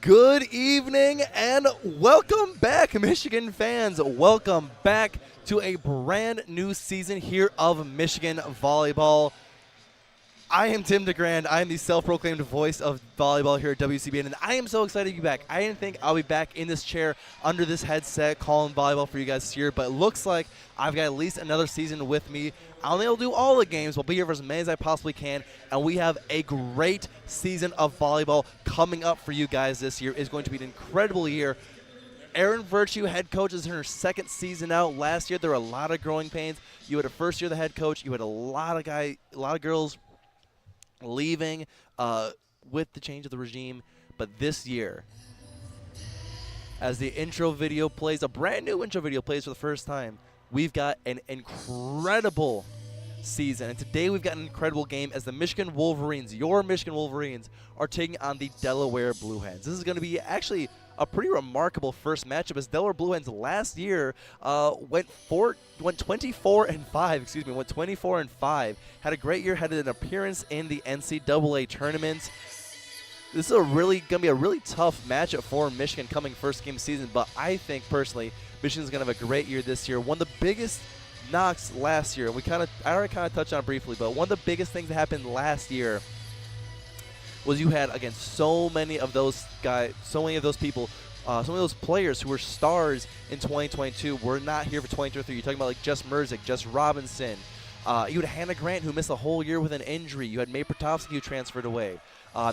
Good evening and welcome back, Michigan fans. Welcome back to a brand new season here of Michigan Volleyball. I am Tim DeGrand. I am the self-proclaimed voice of volleyball here at WCBN, and I am so excited to be back. I didn't think I'll be back in this chair under this headset calling volleyball for you guys this year, but it looks like I've got at least another season with me. I don't think I'll do all the games. I'll be here for as many as I possibly can, and we have a great season of volleyball coming up for you guys this year. It's going to be an incredible year. Erin Virtue, head coach, is in her second season out. Last year, there were a lot of growing pains. You had a first year of the head coach. You had a lot of girls leaving with the change of the regime. But this year, as the intro video plays, a brand new intro video plays for the first time, we've got an incredible season. And today we've got an incredible game as the Michigan Wolverines, your Michigan Wolverines, are taking on the Delaware Blue Hens. This is going to be actually a pretty remarkable first matchup, as Delaware Blue Hens last year went 24-5. Went 24-5. Had a great year. Had an appearance in the NCAA tournament. This is going to be a really tough matchup for Michigan coming first game season. But I think personally, Michigan's going to have a great year this year. One of the biggest knocks last year, and I already kind of touched on it briefly, but one of the biggest things that happened last year was you had, again, so many of those guys, so many of those people, some of those players who were stars in 2022 were not here for 2023. You're talking about like Jess Merzick, Jess Robinson. You had Hannah Grant, who missed a whole year with an injury. You had May Protovsky, who transferred away.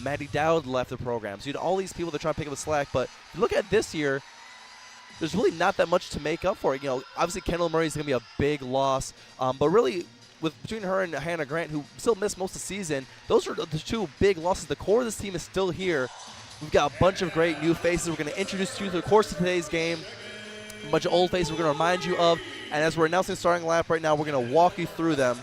Maddie Dowd left the program. So you had all these people that try to pick up the slack. But if you look at this year, there's really not that much to make up for it. You know, obviously Kendall Murray is going to be a big loss, but really, between her and Hannah Grant, who still missed most of the season, those are the two big losses. The core of this team is still here. We've got a bunch of great new faces we're going to introduce to you through the course of today's game. A bunch of old faces we're going to remind you of. And as we're announcing the starting lineup right now, we're going to walk you through them.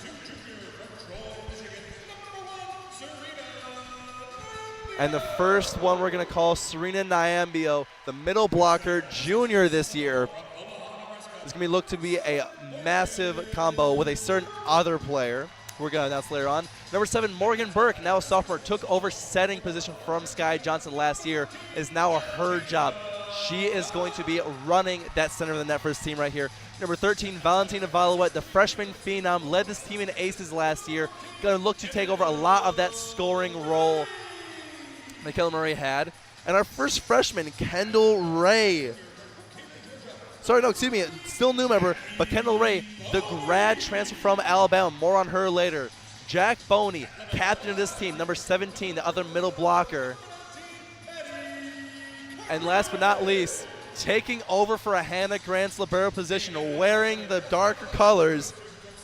And the first one we're going to call Serena Nyambio, the middle blocker, junior this year. It's going to look to be a massive combo with a certain other player we're going to announce later on. Number 7, Morgan Burke, now a sophomore, took over setting position from Sky Johnson last year. Is now her job. She is going to be running that center of the net for his team right here. Number 13, Valentina Valouet, the freshman phenom, led this team in aces last year. Going to look to take over a lot of that scoring role Michaela Murray had. And our first freshman, Kendall Ray. Still new member, but Kendall Ray, the grad transfer from Alabama. More on her later. Jack Boney, captain of this team, number 17, the other middle blocker. And last but not least, taking over for a Hannah Grant's libero position, wearing the darker colors,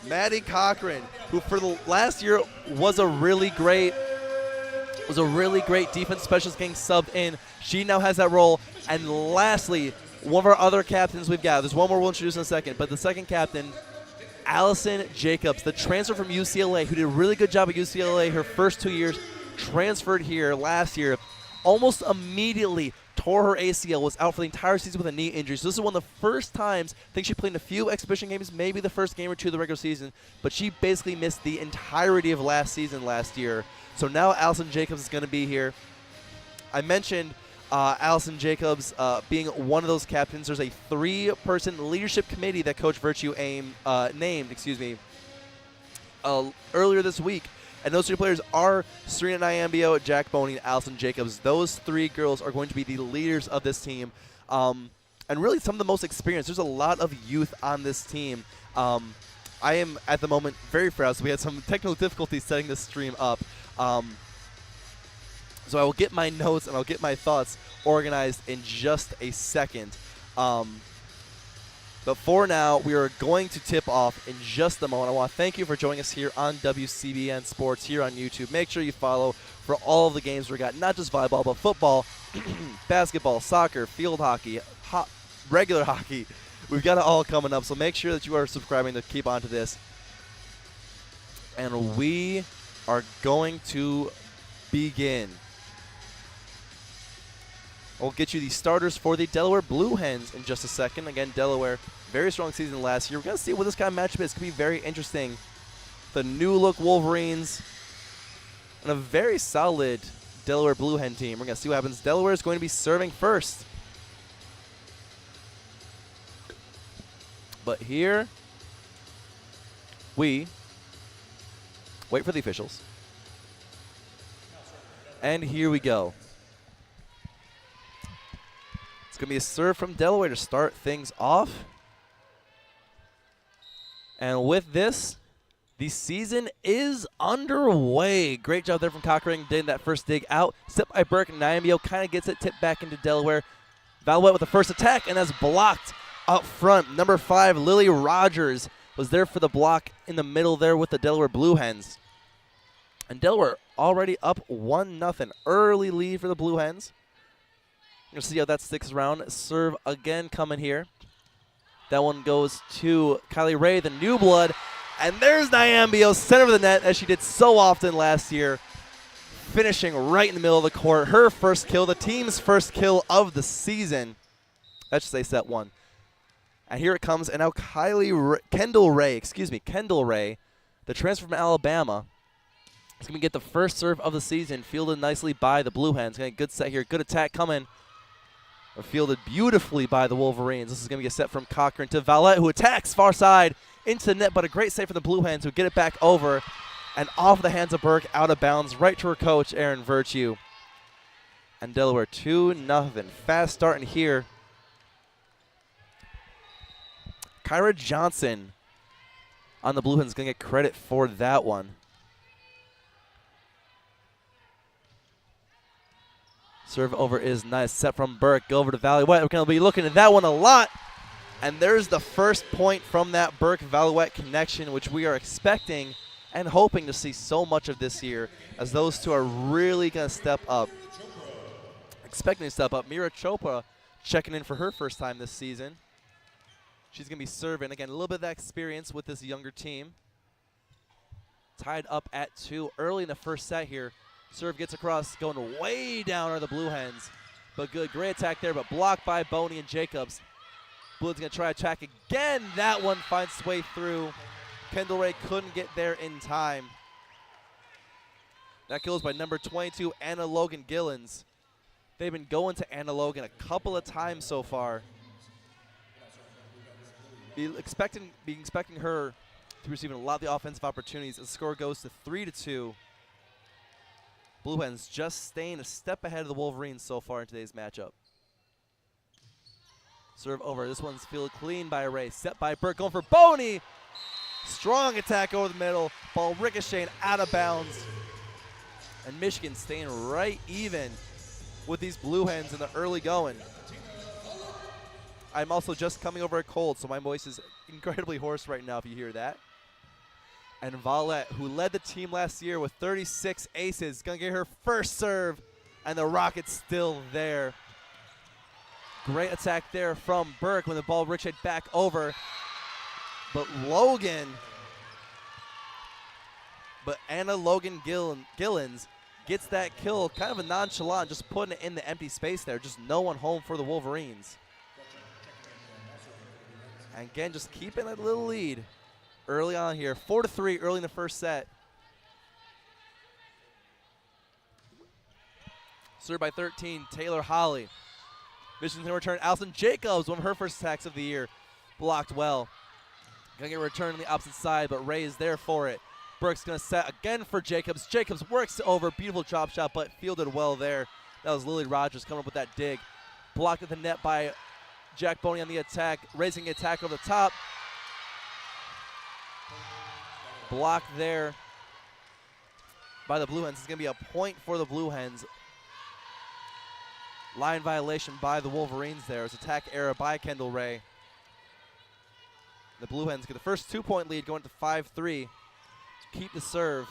Maddie Cochran, who for the last year was a really great defense specialist getting subbed in. She now has that role. And lastly, one of our other captains we've got. There's one more we'll introduce in a second. But the second captain, Allison Jacobs, the transfer from UCLA, who did a really good job at UCLA her first 2 years, transferred here last year, almost immediately tore her ACL, was out for the entire season with a knee injury. So this is one of the first times, I think she played in a few exhibition games, maybe the first game or two of the regular season, but she basically missed the entirety of last season last year. So now Allison Jacobs is going to be here. I mentioned Allison Jacobs being one of those captains. There's a 3-person leadership committee that Coach Virtue named earlier this week. And those 3 players are Serena Nyambio, Jack Boney, and Allison Jacobs. Those 3 girls are going to be the leaders of this team. And really some of the most experienced. There's a lot of youth on this team. I am, at the moment, very frazzled. We had some technical difficulties setting this stream up. So I will get my notes and I'll get my thoughts organized in just a second. But for now, we are going to tip off in just a moment. I want to thank you for joining us here on WCBN Sports here on YouTube. Make sure you follow for all of the games we got, not just volleyball, but football, basketball, soccer, field hockey, regular hockey. We've got it all coming up, so make sure that you are subscribing to keep on to this. And we are going to begin. We'll get you the starters for the Delaware Blue Hens in just a second. Again, Delaware, very strong season last year. We're going to see what this kind of matchup is. It could be very interesting. The new-look Wolverines and a very solid Delaware Blue Hen team. We're going to see what happens. Delaware is going to be serving first. But here we wait for the officials. And here we go. It's going to be a serve from Delaware to start things off. And with this, the season is underway. Great job there from Cochran, getting that first dig out. Set by Burke, and Nyambio kind of gets it tipped back into Delaware. Valouette with the first attack, and that's blocked up front. Number 5, Lily Rogers, was there for the block in the middle there with the Delaware Blue Hens. And Delaware already up 1-0. Early lead for the Blue Hens. We'll see how that sticks around. Serve again coming here. That one goes to Kylie Ray, the new blood. And there's Nyambio, center of the net, as she did so often last year. Finishing right in the middle of the court. Her first kill, the team's first kill of the season. That should say set 1. And here it comes. And now Kendall Ray, the transfer from Alabama, is going to get the first serve of the season. Fielded nicely by the Blue Hens. Going to get a good set here. Good attack coming. Fielded beautifully by the Wolverines. This is going to be a set from Cochran to Valouette, who attacks far side into the net, but a great save for the Blue Hens, who get it back over and off the hands of Burke, out of bounds, right to her coach, Aaron Virtue. And Delaware 2-0. Fast starting here. Kyra Johnson on the Blue Hens going to get credit for that one. Serve over is nice. Set from Burke. Go over to Valouette. We're going to be looking at that one a lot. And there's the first point from that Burke-Valouette connection, which we are expecting and hoping to see so much of this year, as those two are really going to step up. Expecting to step up. Mira Chopra checking in for her first time this season. She's going to be serving. Again, a little bit of that experience with this younger team. Tied up at 2 early in the first set here. Serve gets across, going way down are the Blue Hens. But good, great attack there, but blocked by Boney and Jacobs. Blue's going to try to attack again. That one finds its way through. Kendall Ray couldn't get there in time. That kills by number 22, Anna Logan Gillens. They've been going to Anna Logan a couple of times so far. Be expecting her to receive a lot of the offensive opportunities. The score goes to 3-2. Blue Hens just staying a step ahead of the Wolverines so far in today's matchup. Serve over. This one's fielded clean by Ray. Set by Burke. Going for Boney. Strong attack over the middle. Ball ricocheting out of bounds. And Michigan staying right even with these Blue Hens in the early going. I'm also just coming over a cold, so my voice is incredibly hoarse right now if you hear that. And Valouette, who led the team last year with 36 aces, going to get her first serve, and the rocket's still there. Great attack there from Burke when the ball ricocheted back over. But Anna Logan Gillens gets that kill, kind of a nonchalant, just putting it in the empty space there. Just no one home for the Wolverines. And again, just keeping a little lead early on here. 4-3 early in the first set. Served by 13, Taylor Holly. Michigan's going to return. Allison Jacobs, one of her first attacks of the year. Blocked well. Going to get a return on the opposite side, but Ray is there for it. Burke's going to set again for Jacobs. Jacobs works over. Beautiful drop shot, but fielded well there. That was Lily Rogers coming up with that dig. Blocked at the net by Jack Boney on the attack. Raising the attack over the top. Blocked there by the Blue Hens. It's going to be a point for the Blue Hens. Line violation by the Wolverines there. It's attack error by Kendall Ray. The Blue Hens get the first 2-point lead, going to 5-3. Keep the serve.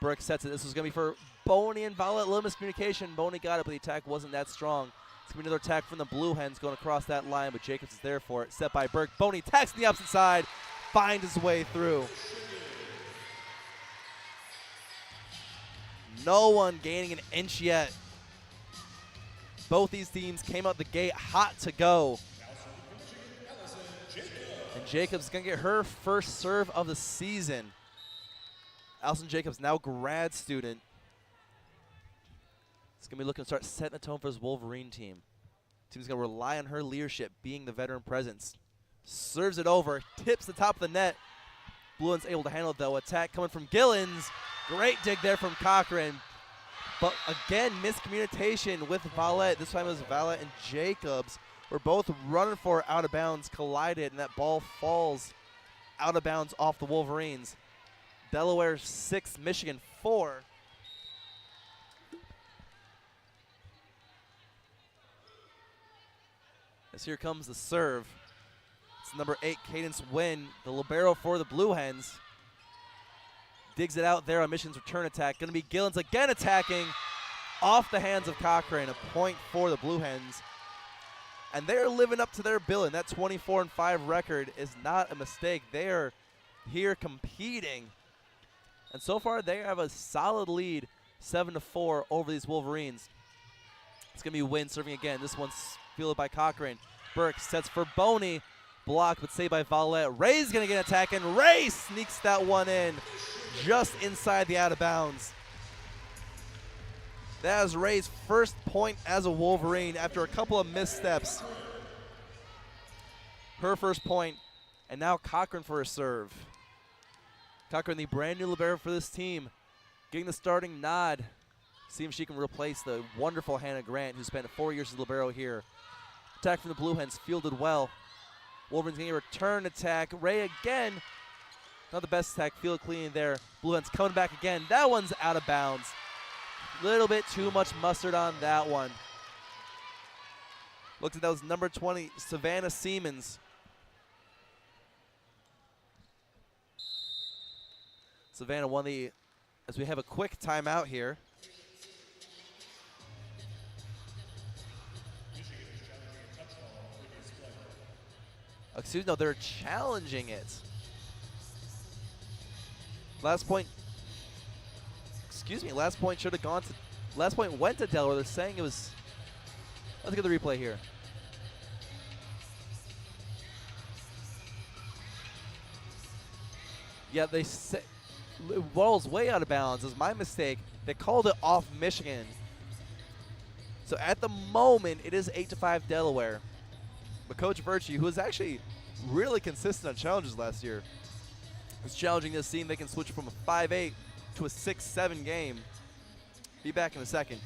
Burke sets it. This was going to be for Boney and Valouette. Little miscommunication. Boney got it, but the attack wasn't that strong. It's going to be another attack from the Blue Hens going across that line, but Jacobs is there for it. Set by Burke. Boney attacks on the opposite side. Finds his way through. No one gaining an inch yet. Both these teams came out the gate hot to go. And Jacobs is going to get her first serve of the season. Allison Jacobs, now grad student. It's going to be looking to start setting the tone for this Wolverine team. Team's going to rely on her leadership, being the veteran presence. Serves it over, tips the top of the net. Blue Hens able to handle it, though. Attack coming from Gillens. Great dig there from Cochran. But again, miscommunication with Valette. This time it was Valette and Jacobs. We're both running for out of bounds, collided, and that ball falls out of bounds off the Wolverines. Delaware 6, Michigan 4. As here comes the serve. It's number 8, Cadence Wynn, the libero for the Blue Hens. Digs it out there on Michigan's return attack. Going to be Gillens again attacking off the hands of Cochran. A point for the Blue Hens. And they're living up to their billing. That 24-5 record is not a mistake. They are here competing. And so far, they have a solid lead, 7-4 over these Wolverines. It's going to be Wynn serving again. This one's fielded by Cochran. Burke sets for Boney. Blocked, but saved by Valette. Ray's going to get an attack, and Ray sneaks that one in just inside the out of bounds. That is Ray's first point as a Wolverine after a couple of missteps. Her first point, and now Cochran for a serve. Cochran, the brand new libero for this team, getting the starting nod. See if she can replace the wonderful Hannah Grant, who spent 4 years as libero here. Attack from the Blue Hens, fielded well. Wolverines getting a return attack. Ray again. Not the best attack. Field cleaning there. Blue Hens coming back again. That one's out of bounds. Little bit too much mustard on that one. Looks like that was number 20, Savannah Siemens. Savannah won the, as we have a quick timeout here. Excuse me, no, they're challenging it. Last point, excuse me, last point should have gone to, last point went to Delaware. They're saying it was, let's get the replay here. Yeah, they say, it rolls way out of bounds. It was my mistake. They called it off Michigan. So at the moment, it is 8-5 Delaware. But Coach Virtue, who was actually really consistent on challenges last year, is challenging this team. They can switch from a 5-8 to a 6-7 game. Be back in a second.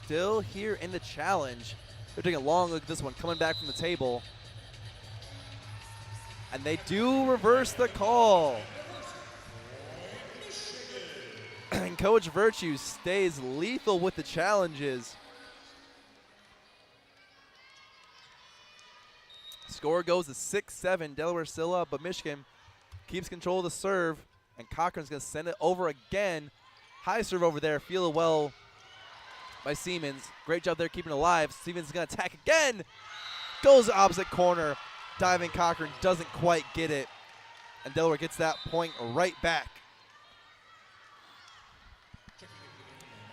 Still here in the challenge. They're taking a long look at this one, coming back from the table. And they do reverse the call. And Coach Virtue stays lethal with the challenges. Score goes to 6-7. Delaware still up, but Michigan keeps control of the serve. And Cochran's going to send it over again. High serve over there, fielded well by Siemens. Great job there keeping it alive. Siemens is going to attack again. Goes opposite corner. Diving Cochran doesn't quite get it. And Delaware gets that point right back.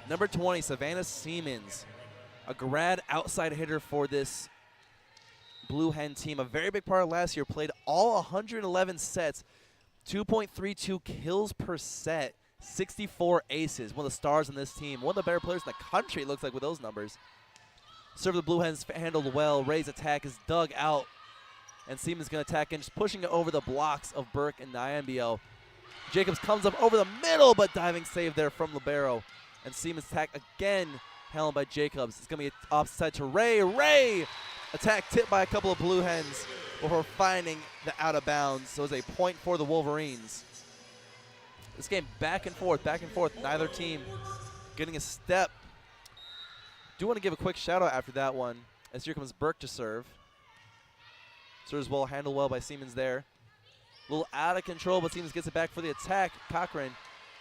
Number 20, Savannah Siemens. a grad outside hitter for this Blue Hen team. A very big part of last year. Played all 111 sets, 2.32 kills per set, 64 aces. One of the stars on this team. One of the better players in the country, it looks like, with those numbers. Serve the Blue Hens handled well. Ray's attack is dug out. And Siemens going to attack in, just pushing it over the blocks of Burke and Nyambio. Jacobs comes up over the middle, but diving save there from Libero. And Siemens attack again, held by Jacobs. It's going to be an offside to Ray. Ray! Attack tipped by a couple of Blue Hens before finding the out of bounds. So it's a point for the Wolverines. This game back and forth, neither team getting a step. Do want to give a quick shout out after that one, as here comes Burke to serve. Serves well, handled well by Siemens there. A little out of control, but Siemens gets it back for the attack. Cochran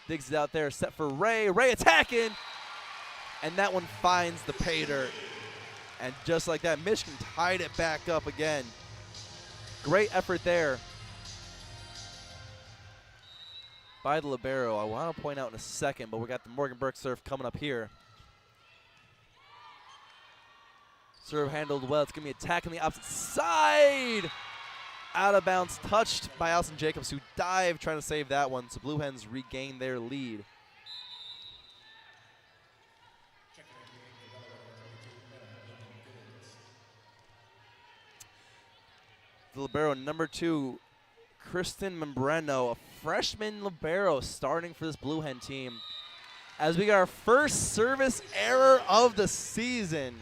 digs it out there, set for Ray. Ray attacking, and that one finds the pay dirt. And just like that, Michigan tied it back up again. Great effort there by the libero. I want to point out in a second, but we got the Morgan Burke serve coming up here. Serve handled well. It's going to be attacking the opposite side. Out of bounds, touched by Allison Jacobs, who dived trying to save that one. So Blue Hens regain their lead. The libero number 2, Kristen Membreno, a freshman libero starting for this Blue Hen team. As we got our first service error of the season.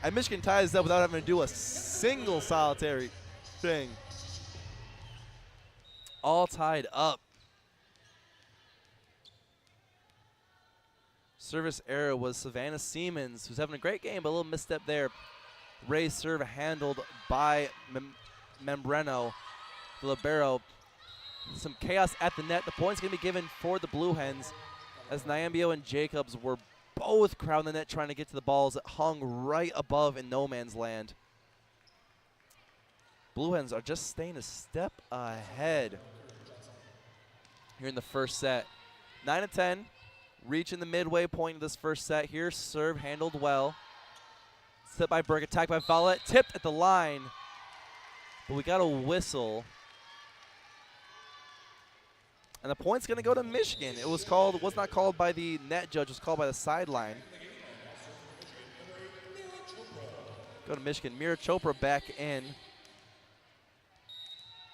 And Michigan ties up without having to do a single solitary thing. All tied up. Service error was Savannah Siemens, who's having a great game, but a little misstep there. Ray's serve handled by Membreno, the libero. Some chaos at the net. The point's going to be given for the Blue Hens, as Nyambio and Jacobs were both crowding the net trying to get to the balls that hung right above in no man's land. Blue Hens are just staying a step ahead here in the first set. 9-10, reaching the midway point of this first set here. Serve handled well. Set by Burke, attacked by Follett, tipped at the line. But we got a whistle. And the point's going to go to Michigan. It was not called by the net judge, it was called by the sideline. Go to Michigan. Mira Chopra back in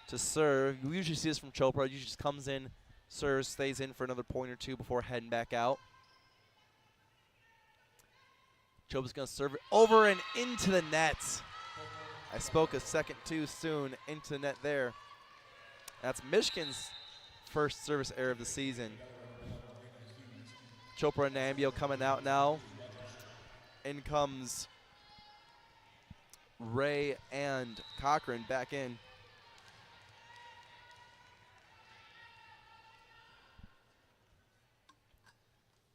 to serve. You usually see this from Chopra. Usually just comes in, serves, stays in for another point or two before heading back out. Chopra's going to serve it over and into the net. I spoke a second too soon. Into the net there. That's Michigan's first service error of the season. Chopra and Nyambio coming out now. In comes Ray and Cochran back in.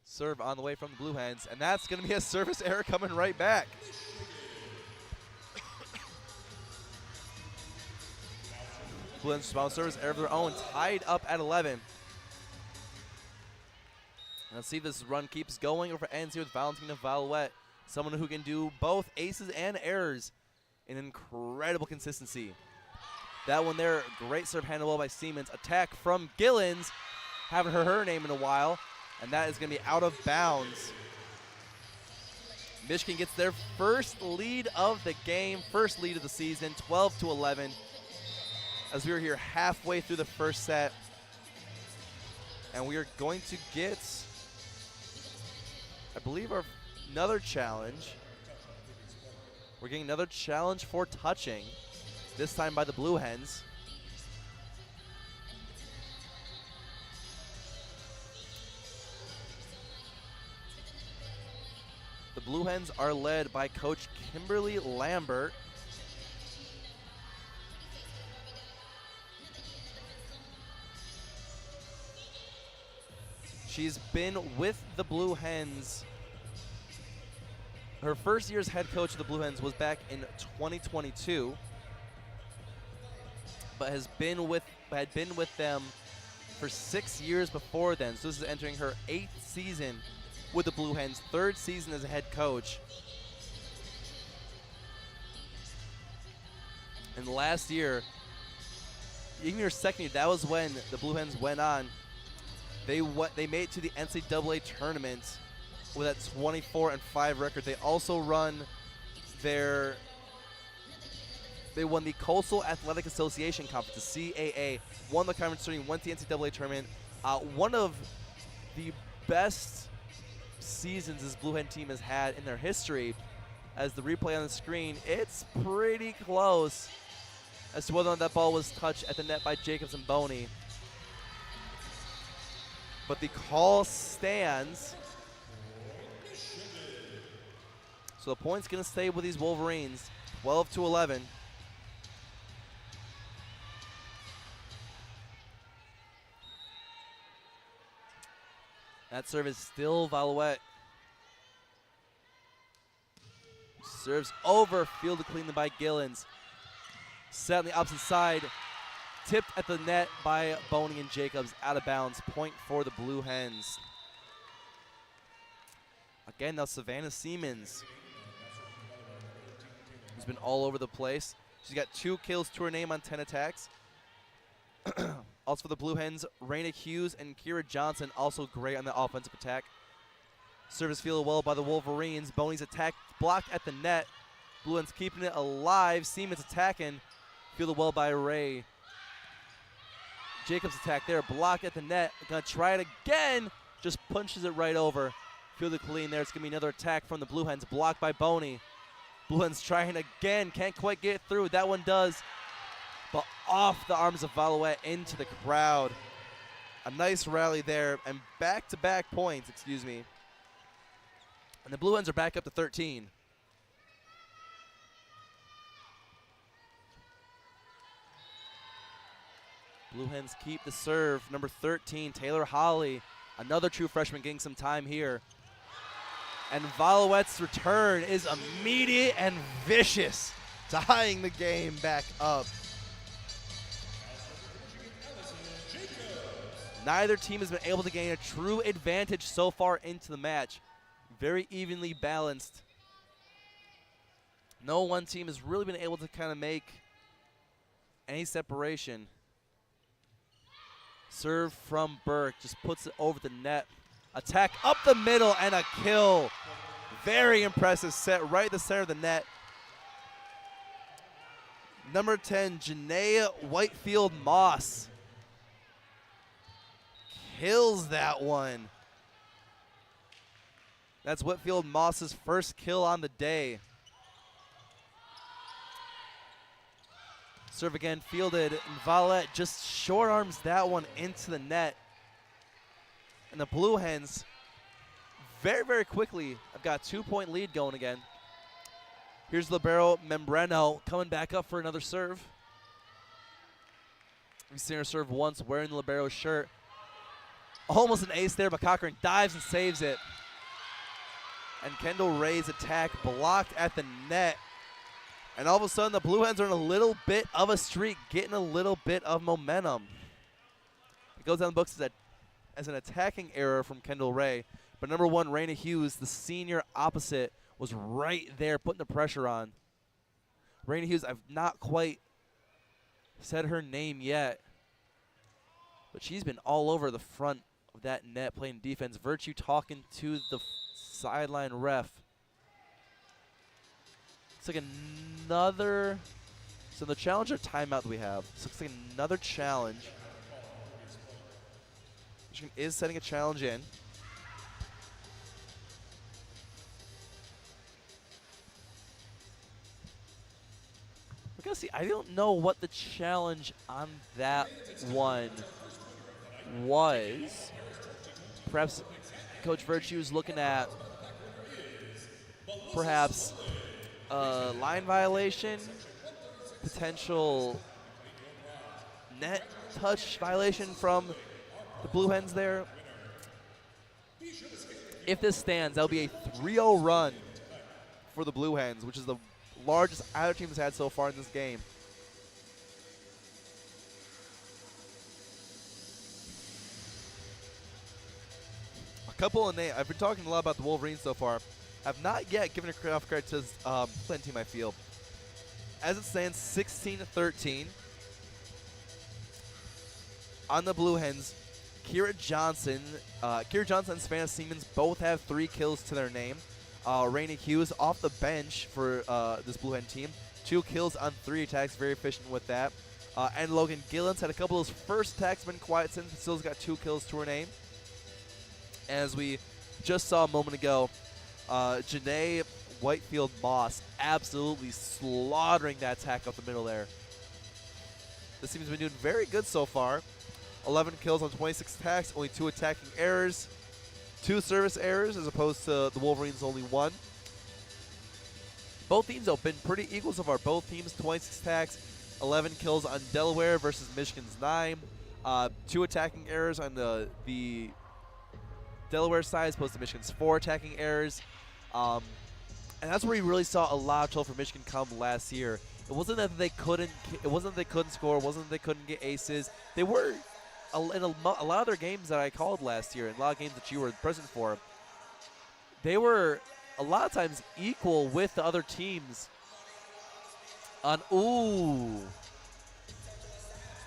Serve on the way from the Blue Hens, and that's going to be a service error coming right back. Blue Hens small service error of their own, tied up at 11. Let's see if this run keeps going over ends here with Valentina Valouette, someone who can do both aces and errors in incredible consistency. That one there, great serve handled well by Siemens. Attack from Gillens, haven't heard her name in a while. And that is going to be out of bounds. Michigan gets their first lead of the game, first lead of the season, 12-11. As we are here halfway through the first set. And we are going to get, I believe, another challenge. We're getting another challenge for touching, this time by the Blue Hens. The Blue Hens are led by Coach Kimberly Lambert. She's been with the Blue Hens. Her first year as head coach of the Blue Hens was back in 2022, but had been with them for 6 years before then. So this is entering her 8th season with the Blue Hens, 3rd season as a head coach. And last year, even your 2nd year, that was when the Blue Hens went on. They made it to the NCAA tournament with that 24-5 record. They also they won the Coastal Athletic Association Conference, the CAA, won the conference tourney, went to the NCAA tournament. One of the best seasons this Blue Hen team has had in their history. As the replay on the screen, it's pretty close as to whether or not that ball was touched at the net by Jacobs and Boney. But the call stands. So the point's going to stay with these Wolverines, 12-11. That serve is still Vallouet. Serves over, fielded cleanly by Gillens. Set on the opposite side, tipped at the net by Boney and Jacobs, out of bounds. Point for the Blue Hens. Again, now Savannah Siemens, who's been all over the place. She's got 2 kills to her name on 10 attacks. Also for the Blue Hens, Raina Hughes and Kira Johnson, also great on the offensive attack. Service fielded well by the Wolverines. Boney's attack blocked at the net. Blue Hens keeping it alive. Siemens attacking, fielded well by Ray. Jacobs attack there, blocked at the net. Gonna try it again, just punches it right over. Fielded clean there. It's gonna be another attack from the Blue Hens, blocked by Boney. Blue Hens trying again, can't quite get through. That one does, but off the arms of Vallouet into the crowd. A nice rally there, and back-to-back points, excuse me. And the Blue Hens are back up to 13. Blue Hens keep the serve. Number 13, Taylor Holly, another true freshman, getting some time here. And Vallouet's return is immediate and vicious, tying the game back up. Neither team has been able to gain a true advantage so far into the match. Very evenly balanced. No one team has really been able to kind of make any separation. Serve from Burke, just puts it over the net. Attack up the middle and a kill. Very impressive set right at the center of the net. Number 10, Janaea Whitefield Moss kills that one. That's Whitfield Moss's first kill on the day. Serve again, fielded, and Vallouet just short arms that one into the net. And the Blue Hens, very, very quickly, have got a 2-point lead going again. Here's libero Membreno coming back up for another serve. We've seen her serve once wearing the libero shirt. Almost an ace there, but Cochran dives and saves it. And Kendall Ray's attack blocked at the net. And all of a sudden, the Blue Hens are in a little bit of a streak, getting a little bit of momentum. It goes down the books as an attacking error from Kendall Ray. But number 1, Raina Hughes, the senior opposite, was right there putting the pressure on. Raina Hughes, I've not quite said her name yet, but she's been all over the front of that net playing defense. Virtue talking to the sideline ref. It's like another, so the challenge or timeout that we have. So looks like another challenge. Michigan is setting a challenge in. We're gonna see, I don't know what the challenge on that one was. Perhaps Coach Virtue is looking at perhaps a line violation, potential net touch violation from the Blue Hens there. If this stands, that'll be a 3-0 run for the Blue Hens, which is the largest either team has had so far in this game. A couple of names. I've been talking a lot about the Wolverines so far. Have not yet given enough credit to this Flint team, I feel. As it stands, 16-13. On the Blue Hens, Kira Johnson and Savannah Siemens both have 3 kills to their name. Rainey Hughes off the bench for this Blue Hen team. 2 kills on 3 attacks, very efficient with that. And Logan Gillens had a couple of his first attacks, been quiet since, but still's got 2 kills to her name. As we just saw a moment ago, Janae Whitefield Moss absolutely slaughtering that attack up the middle there. This team's been doing very good so far. 11 kills on 26 attacks, only 2 attacking errors, 2 service errors as opposed to the Wolverines' only 1. Both teams have been pretty equal so far. Both teams 26 attacks, 11 kills on Delaware versus Michigan's 9. 2 attacking errors on the Delaware side as opposed to Michigan's 4 attacking errors. And that's where we really saw a lot of trouble for Michigan come last year. It wasn't that they couldn't score. It wasn't that they couldn't get aces. They were in a lot of their games that I called last year, and a lot of games that you were present for. They were a lot of times equal with the other teams.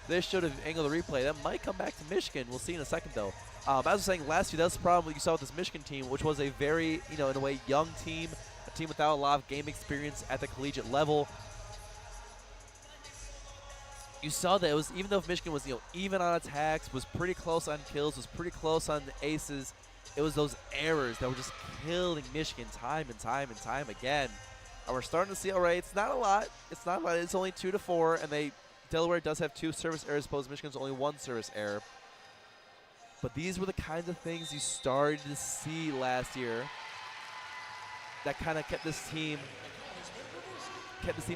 This should have angled the replay. That might come back to Michigan. We'll see in a second, though. As I was saying last year, that's the problem you saw with this Michigan team, which was a very, in a way, young team, a team without a lot of game experience at the collegiate level. You saw that it was, even though Michigan was, even on attacks, was pretty close on kills, was pretty close on aces, it was those errors that were just killing Michigan time and time and time again. And we're starting to see, all right, it's not a lot. It's not a lot. It's only 2 to 4, and Delaware does have 2 service errors, opposed Michigan's only 1 service error. But these were the kinds of things you started to see last year that kind of kept this team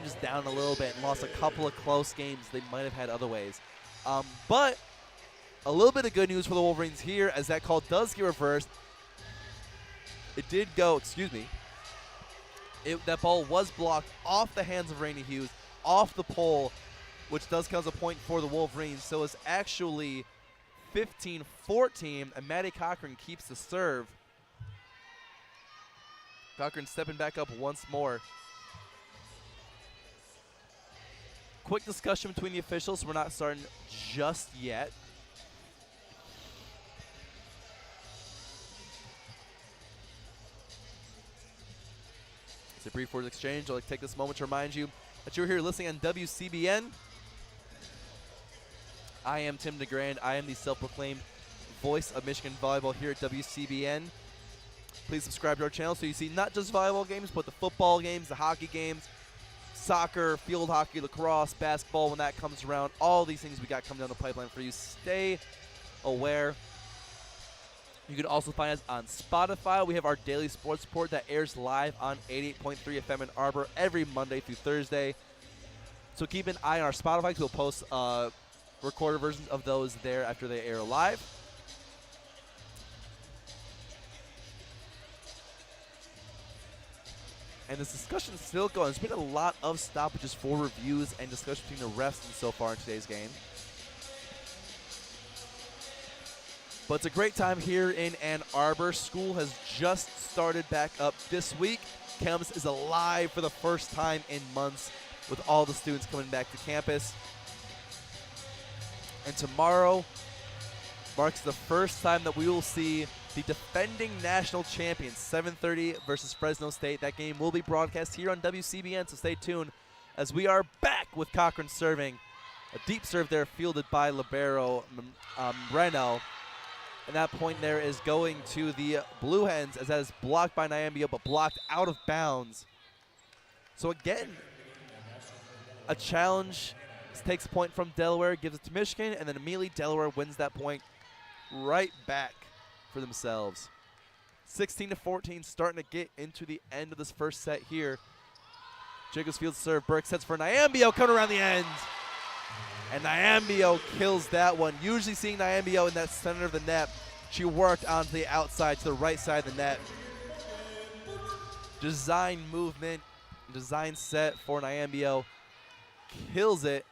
just down a little bit and lost a couple of close games they might have had other ways. But a little bit of good news for the Wolverines here, as that call does get reversed. It did go, that ball was blocked off the hands of Rainey Hughes, off the pole, which does count as a point for the Wolverines. So it's actually 15-14, and Maddie Cochran keeps the serve. Cochran stepping back up once more. Quick discussion between the officials. We're not starting just yet. It's a brief word exchange. I'd like to take this moment to remind you that you're here listening on WCBN. I am Tim DeGrand. I am the self-proclaimed voice of Michigan Volleyball here at WCBN. Please subscribe to our channel so you see not just volleyball games, but the football games, the hockey games, soccer, field hockey, lacrosse, basketball when that comes around. All these things we got coming down the pipeline for you. Stay aware. You can also find us on Spotify. We have our daily sports report that airs live on 88.3 FM in Arbor every Monday through Thursday. So keep an eye on our Spotify because we'll post recorded versions of those there after they air live. And this discussion is still going. There's been a lot of stoppages for reviews and discussion between the refs so far in today's game. But it's a great time here in Ann Arbor. School has just started back up this week. Campus is alive for the first time in months with all the students coming back to campus. And tomorrow marks the first time that we will see the defending national champions, 7:30 versus Fresno State. That game will be broadcast here on WCBN, so stay tuned as we are back with Cochran serving. A deep serve there fielded by libero Reno. And that point there is going to the Blue Hens, as that is blocked by Nyambio, but blocked out of bounds. So again, a challenge. This takes a point from Delaware, gives it to Michigan, and then immediately Delaware wins that point right back for themselves. 16-14, starting to get into the end of this first set here. Jacobs fields serve. Burke sets for Nyambio, coming around the end. And Nyambio kills that one. Usually seeing Nyambio in that center of the net, she worked onto the outside to the right side of the net. Design movement, design set for Nyambio. Kills it.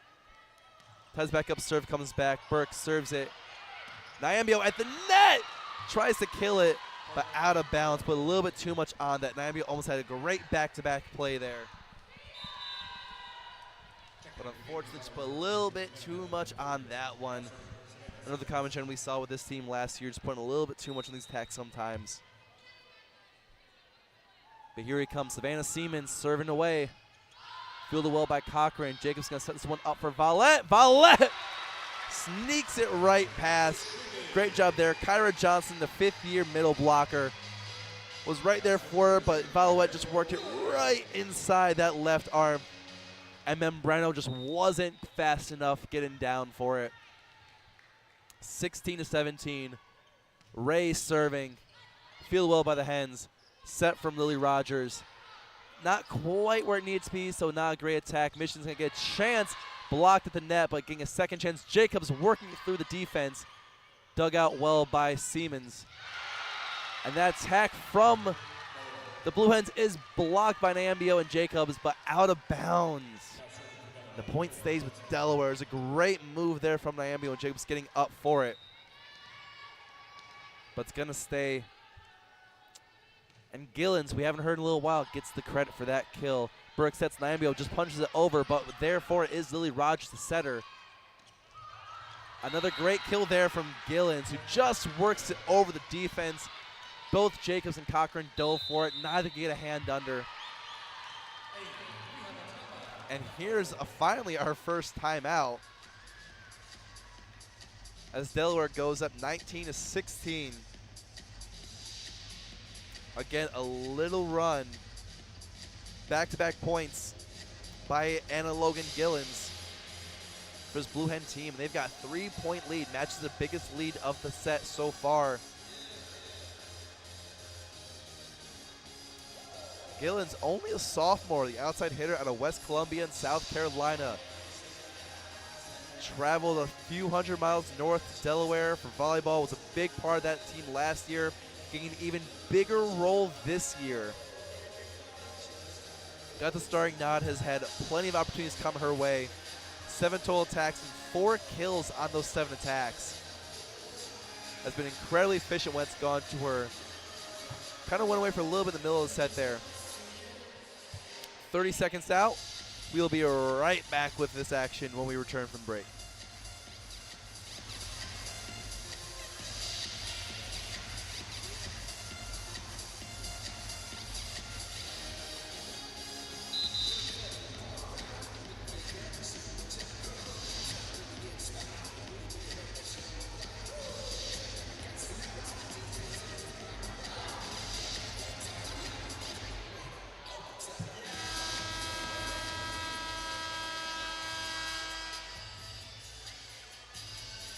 Ties back up, serve comes back. Burke serves it. Nyambio at the net! Tries to kill it. but out of bounds. Put a little bit too much on that. Nyambia almost had a great back-to-back play there. But unfortunately, just put a little bit too much on that one. Another common trend we saw with this team last year, just putting a little bit too much on these attacks sometimes. But here he comes, Savannah Siemens serving away. Fielded well by Cochran. Jacobs gonna set this one up for Valette. Valette sneaks it right past. Great job there. Kyra Johnson, the fifth-year middle blocker, was right there for her, but Valette just worked it right inside that left arm. And Membrano just wasn't fast enough getting down for it. 16-17. Ray serving. Fielded well by the Hens. Set from Lily Rogers. Not quite where it needs to be, so not a great attack. Michigan's going to get a chance. Blocked at the net, but getting a second chance. Jacobs working through the defense. Dug out well by Siemens. And that attack from the Blue Hens is blocked by Nyambia and Jacobs, but out of bounds. The point stays with Delaware. It's a great move there from Nyambia and Jacobs getting up for it. But it's going to stay. And Gillens, we haven't heard in a little while, gets the credit for that kill. Burke sets Nyambia, just punches it over, but therefore it is Lily Rogers, the setter. Another great kill there from Gillens, who just works it over the defense. Both Jacobs and Cochran dove for it. Neither can get a hand under. And here's finally our first timeout, as Delaware goes up 19-16. Again, a little run. Back-to-back points by Anna Logan Gillens for his Blue Hen team. They've got a 3-point lead, matches the biggest lead of the set so far. Gillens, only a sophomore, the outside hitter out of West Columbia in South Carolina. Traveled a few hundred miles north to Delaware for volleyball, was a big part of that team last year, getting an even bigger role this year. Got the starting nod, has had plenty of opportunities come her way. 7 total attacks and 4 kills on those 7 attacks. Has been incredibly efficient when it's gone to her. Kind of went away for a little bit in the middle of the set there. 30 seconds out. We'll be right back with this action when we return from break.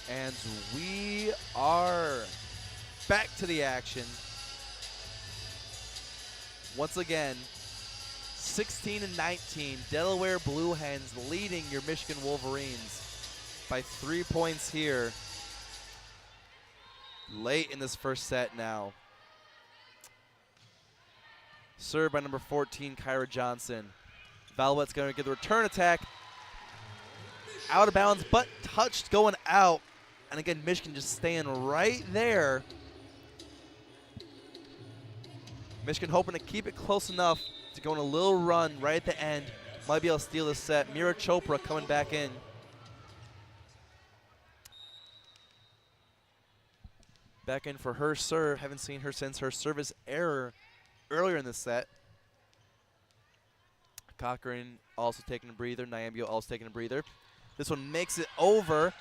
And we are back to the action. Once again, 16-19, Delaware Blue Hens leading your Michigan Wolverines by 3 points here. Late in this first set now. Served by number 14, Kyra Johnson. Valette's going to get the return attack. Out of bounds, but touched going out. And again, Michigan just staying right there. Michigan hoping to keep it close enough to go on a little run right at the end. Might be able to steal the set. Mira Chopra coming back in. Back in for her serve. Haven't seen her since her service error earlier in the set. Cochran also taking a breather. Nyambia also taking a breather. This one makes it over.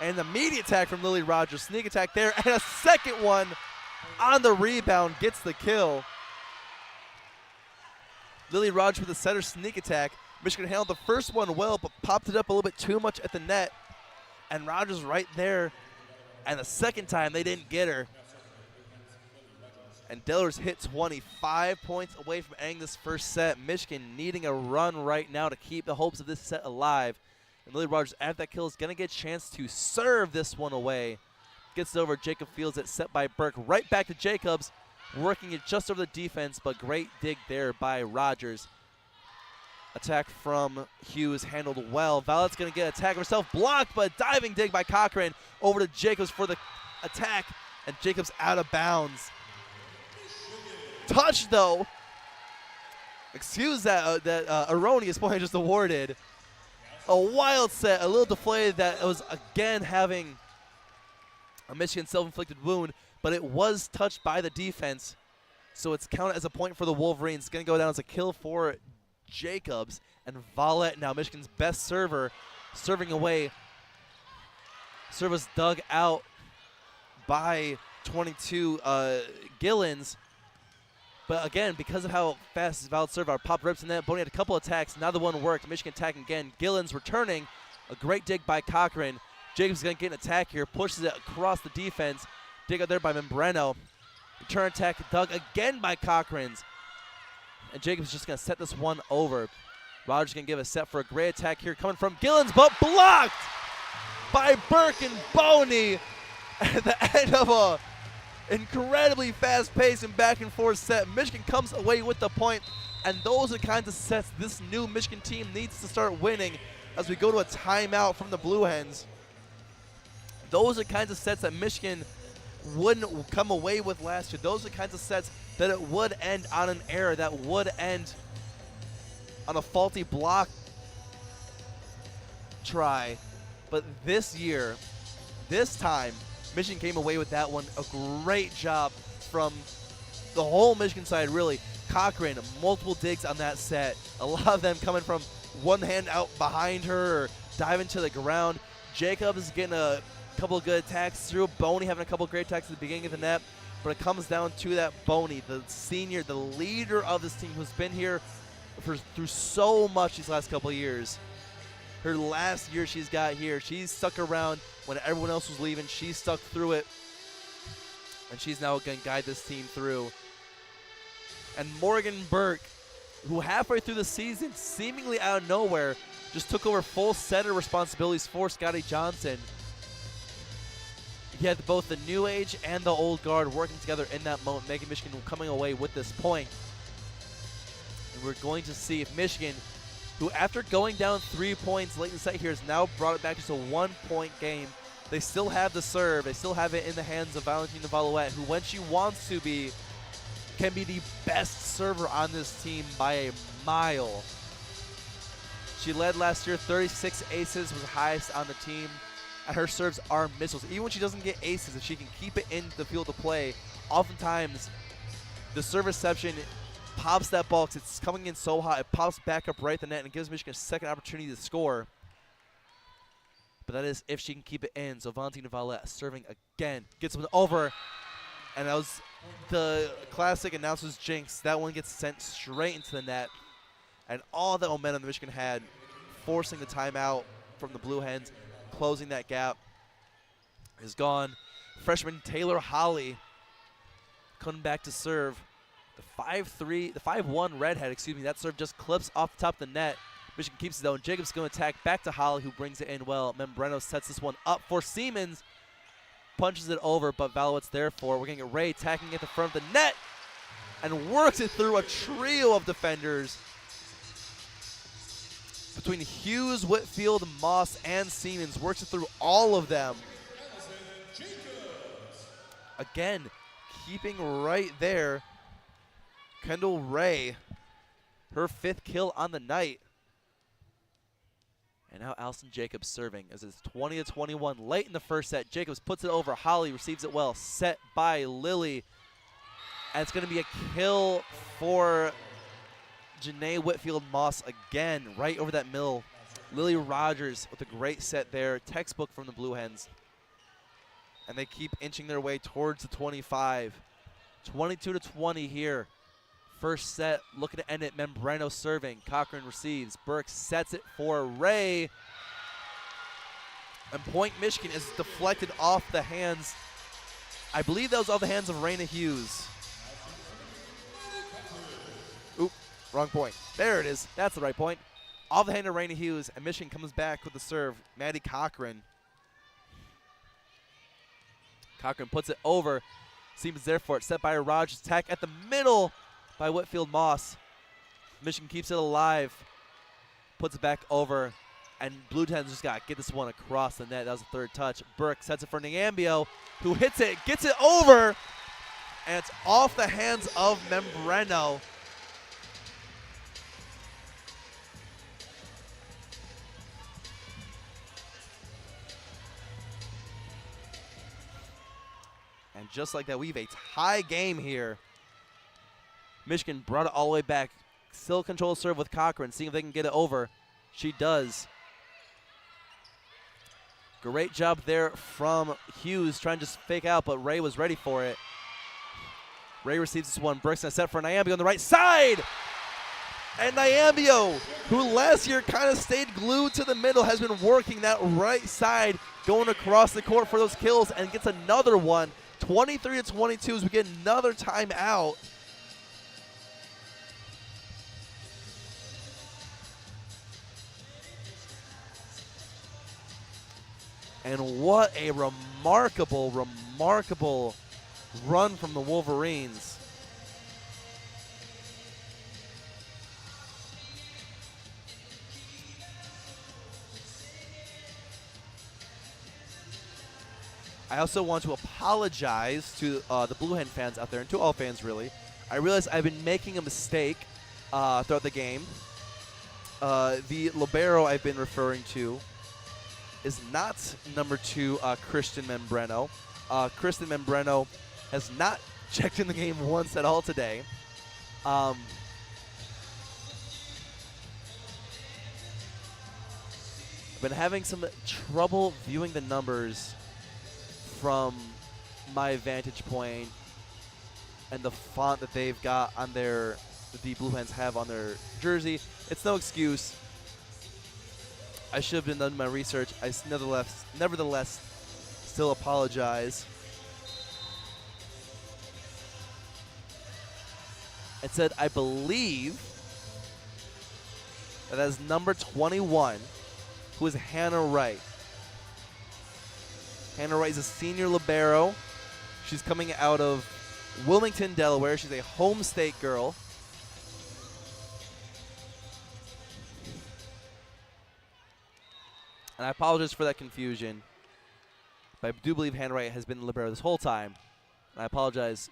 And the immediate attack from Lily Rogers. Sneak attack there. And a second one on the rebound gets the kill. Lily Rogers with a setter sneak attack. Michigan handled the first one well, but popped it up a little bit too much at the net. And Rogers right there. And the second time, they didn't get her. And Delaware's hit 25 points away from ending this first set. Michigan needing a run right now to keep the hopes of this set alive. And Lily Rogers, after that kill, is going to get a chance to serve this one away. Gets it over. Jacob fields it, set by Burke. Right back to Jacobs, working it just over the defense, but great dig there by Rogers. Attack from Hughes, handled well. Valette's going to get attack herself, blocked, but diving dig by Cochran. Over to Jacobs for the attack, and Jacobs out of bounds. touch, though. Excuse that erroneous point I just awarded. A wild set, a little deflated that was, again, having a Michigan self-inflicted wound, but it was touched by the defense, so it's counted as a point for the Wolverines. It's going to go down as a kill for Jacobs, and Valette, now Michigan's best server, serving away. Serve was dug out by 22 Gillens. But again, because of how fast his valid serve, our pop rips in that. Boney had a couple attacks. Neither one worked. Michigan attacking again. Gillens returning. A great dig by Cochran. Jacobs is going to get an attack here. Pushes it across the defense. Dig out there by Membreno. Return attack dug again by Cochrans. And Jacobs is just going to set this one over. Rogers going to give a set for a great attack here coming from Gillens, but blocked by Burke and Boney at the end of a incredibly fast-paced and back-and-forth set. Michigan comes away with the point, and those are the kinds of sets this new Michigan team needs to start winning as we go to a timeout from the Blue Hens. Those are the kinds of sets that Michigan wouldn't come away with last year. Those are the kinds of sets that it would end on an error, that would end on a faulty block try. But this year, this time, Michigan came away with that one. A great job from the whole Michigan side, really. Cochran, multiple digs on that set. A lot of them coming from one hand out behind her or diving to the ground. Jacobs is getting a couple of good attacks through. Boney having a couple of great attacks at the beginning of the net. But it comes down to that Boney, the senior, the leader of this team, who's been here through so much these last couple of years. Her last year she's got here, she's stuck around when everyone else was leaving. She stuck through it, and she's now going to guide this team through. And Morgan Burke, who halfway through the season, seemingly out of nowhere, just took over full center responsibilities for Scotty Johnson. He had both the new age and the old guard working together in that moment, making Michigan coming away with this point. And we're going to see if Michigan, who after going down 3 points late in the set here, has now brought it back to a 1-point game. They still have the serve. They still have it in the hands of Valentina Valette, who, when she wants to be, can be the best server on this team by a mile. She led last year, 36 aces, was highest on the team. And her serves are missiles. Even when she doesn't get aces, if she can keep it in the field of play, oftentimes the serve reception pops that ball because it's coming in so hot. It pops back up right the net and gives Michigan a second opportunity to score. But that is if she can keep it in. So Valentina Valette serving again. Gets one over. And that was the classic announcer's jinx. That one gets sent straight into the net. And all that momentum that Michigan had, forcing the timeout from the Blue Hens, closing that gap, is gone. Freshman Taylor Holly coming back to serve. The 5'1" redhead, excuse me, that serve just clips off the top of the net. Michigan keeps it though, and Jacobs going to attack back to Holly, who brings it in well. Membreno sets this one up for Siemens, punches it over, but Valette's there for. We're getting Ray attacking at the front of the net and works it through a trio of defenders between Hughes, Whitfield, Moss, and Siemens. Works it through all of them. Again, keeping right there. Kendall Ray, her 5th kill on the night. And now Allison Jacobs serving as it's 20-21 late in the first set. Jacobs puts it over. Holly receives it well. Set by Lily. And it's going to be a kill for Janae Whitfield Moss again, right over that middle. Lily Rogers with a great set there. Textbook from the Blue Hens. And they keep inching their way towards the 25. 22-20 here. First set, looking to end it. Membreno serving. Cochran receives. Burke sets it for Ray. And point Michigan is deflected off the hands. I believe that was off the hands of Raina Hughes. Oop, wrong point. There it is. That's the right point. Off the hand of Raina Hughes, and Michigan comes back with the serve. Maddie Cochran. Cochran puts it over. Siemens there for it. Set by Rogers. Attack at the middle by Whitfield Moss. Michigan keeps it alive. Puts it back over. And Blue Hens just got to get this one across the net. That was the third touch. Burke sets it for Niambio, who hits it, gets it over. and it's off the hands of Membreno. And just like that, we have a tie game here. Michigan brought it all the way back. Still control serve with Cochran, seeing if they can get it over. She does. Great job there from Hughes, trying to just fake out, but Ray was ready for it. Ray receives this one, breaks in a set for Nyambio on the right side. And Nyambio, who last year kind of stayed glued to the middle, has been working that right side, going across the court for those kills, and gets another one. 23-22 as we get another timeout. And what a remarkable, remarkable run from the Wolverines. I also want to apologize to the Blue Hen fans out there, and to all fans really. I realize I've been making a mistake throughout the game. The libero I've been referring to is not number 2, Christian Membreno. Christian Membreno has not checked in the game once at all today. I've been having some trouble viewing the numbers from my vantage point and the font that they've got on the Blue Hens have on their jersey. It's no excuse. I should have been done my research. I nevertheless still apologize. It said, I believe that is number 21, who is Hannah Wright. Hannah Wright is a senior libero. She's coming out of Wilmington, Delaware. She's a home state girl. And I apologize for that confusion. But I do believe Hannah Wright has been the libero this whole time. And I apologize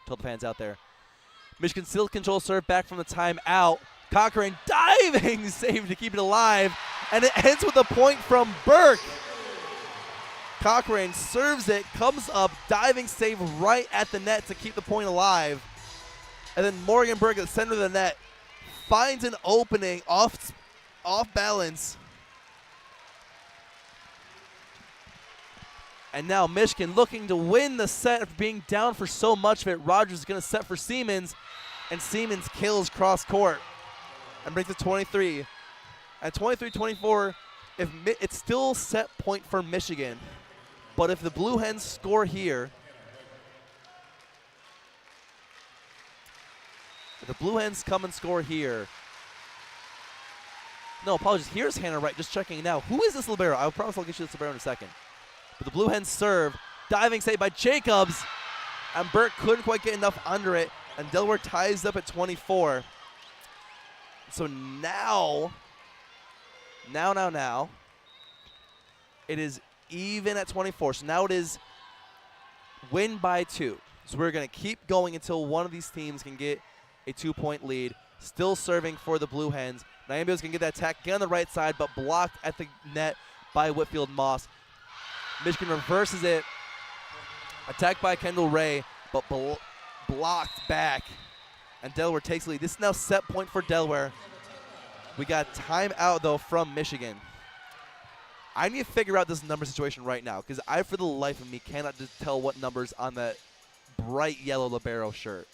to all the fans out there. Michigan still control serve back from the timeout. Cochran diving save to keep it alive. And it ends with a point from Burke. Cochran serves it, comes up, diving save right at the net to keep the point alive. And then Morgan Burke at the center of the net finds an opening off balance. And now Michigan looking to win the set after being down for so much of it. Rogers is going to set for Siemens, and Siemens kills cross court and brings it 23. At 23-24, it's still set point for Michigan. But if the Blue Hens score here, if the Blue Hens come and score here, no, apologies, here's Hannah Wright just checking now. Who is this libero? I promise I'll get you this libero in a second. But the Blue Hens serve, diving save by Jacobs, and Burke couldn't quite get enough under it, and Delaware ties up at 24. So now, it is even at 24. So now it is win by 2. So we're going to keep going until one of these teams can get a 2-point lead. Still serving for the Blue Hens. Nyambio's going to get that attack, get on the right side, but blocked at the net by Whitfield Moss. Michigan reverses it. Attacked by Kendall Ray, but blocked back. And Delaware takes the lead. This is now set point for Delaware. We got timeout, though, from Michigan. I need to figure out this number situation right now because I, for the life of me, cannot just tell what number's on that bright yellow libero shirt.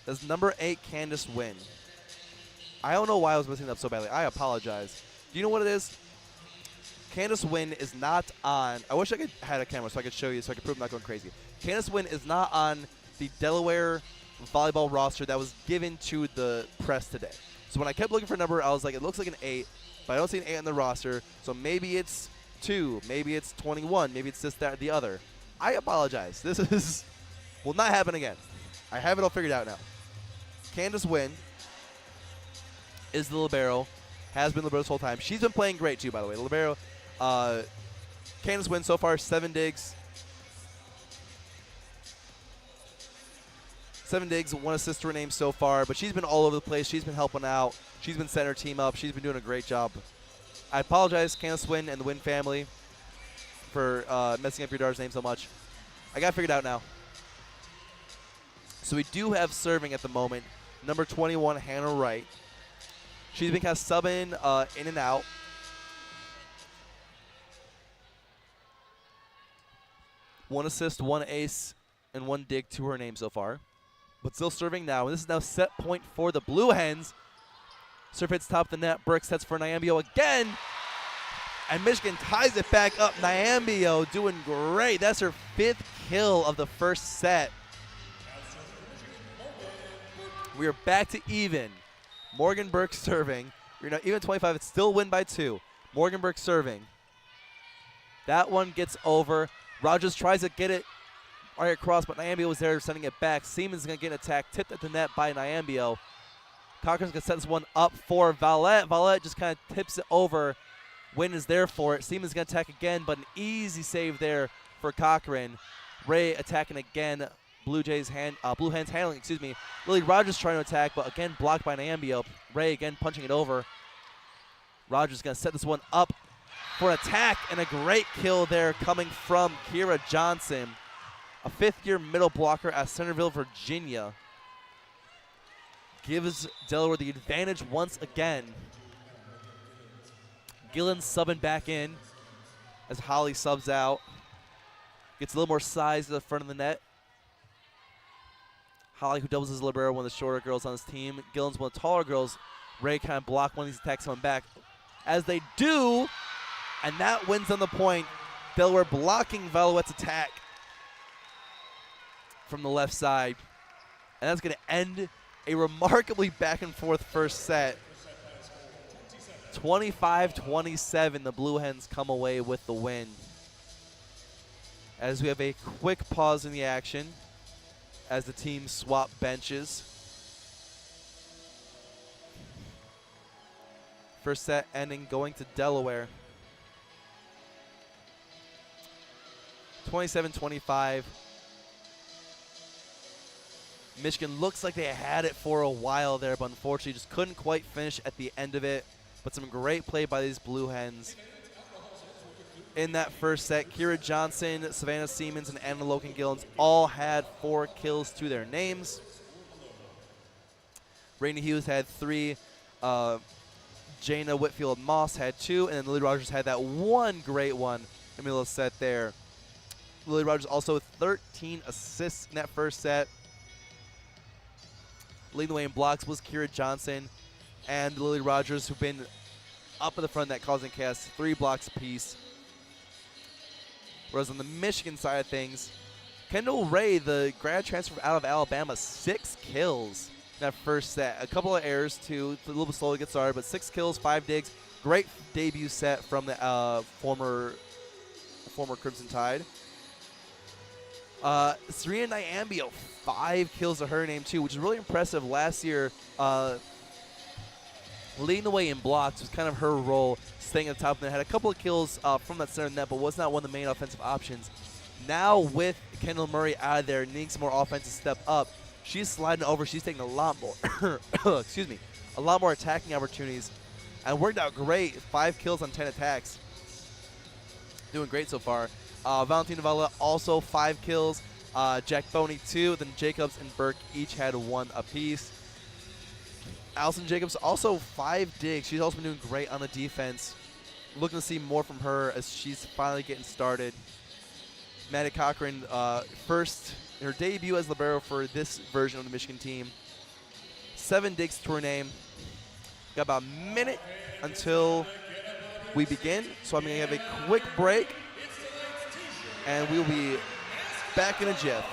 Does number 8 Candace win? I don't know why I was messing it up so badly. I apologize. Do you know what it is? Candace Wynn is not on. I wish I could had a camera so I could show you so I could prove I'm not going crazy. Candace Wynn is not on the Delaware volleyball roster that was given to the press today. So when I kept looking for a number, I was like, it looks like an 8, but I don't see an 8 on the roster. So maybe it's 2, maybe it's 21, maybe it's this, that, or the other. I apologize. This will not happen again. I have it all figured out now. Candace Wynn is the libero. Has been libero this whole time. She's been playing great too, by the way. Libero, Candace wins so far, 7 digs. 7 digs, 1 assist to her name so far, but she's been all over the place. She's been helping out. She's been setting her team up. She's been doing a great job. I apologize, Candace Wynn and the Wynn family, for messing up your daughter's name so much. I got it figured out now. So we do have serving at the moment, number 21, Hannah Wright. She's been kind of subbing in and out. One assist, 1 ace, and 1 dig to her name so far. But still serving now. And this is now set point for the Blue Hens. Serve hits top of the net. Burke sets for Nyambio again. And Michigan ties it back up. Nyambio doing great. That's her 5th kill of the first set. We are back to even. Morgan Burke serving. You're now even 25. It's still win by 2. Morgan Burke serving. That one gets over. Rogers tries to get it right across, but Nyambio was there sending it back. Siemens is going to get an attack. Tipped at the net by Nyambio. Cochran's going to set this one up for Valette. Valette just kind of tips it over. Wynn is there for it. Siemens is going to attack again, but an easy save there for Cochran. Ray attacking again. Blue Hens handling, excuse me. Lily Rogers trying to attack, but again blocked by Nyambio. Ray again punching it over. Rogers going to set this one up for an attack, and a great kill there coming from Kira Johnson, a 5th-year middle blocker at Centerville, Virginia. Gives Delaware the advantage once again. Gillen subbing back in as Holly subs out. Gets a little more size to the front of the net. Holly, who doubles as libero, one of the shorter girls on his team. Gillen's one of the taller girls. Ray kind of blocked one of these attacks coming back. As they do, and that wins on the point. Delaware blocking Valouette's attack from the left side. And that's going to end a remarkably back-and-forth first set. 25-27, the Blue Hens come away with the win. As we have a quick pause in the action as the teams swap benches. First set ending going to Delaware. 27-25. Michigan looks like they had it for a while there, but unfortunately just couldn't quite finish at the end of it. But some great play by these Blue Hens. In that first set, Kira Johnson, Savannah Siemens, and Anna Loken-Gillens all had 4 kills to their names. Rainey Hughes had 3. Jana Whitfield Moss had 2, and then Lily Rogers had that one great one in the middle of the set there. Lily Rogers also with 13 assists in that first set. Leading the way in blocks was Kira Johnson and Lily Rogers, who've been up in the front net causing chaos, 3 blocks apiece. Whereas on the Michigan side of things, Kendall Ray, the grad transfer out of Alabama, 6 kills in that first set. A couple of errors too, a little bit slow to get started, but 6 kills, 5 digs. Great debut set from the former Crimson Tide. Serena Nyambio, 5 kills to her name too, which is really impressive. Last year, leading the way in blocks was kind of her role, staying at the top of the net. Had a couple of kills from that center net, but was not one of the main offensive options. Now with Kendall Murray out of there, needing some more offense to step up, she's sliding over. She's taking a lot more, excuse me, a lot more attacking opportunities, and worked out great. 5 kills on 10 attacks. Doing great so far. Valentina Valla also 5 kills. Jack Boney 2. Then Jacobs and Burke each had 1 apiece. Allison Jacobs also 5 digs. She's also been doing great on the defense. Looking to see more from her as she's finally getting started. Maddie Cochran, first in her debut as libero for this version of the Michigan team. 7 digs to her name. Got about a minute until we begin, so I'm going to have a quick break, and we'll be back in a jiff.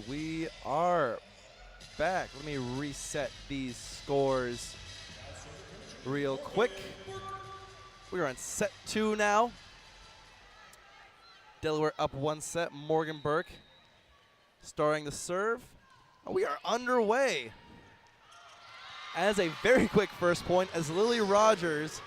we are back. Let me reset these scores real quick. We're on set 2 now. Delaware up 1 set. Morgan Burke starting the serve. We are underway. As a very quick first point as Lily Rogers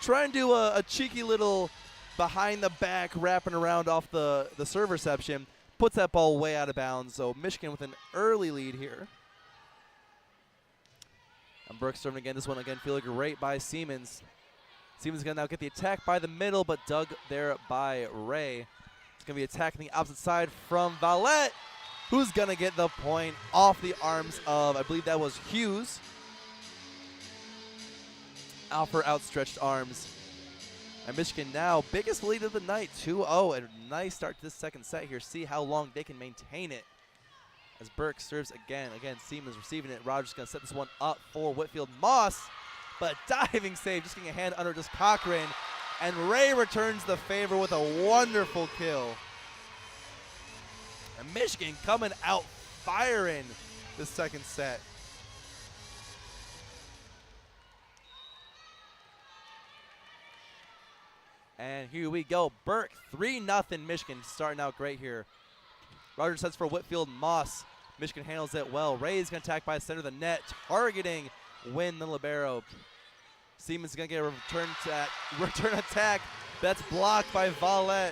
trying to do a cheeky little behind the back wrapping around off the serve reception. Puts that ball way out of bounds. So Michigan with an early lead here. And Burke serving again. This one again feeling great by Siemens. Siemens going to now get the attack by the middle, but dug there by Ray. It's going to be attacking the opposite side from Valette, who's going to get the point off the arms of, I believe that was Hughes. Out for outstretched arms. And Michigan now, biggest lead of the night, 2-0. A nice start to this second set here. See how long they can maintain it. As Burke serves again. Again, Siemens receiving it. Rogers going to set this one up for Whitfield Moss. But diving save, just getting a hand under just Cochran. And Ray returns the favor with a wonderful kill. And Michigan coming out firing the second set. And here we go. Burke, 3-0 Michigan, starting out great here. Rogers sets for Whitfield Moss. Michigan handles it well. Ray is going to attack by the center of the net, targeting Wynn, the libero. Siemens is going to get a return attack. That's blocked by Valouette,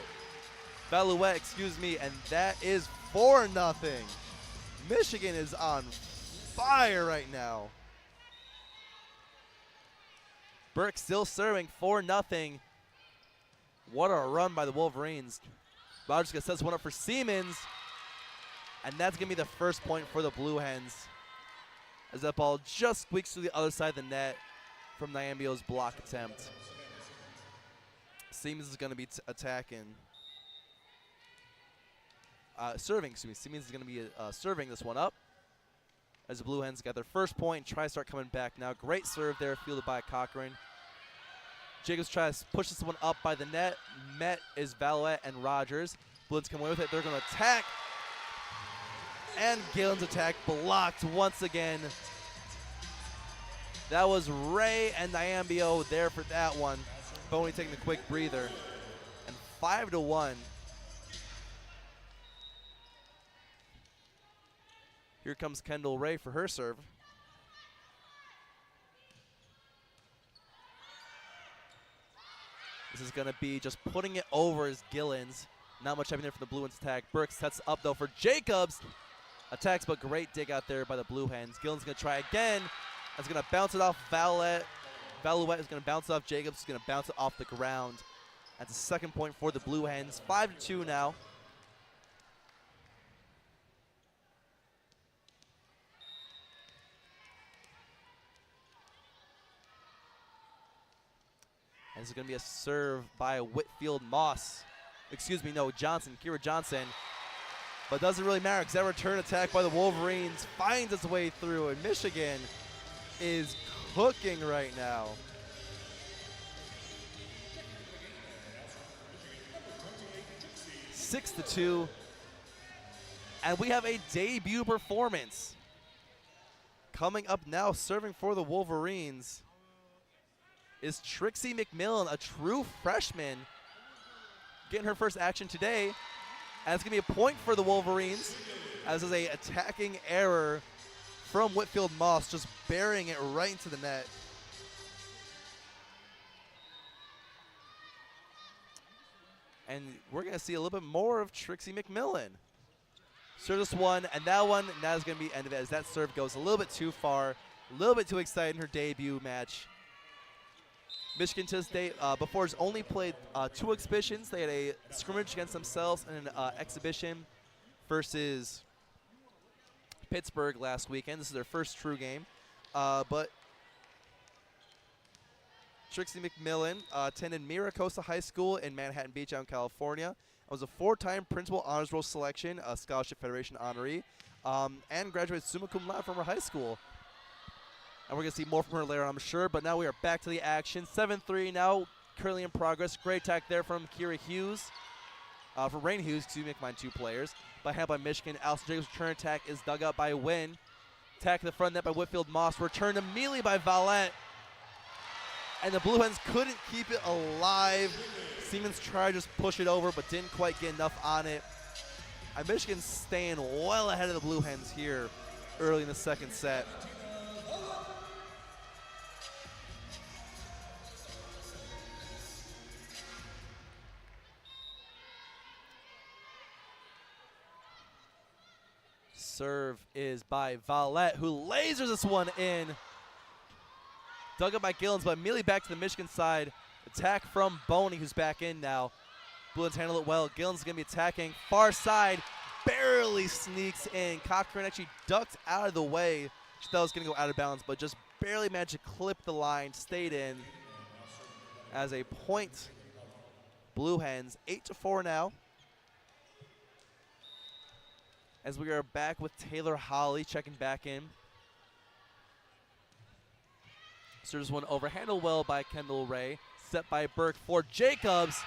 and that is 4-0. Michigan is on fire right now. Burke still serving, 4-0. What a run by the Wolverines. Rogers going to set this one up for Siemens, and that's going to be the first point for the Blue Hens, as that ball just squeaks through the other side of the net from Nyambio's block attempt. Siemens is going to be serving. Siemens is going to be serving this one up, as the Blue Hens got their first point. Try to start coming back now. Great serve there, fielded by Cochran. Jacobs tries to push this one up by the net. Met is Valette and Rogers. Bloods come away with it. They're going to attack. And Galen's attack blocked once again. That was Ray and Nyambio there for that one. Boney taking a quick breather. And 5-1. Here comes Kendall Ray for her serve. This is going to be just putting it over as Gillens. Not much happening there for the Blue Hens attack. Burke sets up, though, for Jacobs. Attacks, but great dig out there by the Blue Hens. Gillens going to try again. That's going to bounce it off Valette. Valouette is going to bounce it off Jacobs. Is going to bounce it off the ground. That's a second point for the Blue Hens. 5-2 now. And this is going to be a serve by Whitfield Moss. Excuse me, no, Johnson, Kira Johnson. But doesn't really matter because that return attack by the Wolverines finds its way through, and Michigan is cooking right now. Six to 2. And we have a debut performance. Coming up now, serving for the Wolverines, is Trixie McMillan, a true freshman, getting her first action today. And it's going to be a point for the Wolverines, as is a attacking error from Whitfield Moss, just burying it right into the net. And we're going to see a little bit more of Trixie McMillan. Serve this one, and that one, now is going to be end of it, as that serve goes a little bit too far, a little bit too excited in her debut match. Michigan to this day, before has only played 2 exhibitions. They had a scrimmage against themselves and an exhibition versus Pittsburgh last weekend. This is their first true game. But Trixie McMillan attended Miracosta High School in Manhattan Beach out in California. Was a 4-time Principal Honors Roll selection, a Scholarship Federation honoree, and graduated summa cum laude from her high school. And we're going to see more from her later, I'm sure. But now we are back to the action. 7-3 now, currently in progress. Great attack there from Kira Hughes. for Rain Hughes, excuse me, combined 2 players. By hand by Michigan. Allison Jacobs' return attack is dug out by Wynn. Attack to the front net by Whitfield Moss. Returned immediately by Valette. And the Blue Hens couldn't keep it alive. Siemens tried to just push it over, but didn't quite get enough on it. And Michigan's staying well ahead of the Blue Hens here early in the second set. Serve is by Valette, who lasers this one in. Dug up by Gillens, but immediately back to the Michigan side. Attack from Boney, who's back in now. Blue Hens handle it well. Gillens is going to be attacking. Far side, barely sneaks in. Cochran actually ducked out of the way. She thought it was going to go out of bounds, but just barely managed to clip the line. Stayed in. As a point, Blue Hens, 8-4 now. As we are back with Taylor Holly checking back in. Serves one over. Handled well by Kendall Ray. Set by Burke for Jacobs,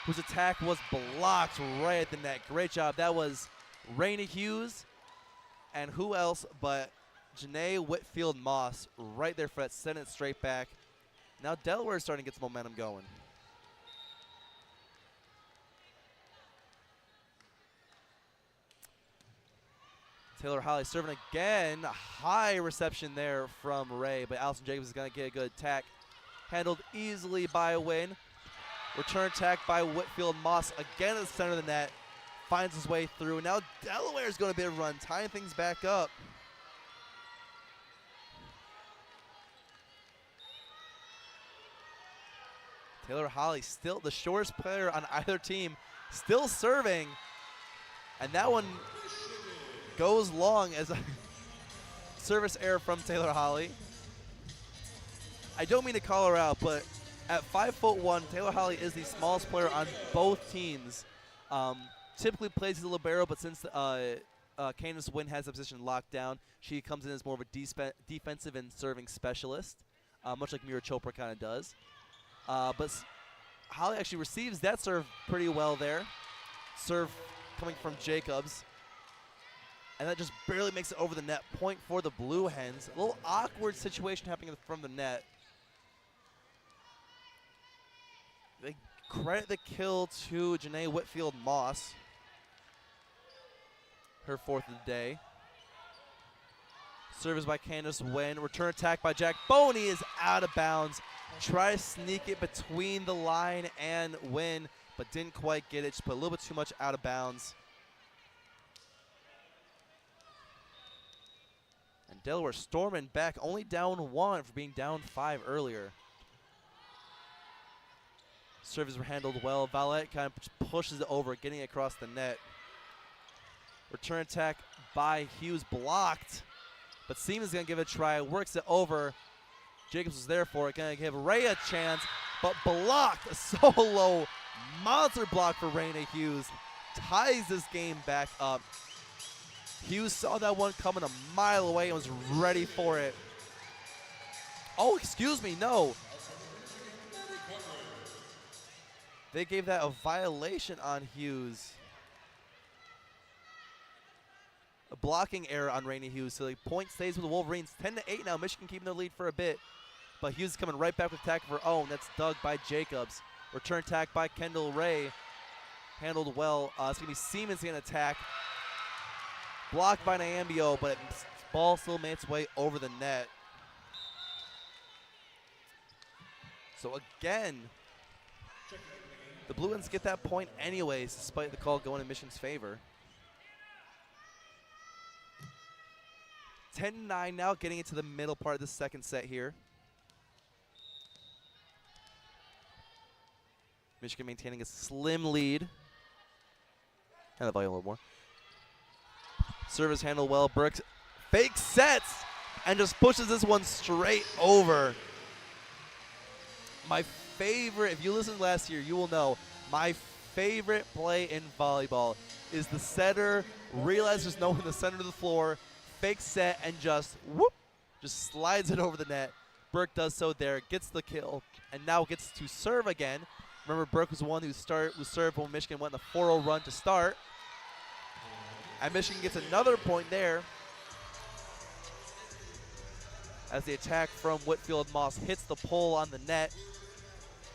whose attack was blocked right at the net. Great job. That was Raina Hughes. And who else but Janae Whitfield Moss right there for that. Send it straight back. Now Delaware is starting to get some momentum going. Taylor Holly serving again. High reception there from Ray, but Allison Jacobs is going to get a good attack. Handled easily by Wynn. Return attack by Whitfield Moss again at the center of the net. Finds his way through. Now Delaware is going to be a run, tying things back up. Taylor Holly, still the shortest player on either team, still serving. And that one goes long as a service error from Taylor Holly. I don't mean to call her out, but at 5'1", Taylor Holly is the smallest player on both teams. Typically plays as a libero, but since Candace Wynn has the position locked down, she comes in as more of a defensive and serving specialist, much like Mira Chopra kind of does. But Holly actually receives that serve pretty well there. Serve coming from Jacobs. And that just barely makes it over the net. Point for the Blue Hens. A little awkward situation happening from the net. They credit the kill to Janae Whitfield Moss. Her 4th of the day. Service by Candace Wynn. Return attack by Jack Boney is out of bounds. Try to sneak it between the line and Wynn, but didn't quite get it. Just put a little bit too much out of bounds. And Delaware storming back, only down 1 for being down 5 earlier. Services were handled well. Valette kind of pushes it over, getting it across the net. Return attack by Hughes, blocked. But Siemens is going to give it a try, works it over. Jacobs was there for it, going to give Ray a chance, but blocked. A solo monster block for Raina Hughes. Ties this game back up. Hughes saw that one coming a mile away and was ready for it. Oh, excuse me, no. They gave that a violation on Hughes. A blocking error on Rainey Hughes, so the point stays with the Wolverines. 10-8 now. Michigan keeping their lead for a bit, but Hughes is coming right back with attack of her own. That's dug by Jacobs. Return attack by Kendall Ray. Handled well. It's going to be Siemens going to attack. Blocked by Nyambio, but ball still made its way over the net. So again, the Blue Hens get that point anyways, despite the call going in Michigan's favor. 10-9 now, getting into the middle part of the second set here. Michigan maintaining a slim lead. And the volume a little more. Service handled well. Brooks fake sets and just pushes this one straight over. My favorite, if you listened last year, you will know, my favorite play in volleyball is the setter realizes there's no one in the center of the floor, fake set, and just whoop, just slides it over the net. Burke does so there, gets the kill, and now gets to serve again. Remember, Burke was the one who served when Michigan went in the 4-0 run to start. And Michigan gets another point there as the attack from Whitfield Moss hits the pole on the net,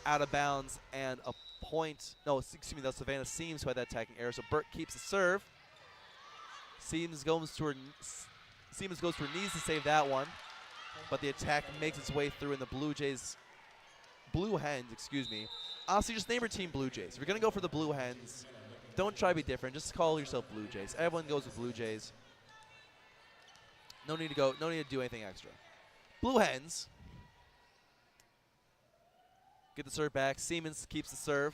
out of bounds, and a point. No, excuse me, that's Savannah Seams who had that attacking error. So Burke keeps the serve. Seams goes to her knees to save that one, but the attack makes its way through, and the Blue Hens, excuse me. Honestly, just name your team Blue Jays. If you're gonna go for the Blue Hens, don't try to be different. Just call yourself Blue Jays. Everyone goes with Blue Jays. No need to do anything extra. Blue Hens get the serve back. Siemens keeps the serve.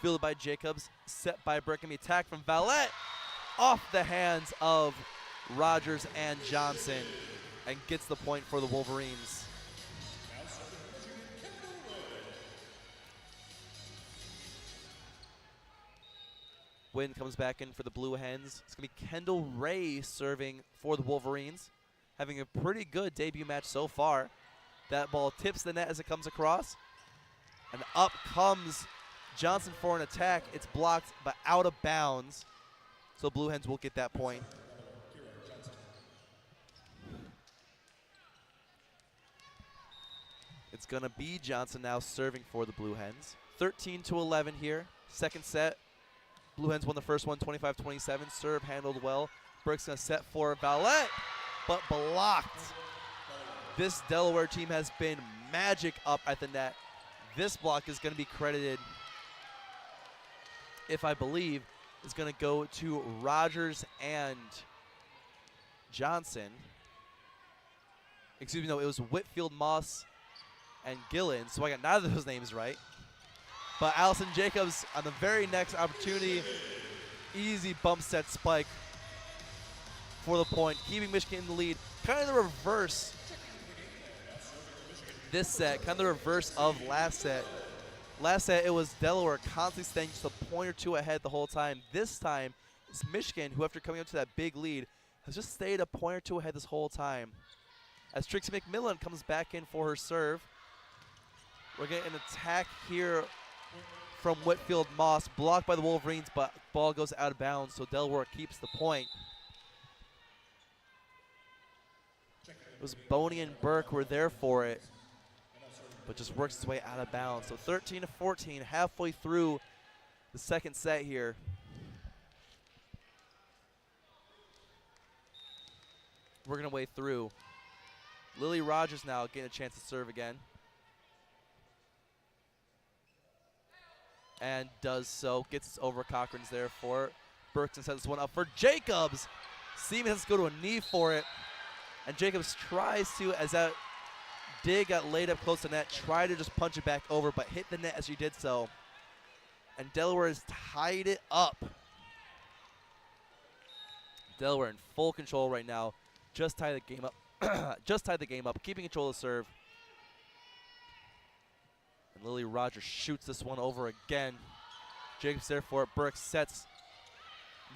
Fielded by Jacobs. Set by Burke. And the attack from Valette off the hands of Rogers and Johnson, and gets the point for the Wolverines. Wynn comes back in for the Blue Hens. It's going to be Kendall Ray serving for the Wolverines, having a pretty good debut match so far. That ball tips the net as it comes across. And up comes Johnson for an attack. It's blocked, but out of bounds. So Blue Hens will get that point. It's going to be Johnson now serving for the Blue Hens. 13-11 here. Second set. Blue Hens won the first one, 25-27. Serve handled well. Burke's going to set for Valette, but blocked. This Delaware team has been magic up at the net. This block is going to be credited, if I believe, is going to go to Rogers and Johnson. Excuse me, no, it was Whitfield, Moss, and Gillen, so I got neither of those names right. But Allison Jacobs on the very next opportunity, easy bump set spike for the point, keeping Michigan in the lead. Kind of the reverse this set, kind of the reverse of last set. Last set, it was Delaware constantly staying just a point or two ahead the whole time. This time, it's Michigan who, after coming up to that big lead, has just stayed a point or two ahead this whole time. As Trixie McMillan comes back in for her serve, we're getting an attack here from Whitfield Moss, blocked by the Wolverines, but ball goes out of bounds, so Delaware keeps the point. It was Boney and Burke were there for it, but just works its way out of bounds. So 13-14, halfway through the second set here. Working our way through. Lily Rogers now getting a chance to serve again. And does so. Gets it over. Cochran's there for it. Burkson sets this one up for Jacobs. Siemens has to go to a knee for it. And Jacobs tries to, as that dig got laid up close to net, try to just punch it back over, but hit the net as she did so. And Delaware has tied it up. Delaware in full control right now. Just tied the game up. Just tied the game up, keeping control of the serve. And Lily Rogers shoots this one over again. Jacobs there for it. Burke sets.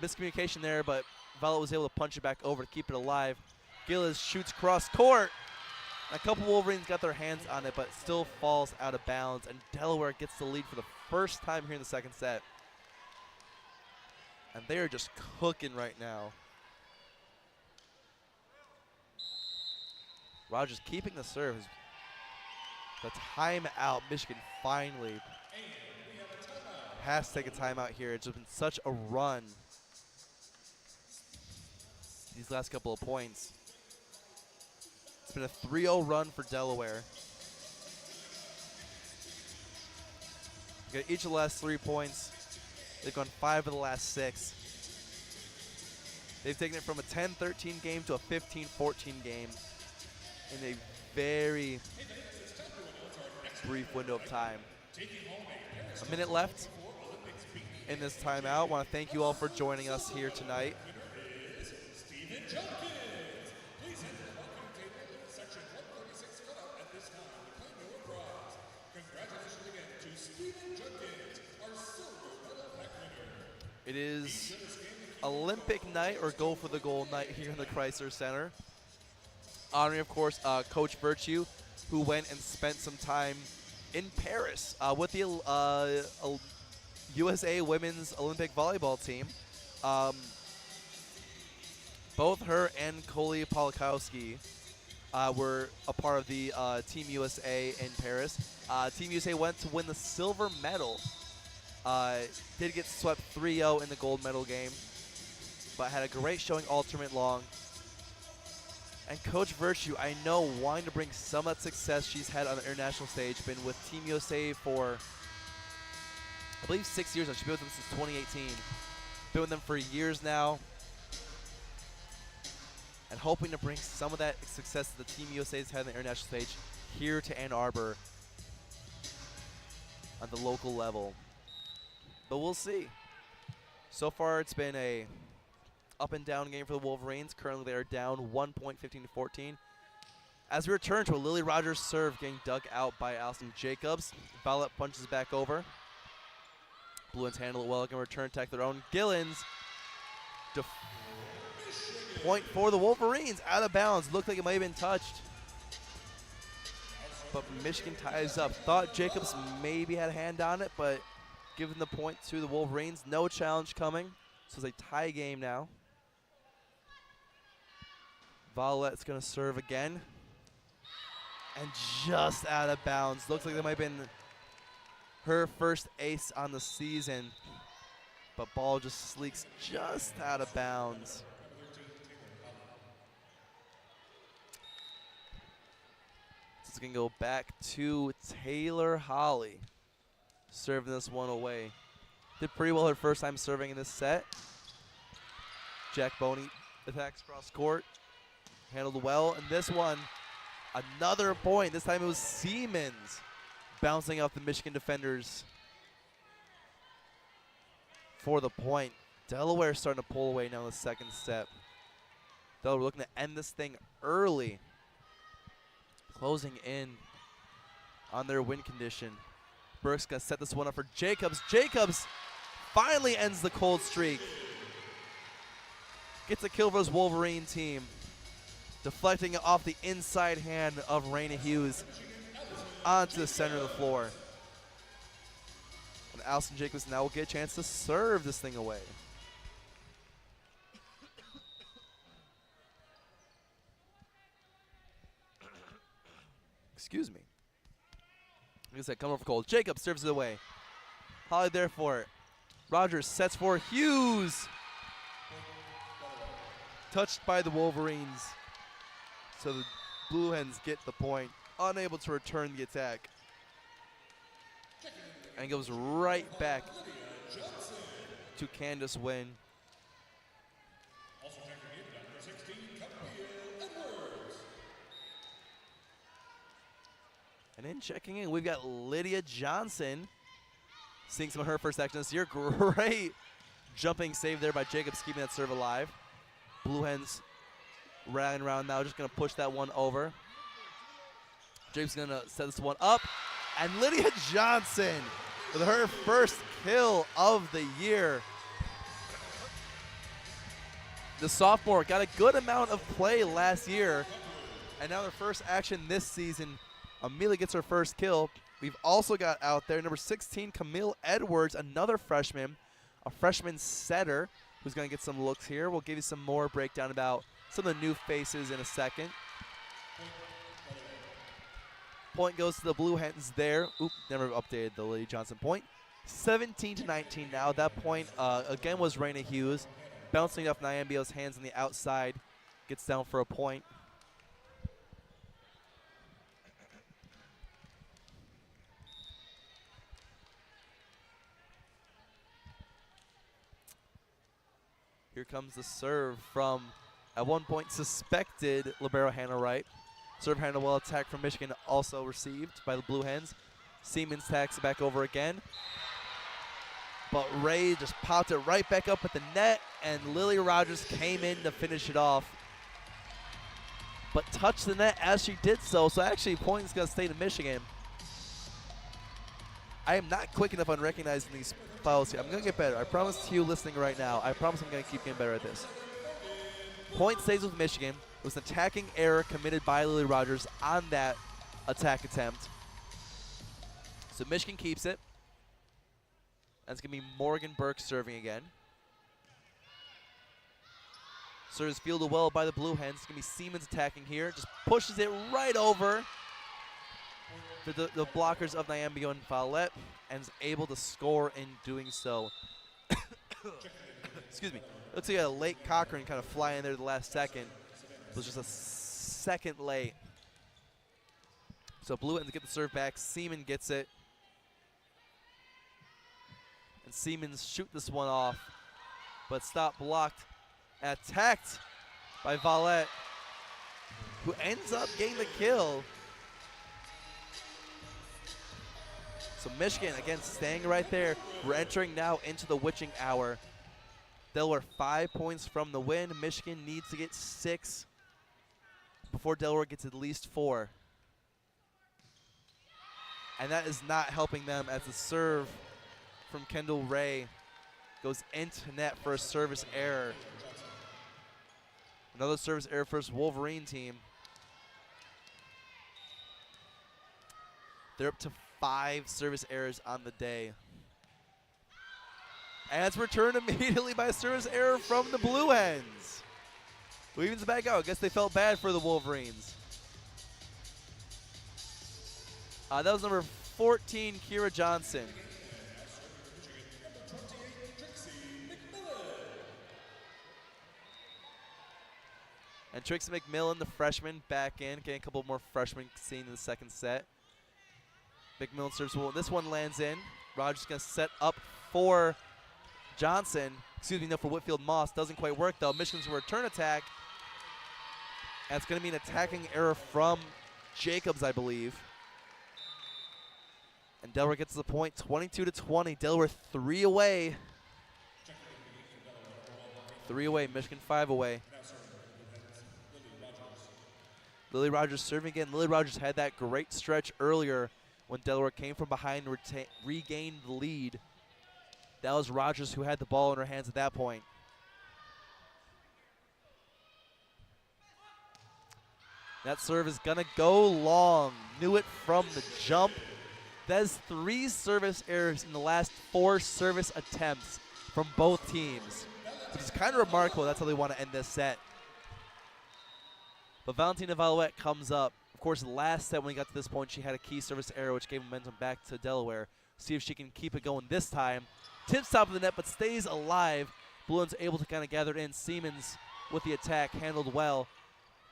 Miscommunication there, but Violet was able to punch it back over to keep it alive. Gillis shoots cross court. A couple Wolverines got their hands on it, but still falls out of bounds. And Delaware gets the lead for the first time here in the second set. And they are just cooking right now. Rogers keeping the serve. The timeout. Michigan finally has to take a timeout here. It's just been such a run these last couple of points. It's been a 3-0 run for Delaware. Got each of the last 3 points. They've gone 5 of the last 6. They've taken it from a 10-13 game to a 15-14 game in a very brief window of time. A minute left in this timeout. I want to thank you all for joining us here tonight. It is Olympic night, or go for the gold night here in the Chrysler Center. Honoring, of course, Coach Virtue, who went and spent some time in Paris with the USA Women's Olympic Volleyball team. Both her and Coley Polakowski were a part of the Team USA in Paris. Team USA went to win the silver medal. Did get swept 3-0 in the gold medal game, but had a great showing all tournament long. And Coach Virtue, I know, wanting to bring some of that success she's had on the international stage, been with Team USA for, I believe, 6 years now. She's been with them since 2018. Been with them for years now. And hoping to bring some of that success that the Team USA has had on the international stage here to Ann Arbor on the local level. But we'll see. So far, it's been a up and down game for the Wolverines. Currently, they are down 1 point, 15-14. As we return to a Lily Rogers serve getting dug out by Allison Jacobs. Violet punches back over. Blue Hens handle it well. Again, return attack their own. Gillens. Point for the Wolverines. Out of bounds. Looked like it might have been touched. But Michigan ties up. Thought Jacobs maybe had a hand on it, but giving the point to the Wolverines. No challenge coming. So it's a tie game now. Violet's going to serve again. And just out of bounds. Looks like that might have been her first ace on the season. But ball just sleeks just out of bounds. So it's going to go back to Taylor Holly. Serving this one away. Did pretty well her first time serving in this set. Jack Boney attacks cross court. Handled well. And this one, another point. This time it was Siemens bouncing off the Michigan defenders for the point. Delaware starting to pull away now in the second set. Delaware looking to end this thing early. Closing in on their win condition. Burke's going to set this one up for Jacobs. Jacobs finally ends the cold streak. Gets a kill for his Wolverine team. Deflecting it off the inside hand of Raina Hughes onto the center of the floor. And Allison Jacobs now will get a chance to serve this thing away. Excuse me. Like I said, come over cold. Jacobs serves it away. Holly there for it. Rogers sets for Hughes. Touched by the Wolverines. So the Blue Hens get the point. Unable to return the attack. And goes right back to Candace Wynn. And then checking in, we've got Lydia Johnson seeing some of her first action this year. Great jumping save there by Jacobs, keeping that serve alive. Blue Hens rallying around now, just going to push that one over. Jacobs going to set this one up. And Lydia Johnson with her first kill of the year. The sophomore got a good amount of play last year. And now their first action this season. Amelia gets her first kill. We've also got out there number 16, Camille Edwards, another freshman, a freshman setter who's going to get some looks here. We'll give you some more breakdown about some of the new faces in a second. Point goes to the Blue Hens there. Oop, never updated the Lydia Johnson point. 17-19 now. That point, again, was Raina Hughes. Bouncing off Nyambio's hands on the outside. Gets down for a point. Here comes the serve from, at one point, suspected libero Hannah Wright. Serve handle well, attack from Michigan also received by the Blue Hens. Siemens tacks it back over again. But Ray just popped it right back up at the net, and Lily Rogers came in to finish it off. But touched the net as she did so, so actually point is going to stay to Michigan. I am not quick enough on recognizing these fouls here. I'm going to get better. I promise to you listening right now, I promise I'm going to keep getting better at this. Point stays with Michigan. It was an attacking error committed by Lily Rogers on that attack attempt. So Michigan keeps it. That's going to be Morgan Burke serving again. Serves fielded well by the Blue Hens. It's going to be Siemens attacking here. Just pushes it right over the blockers of Nyambio and Follett, and is able to score in doing so. Excuse me. Looks like a late Cochran kind of fly in there the last second. It was just a second late. So Blue Hens get the serve back. Seaman gets it. And Siemens shoot this one off, but stop blocked. Attacked by Follett, who ends up getting the kill. So Michigan, again, staying right there. We're entering now into the witching hour. Delaware 5 points from the win. Michigan needs to get 6 before Delaware gets at least 4. And that is not helping them as the serve from Kendall Ray goes into net for a service error. Another service error for his Wolverine team. They're up to 5 service errors on the day. And it's returned immediately by a service error from the Blue Hens, who evens it back out. I guess they felt bad for the Wolverines. That was number 14, Kira Johnson. And Trixie McMillan, the freshman, back in, getting a couple more freshmen seen in the second set. McMillan serves well. This one lands in. Rogers going to set up for Johnson. Excuse me, no, for Whitfield Moss. Doesn't quite work, though. Michigan's return attack. And it's going to be an attacking error from Jacobs, I believe. And Delaware gets to the point, 22-20. Delaware 3 away. 3 away, Michigan 5 away. Lily Rogers serving again. Lily Rogers had that great stretch earlier when Delaware came from behind and regained the lead. That was Rogers who had the ball in her hands at that point. That serve is going to go long. Knew it from the jump. That is 3 service errors in the last 4 service attempts from both teams. Which is kind of remarkable. That's how they want to end this set. But Valentina Valouette comes up. Of course, last set when we got to this point, she had a key service error, which gave momentum back to Delaware. See if she can keep it going this time. Tips top of the net, but stays alive. Blue Hens able to kind of gather it in. Siemens with the attack, handled well.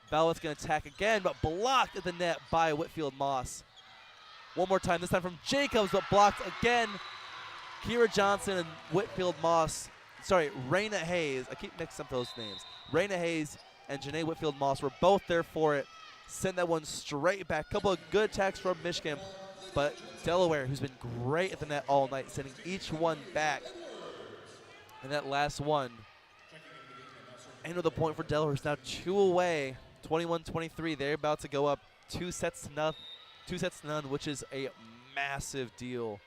Valouette's going to attack again, but blocked at the net by Whitfield Moss. One more time, this time from Jacobs, but blocked again. Kira Johnson and Whitfield Moss. Sorry, Raina Hayes. I keep mixing up those names. Raina Hayes and Janae Whitfield Moss were both there for it. Send that one straight back. Couple of good attacks from Michigan, but Delaware, who's been great at the net all night, sending each one back. And that last one, end of the point for Delaware, is now 2 away, 21-23. They're about to go up 2 sets to none, which is a massive deal.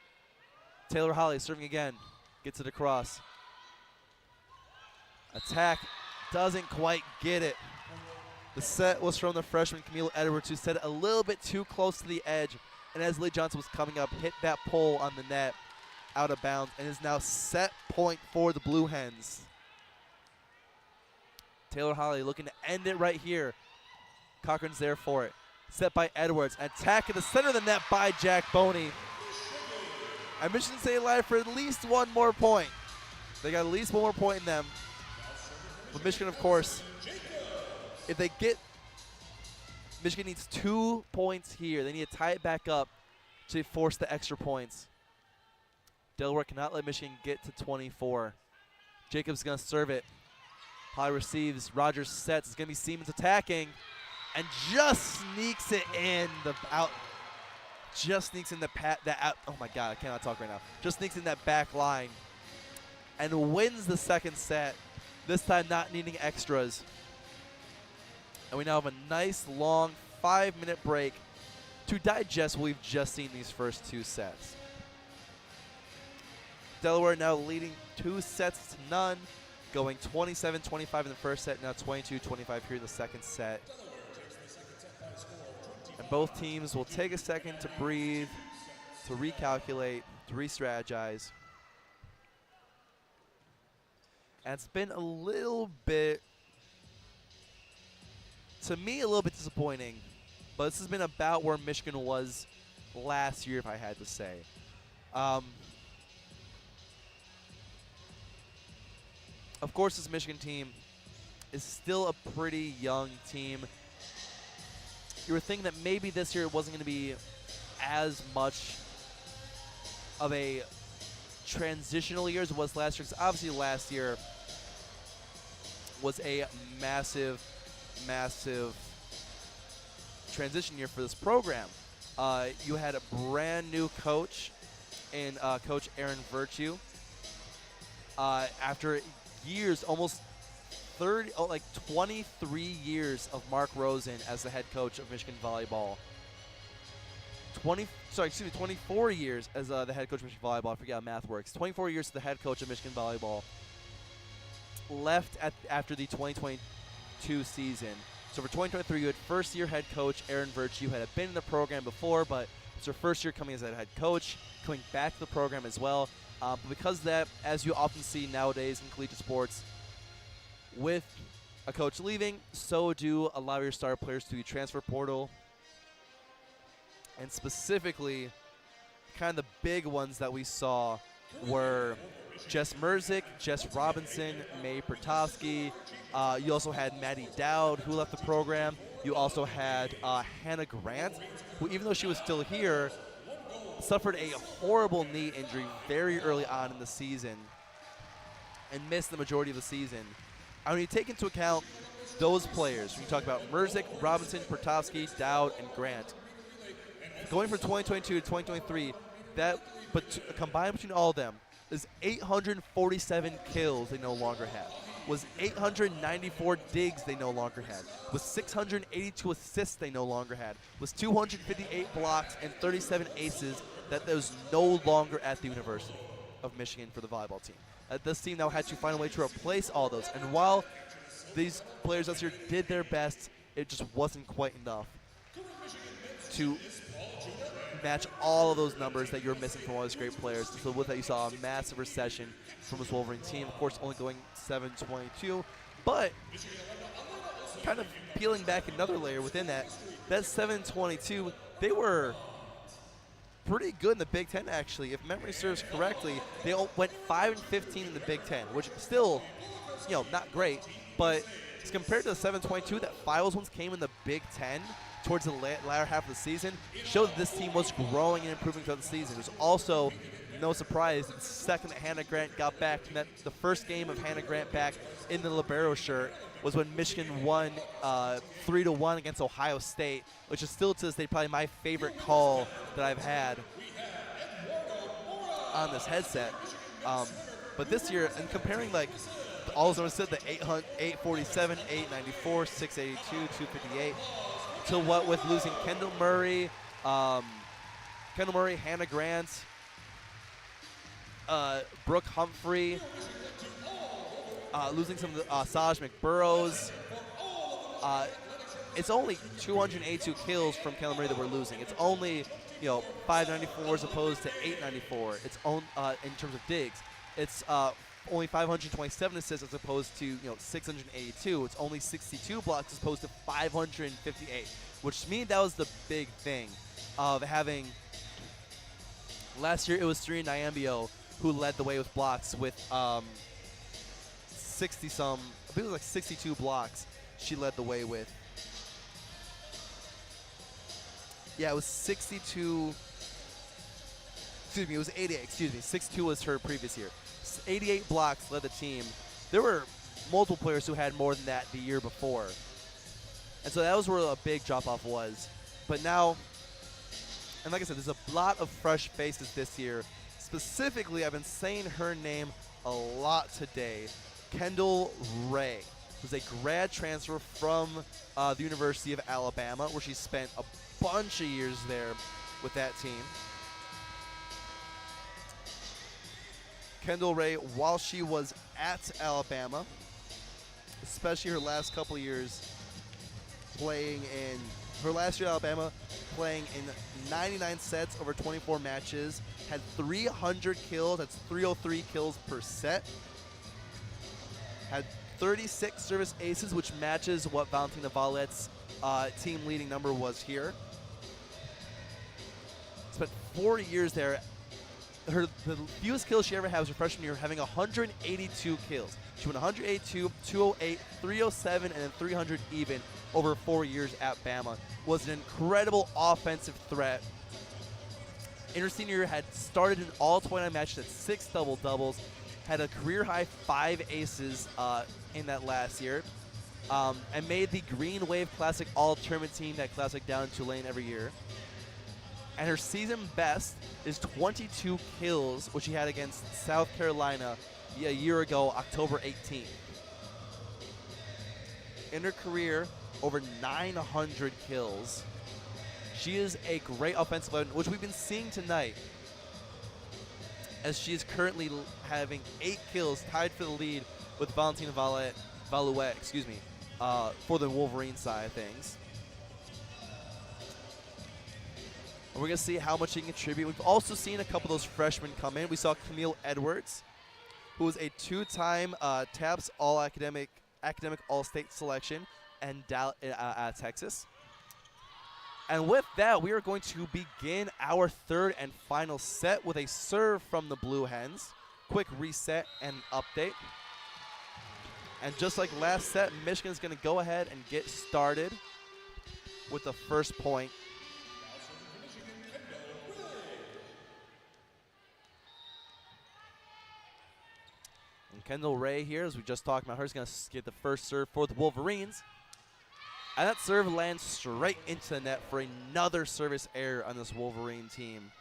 Taylor Holly serving again, gets it across. Attack. Doesn't quite get it. The set was from the freshman Camille Edwards, who set it a little bit too close to the edge. And as Lee Johnson was coming up, hit that pole on the net out of bounds, and is now set point for the Blue Hens. Taylor Holly looking to end it right here. Cochran's there for it. Set by Edwards. Attack at the center of the net by Jack Boney. And Michigan stay alive for at least 1 more point. They got at least 1 more point in them. But Michigan, of course, if they get, Michigan needs 2 points here. They need to tie it back up to force the extra points. Delaware cannot let Michigan get to 24. Jacobs going to serve it. Holly receives. Rogers sets. It's going to be Siemens attacking. And just sneaks it in the out. Just sneaks in the out. Oh my God, I cannot talk right now. Just sneaks in that back line. And wins the second set. This time not needing extras. And we now have a nice long 5-minute break to digest what we've just seen these first 2 sets. Delaware now leading 2 sets to none, going 27-25 in the first set, now 22-25 here in the second set. And both teams will take a second to breathe, to recalculate, to re-strategize. And it's been a little bit, to me, a little bit disappointing. But this has been about where Michigan was last year, if I had to say. Of course, this Michigan team is still a pretty young team. You were thinking that maybe this year it wasn't going to be as much of a transitional year as it was last year. Because obviously last year was a massive, massive transition year for this program. You had a brand new coach in Coach Aaron Virtue. After years, almost 23 years of Mark Rosen as the head coach of Michigan Volleyball. 24 years as the head coach of Michigan Volleyball. I forget how math works. 24 years as the head coach of Michigan Volleyball. Left after the 2022 season. So for 2023, you had first-year head coach Aaron Virtue, who had been in the program before, but it's her first year coming as a head coach, coming back to the program as well. But because of that, as you often see nowadays in collegiate sports, with a coach leaving, so do a lot of your star players to the transfer portal. And specifically, kind of the big ones that we saw were Jess Merzick, Jess Robinson, May Pertovsky. You also had Maddie Dowd, who left the program. You also had Hannah Grant, who, even though she was still here, suffered a horrible knee injury very early on in the season and missed the majority of the season. And when you take into account those players, when you talk about Merzick, Robinson, Pertovsky, Dowd, and Grant, going from 2022 to 2023, combined between all of them is 847 kills they no longer have, was 894 digs they no longer had, was 682 assists they no longer had, was 258 blocks and 37 aces that was no longer at the University of Michigan for the volleyball team. This team now had to find a way to replace all those. And while these players this year did their best, it just wasn't quite enough to match all of those numbers that you're missing from all those great players. So with that, you saw a massive recession from this Wolverine team. Of course, only going 7-22. But kind of peeling back another layer within that 7-22, they were pretty good in the Big Ten, actually. If memory serves correctly, they went 5-15 in the Big Ten, which is still, not great. But as compared to the 7-22 that Files ones came in the Big Ten towards the latter half of the season, showed that this team was growing and improving throughout the season. It was also no surprise that the second that Hannah Grant got back, the first game of Hannah Grant back in the libero shirt was when Michigan won 3-1 against Ohio State, which is still to this day probably my favorite call that I've had on this headset. But this year, and comparing all those numbers said, the 847, 894, 682, 258, to what with losing Kendall Murray, Hannah Grant, Brooke Humphrey, losing some of the Saj McBurrows. It's only 282 kills from Kendall Murray that we're losing. It's only 594 as opposed to 894. It's in terms of digs. It's only 527 assists as opposed to 682. It's only 62 blocks as opposed to 558, which to me that was the big thing of having. Last year it was Serena Nyambio who led the way with blocks with 60-some. I believe it was like 62 blocks she led the way with. Yeah, it was 62. Excuse me, it was 88. Excuse me, 62 was her previous year. 88 blocks led the team. There were multiple players who had more than that the year before. And so that was where a big drop-off was. But now, and like I said, there's a lot of fresh faces this year. Specifically, I've been saying her name a lot today. Kendall Ray, who's a grad transfer from the University of Alabama, where she spent a bunch of years there with that team. Kendall Ray, while she was at Alabama, especially her last couple of years playing in her last year at Alabama, playing in 99 sets over 24 matches, had 300 kills. That's 303 kills per set. Had 36 service aces, which matches what Valentina Valet's team leading number was here. Spent 4 years there. The fewest kills she ever had was her freshman year, having 182 kills. She went 182, 208, 307, and then 300 even over 4 years at Bama. Was an incredible offensive threat. In her senior year, had started in all 29 matches, had 6 double-doubles, had a career-high 5 aces in that last year, and made the Green Wave Classic All-Tournament team, that classic down in Tulane every year. And her season best is 22 kills, which she had against South Carolina a year ago, October 18th. In her career, over 900 kills. She is a great offensive weapon, which we've been seeing tonight, as she is currently having 8 kills, tied for the lead with Valentina Valouet, for the Wolverine side of things. And we're going to see how much he can contribute. We've also seen a couple of those freshmen come in. We saw Camille Edwards, who was a 2-time TAPS All-Academic All-State selection and Texas. And with that, we are going to begin our third and final set with a serve from the Blue Hens. Quick reset and update. And just like last set, Michigan's going to go ahead and get started with the first point. And Kendall Ray here, as we just talked about her, is going to get the first serve for the Wolverines. And that serve lands straight into the net for another service error on this Wolverine team.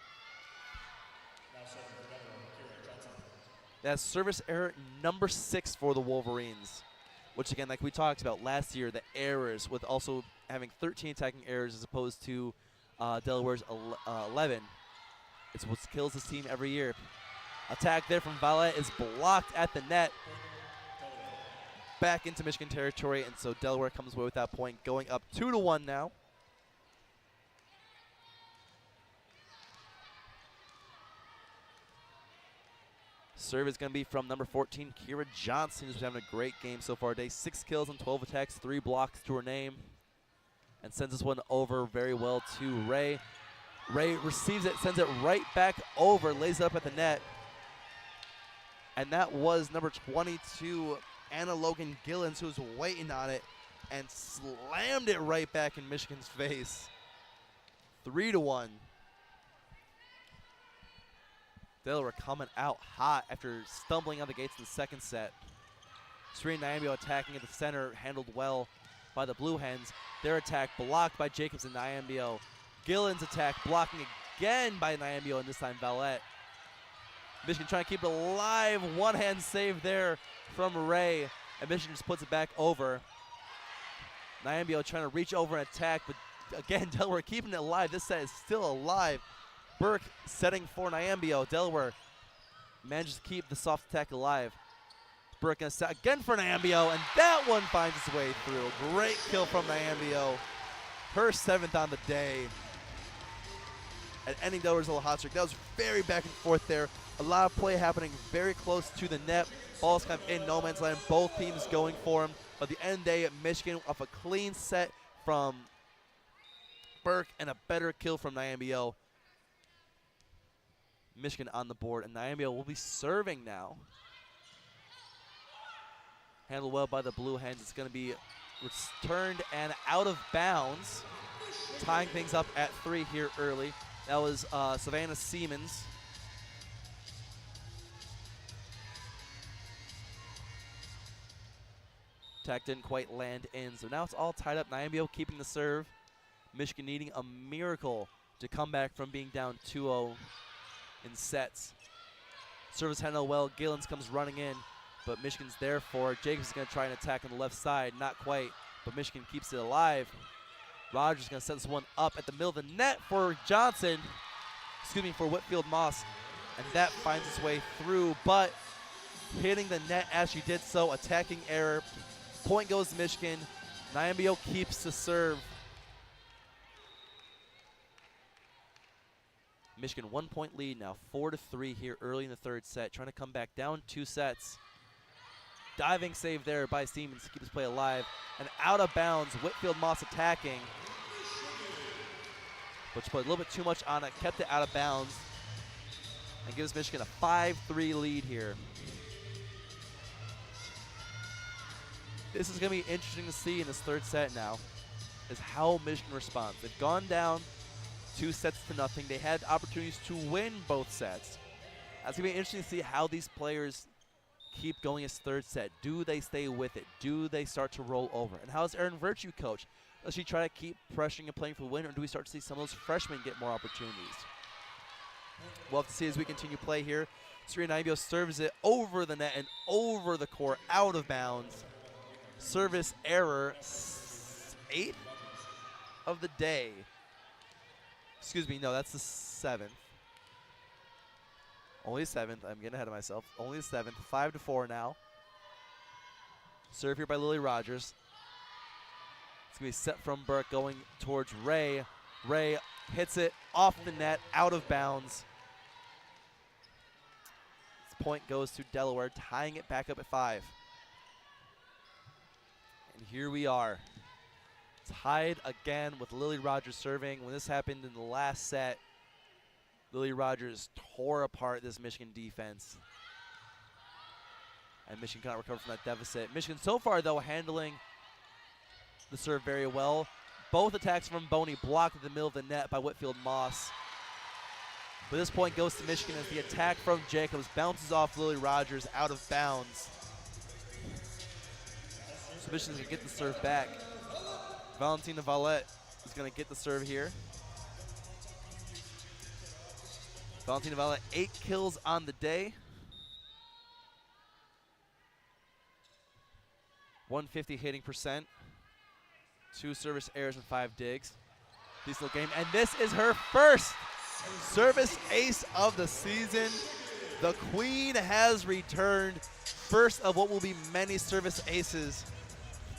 That's service error number 6 for the Wolverines, which again, like we talked about last year, the errors with also having 13 attacking errors as opposed to Delaware's 11. It's what kills this team every year. Attack there from Valet is blocked at the net. Back into Michigan territory, and so Delaware comes away with that point, going up 2-1 now. Serve is going to be from number 14, Kira Johnson, who's having a great game so far today. 6 kills and 12 attacks, 3 blocks to her name, and sends this one over very well to Ray. Ray receives it, sends it right back over, lays it up at the net. And that was number 22, Anna Logan Gillens, who was waiting on it and slammed it right back in Michigan's face. 3-1. Delaware coming out hot after stumbling on the gates in the second set. Serena Nyambio attacking at the center, handled well by the Blue Hens. Their attack blocked by Jacobs and Nyambio. Gillen's attack blocking again by Nyambio, and this time Valette. Michigan trying to keep it alive. One-hand save there from Ray, and Michigan just puts it back over. Nyambio trying to reach over and attack, but again, Delaware keeping it alive. This set is still alive. Burke setting for Nyambio. Delaware manages to keep the soft attack alive. Burke gonna set again for Nyambio, and that one finds its way through. Great kill from Nyambio. Her 7th on the day. And ending Delaware's little hot streak. That was very back and forth there. A lot of play happening very close to the net. Ball's kind of in no man's land. Both teams going for him. But at the end of the day, Michigan off a clean set from Burke and a better kill from Nyambio. Michigan on the board, and Nyambio will be serving now. Handled well by the Blue Hens. It's going to be returned and out of bounds. Tying things up at 3 here early. That was Savannah Siemens. Attack didn't quite land in, so now it's all tied up. Nyambio keeping the serve. Michigan needing a miracle to come back from being down 2-0 in sets. Service handled well. Gillens comes running in, but Michigan's there for it. Jacobs is going to try and attack on the left side. Not quite, but Michigan keeps it alive. Rogers is going to set this one up at the middle of the net for Johnson. For Whitfield Moss. And that finds its way through, but hitting the net as she did so. Attacking error. Point goes to Michigan. Nyambio keeps the serve. Michigan 1-point lead now, 4-3 here early in the third set, trying to come back down 2 sets. Diving save there by Siemens to keep this play alive. And out of bounds, Whitfield Moss attacking. But she put a little bit too much on it, kept it out of bounds, and gives Michigan a 5-3 lead here. This is going to be interesting to see in this third set now, is how Michigan responds. They've gone down 2 sets to nothing. They had opportunities to win both sets. That's going to be interesting to see how these players keep going this third set. Do they stay with it? Do they start to roll over? And how is Erin Virtue coach? Does she try to keep pressuring and playing for the win, or do we start to see some of those freshmen get more opportunities? We'll have to see as we continue play here. Serena Naibio serves it over the net and over the court, out of bounds. Service error, 8th of the day. Excuse me, no, that's the 7th. Only 7th. I'm getting ahead of myself. Only the 7th. 5-4 now. Serve here by Lily Rogers. It's going to be set from Burke going towards Ray. Ray hits it off the net, out of bounds. This point goes to Delaware, tying it back up at 5. And here we are. Tied again with Lily Rogers serving. When this happened in the last set, Lily Rogers tore apart this Michigan defense. And Michigan cannot recover from that deficit. Michigan so far, though, handling the serve very well. Both attacks from Boney blocked at the middle of the net by Whitfield Moss. But this point goes to Michigan as the attack from Jacobs bounces off Lily Rogers out of bounds. So Michigan's going to get the serve back. Valentina Valette is going to get the serve here. Valentina Valette, 8 kills on the day. 150 hitting percent. 2 service errors and 5 digs. Decent little game. And this is her first service ace of the season. The Queen has returned. First of what will be many service aces,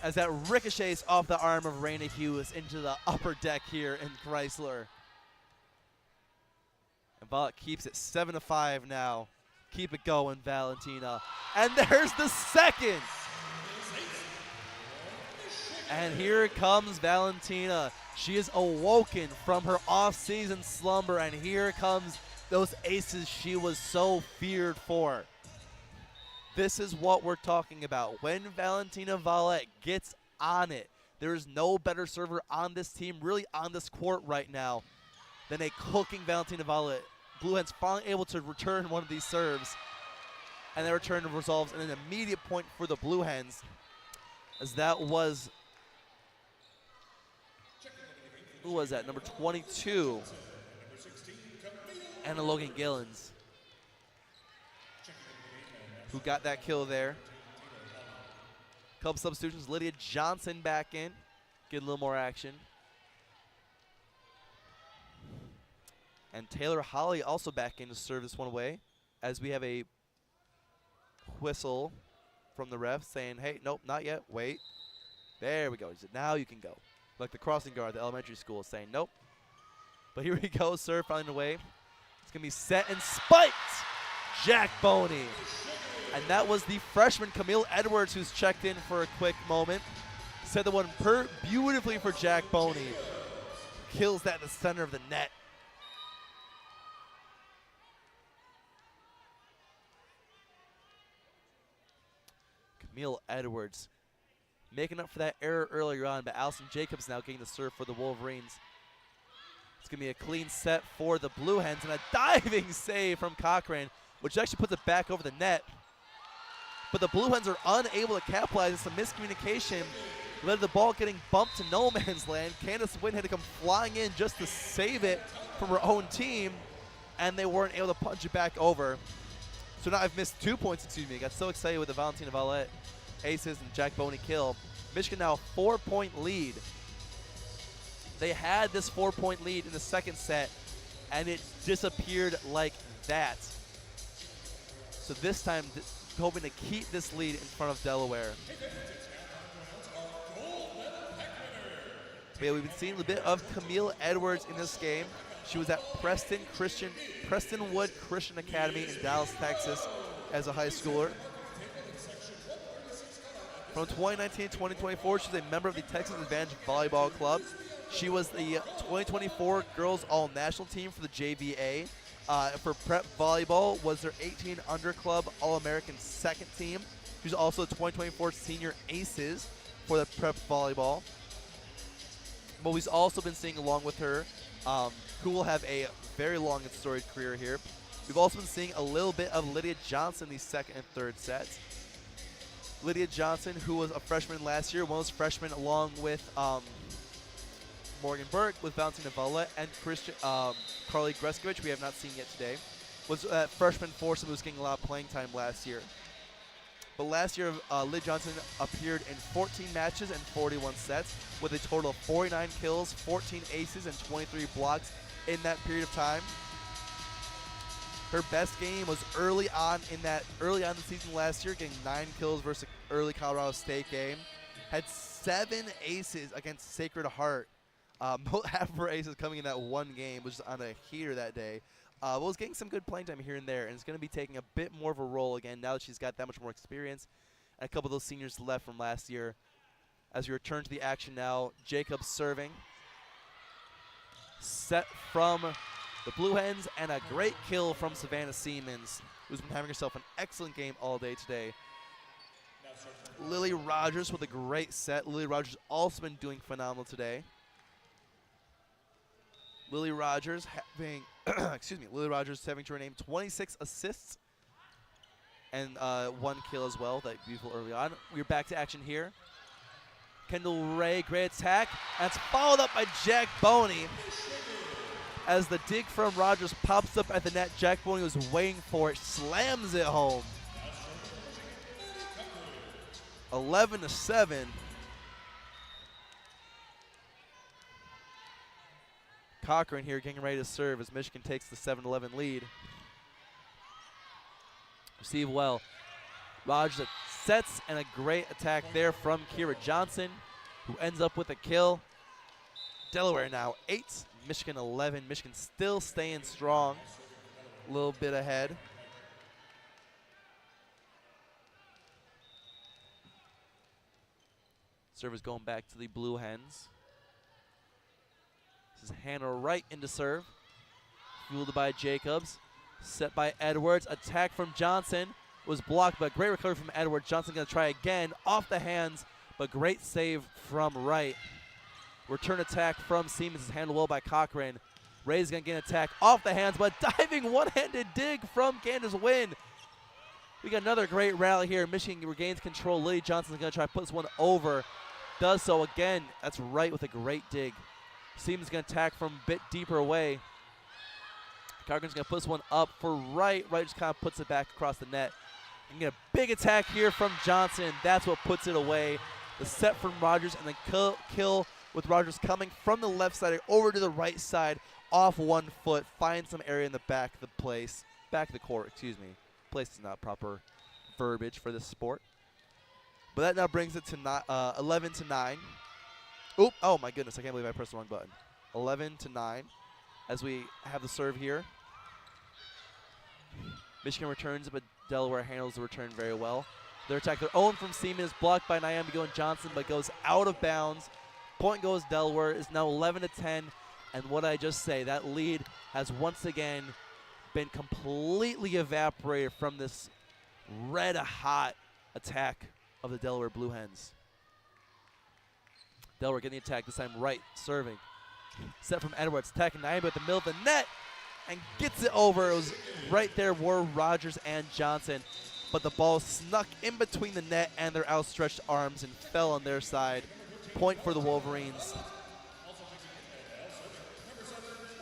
as that ricochets off the arm of Raina Hughes into the upper deck here in Chrysler. And Valette keeps it 7-5 now. Keep it going, Valentina. And there's the second. And here comes Valentina. She is awoken from her off-season slumber, and here comes those aces she was so feared for. This is what we're talking about. When Valentina Valette gets on it, there is no better server on this team, really on this court right now, than a cooking Valentina Valette. Blue Hens finally able to return one of these serves, and that return resolves in an immediate point for the Blue Hens, as that was, who was that? Number 22, Anna Logan Gillens, who got that kill there. Couple substitutions, Lydia Johnson back in, getting a little more action. And Taylor Holly also back in to serve this one away, as we have a whistle from the ref saying, hey, nope, not yet, wait. There we go. He said, now you can go. Like the crossing guard at the elementary school is saying, nope. But here we go, serve finding away. It's going to be set and spiked. Jack Boney. And that was the freshman Camille Edwards who's checked in for a quick moment. Set the one beautifully for Jack Boney. Kills that in the center of the net. Camille Edwards making up for that error earlier on, but Allison Jacobs now getting the serve for the Wolverines. It's going to be a clean set for the Blue Hens, and a diving save from Cochran, which actually puts it back over the net. But the Blue Hens are unable to capitalize. It's some miscommunication. Led to the ball getting bumped to no man's land. Candace Wynn had to come flying in just to save it from her own team, and they weren't able to punch it back over. So now I've missed 2 points, excuse me. I got so excited with the Valentina Valette aces and Jack Boney kill. Michigan now a 4-point lead. They had this 4-point lead in the second set, and it disappeared like that. So this time, hoping to keep this lead in front of Delaware. But yeah, we've been seeing a bit of Camille Edwards in this game. She was at Prestonwood Christian Academy in Dallas, Texas as a high schooler. From 2019 to 2024, she's a member of the Texas Advantage Volleyball Club. She was the 2024 Girls All-National Team for the JVA. For prep volleyball, was their 18 under club All-American second team. She's also the 2024 Senior Aces for the prep volleyball. But we've also been seeing along with her, who will have a very long and storied career here. We've also been seeing a little bit of Lydia Johnson in these second and third sets. Lydia Johnson, who was a freshman last year, one of those freshmen along with Morgan Burke with Valentina Novella and Carly Greskovich, we have not seen yet today, was freshman foursome who was getting a lot of playing time last year. But last year, Lydia Johnson appeared in 14 matches and 41 sets with a total of 49 kills, 14 aces, and 23 blocks in that period of time. Her best game was early on in the season last year, getting 9 kills versus an early Colorado State game. Had 7 aces against Sacred Heart. Half of her aces coming in that one game, which was on a heater that day. Was getting some good playing time here and there, and is going to be taking a bit more of a role again now that she's got that much more experience. And a couple of those seniors left from last year. As we return to the action now, Jacobs serving. Set from the Blue Hens, and a great kill from Savannah Siemens, who's been having herself an excellent game all day today. Lily Rogers with a great set. Lily Rogers also been doing phenomenal today. Lily Rogers having, Lily Rogers having to her name 26 assists and 1 kill as well. That beautiful early on. We're back to action here. Kendall Ray, great attack. And it's followed up by Jack Boney. As the dig from Rogers pops up at the net, Jack Boney was waiting for it, slams it home. 11-7. Cochran here getting ready to serve as Michigan takes the 7-11 lead. Receive well. Rogers sets, and a great attack there from Kira Johnson, who ends up with a kill. Delaware now 8, Michigan 11. Michigan still staying strong, a little bit ahead. Serve is going back to the Blue Hens. This is Hannah Wright into serve. Fueled by Jacobs. Set by Edwards. Attack from Johnson was blocked, but great recovery from Edwards. Johnson going to try again off the hands, but great save from Wright. Return attack from Siemens is handled well by Cochran. Ray's going to get an attack off the hands, but diving one-handed dig from Candace Wynn. We got another great rally here. Michigan regains control. Lily Johnson's going to try to put this one over. Does so again. That's Wright with a great dig. Siemens going to attack from a bit deeper away. Cochran's going to put this one up for Wright. Wright just kind of puts it back across the net. You get a big attack here from Johnson. That's what puts it away. The set from Rogers, and the kill with Rogers coming from the left side over to the right side off 1 foot. Finds some area in the back of the place. Back of the court, excuse me. Place is not proper verbiage for this sport. But that now brings it to 11-9. Oop, oh my goodness, I can't believe I pressed the wrong button. 11-9 as we have the serve here. Michigan returns, but Delaware handles the return very well. Their attack, their own from Siemens, blocked by Nyambigo and Johnson, but goes out of bounds. Point goes Delaware, is now 11-10. And what I just say, that lead has once again been completely evaporated from this red-hot attack of the Delaware Blue Hens. Delaware getting the attack, this time Wright serving. Set from Edwards, attacking Nyambigo at the middle of the net, and gets it over. It was right there were Rogers and Johnson, but the ball snuck in between the net and their outstretched arms and fell on their side. Point for the Wolverines.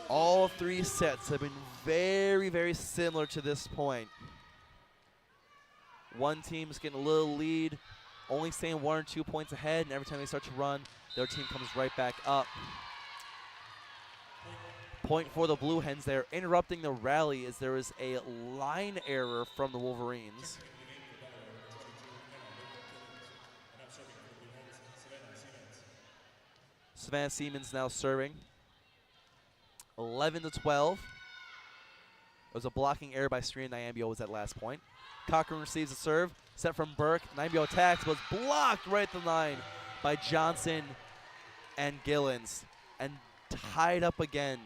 All 3 sets have been very, very similar to this point. One team's getting a little lead, only staying 1 or 2 points ahead, and every time they start to run, their team comes right back up. Point for the Blue Hens. They're interrupting the rally as there is a line error from the Wolverines. Savannah Siemens now serving. 11-12. It was a blocking error by Serena Nyambio was that last point. Cochran receives a serve, set from Burke. Nyambio attacks, but was blocked right at the line by Johnson and Gillens. And tied up again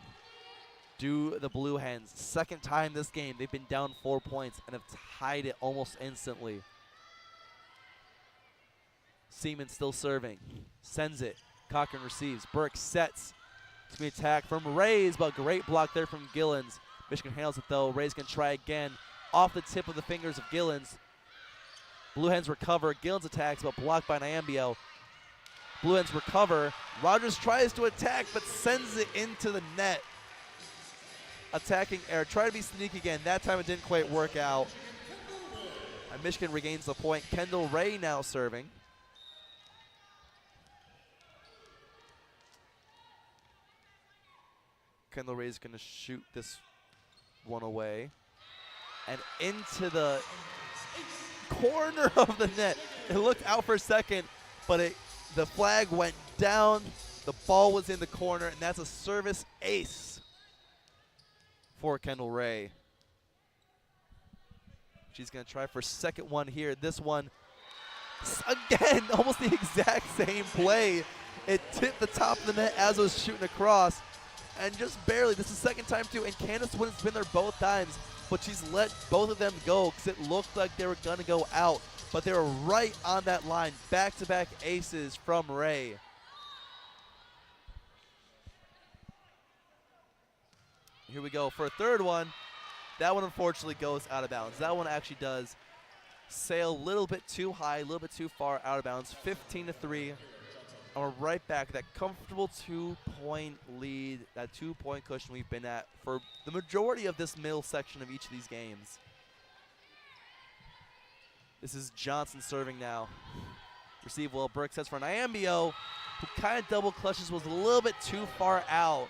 do the Blue Hens. Second time this game, they've been down 4 points and have tied it almost instantly. Seaman still serving, sends it. Cochran receives, Burke sets. It's going to be attack from Rays, but great block there from Gillens. Michigan handles it though. Rays can try again. Off the tip of the fingers of Gillens. Blue Hens recover. Gillens attacks, but blocked by Nyambio. Blue Hens recover. Rogers tries to attack, but sends it into the net. Attacking error. Try to be sneaky again. That time it didn't quite work out. And Michigan regains the point. Kendall Ray now serving. Kendall Ray is going to shoot this one away. And into the corner of the net. It looked out for a second, but the flag went down. The ball was in the corner, and that's a service ace for Kendall Ray. She's going to try for second one here. This one, again, almost the exact same play. It tipped the top of the net as it was shooting across, and just barely. This is the second time, too, and Candace Wynn's been there both times, but she's let both of them go because it looked like they were going to go out, but they were right on that line. Back-to-back aces from Ray. Here we go for a third one. That one unfortunately goes out of bounds. That one actually does sail a little bit too high, a little bit too far out of bounds. 15-3. And we're right back. That comfortable 2-point lead, that 2-point cushion we've been at for the majority of this middle section of each of these games. This is Johnson serving now. Receive well. Burke sets for Nyambio, who kind of double clutches, was a little bit too far out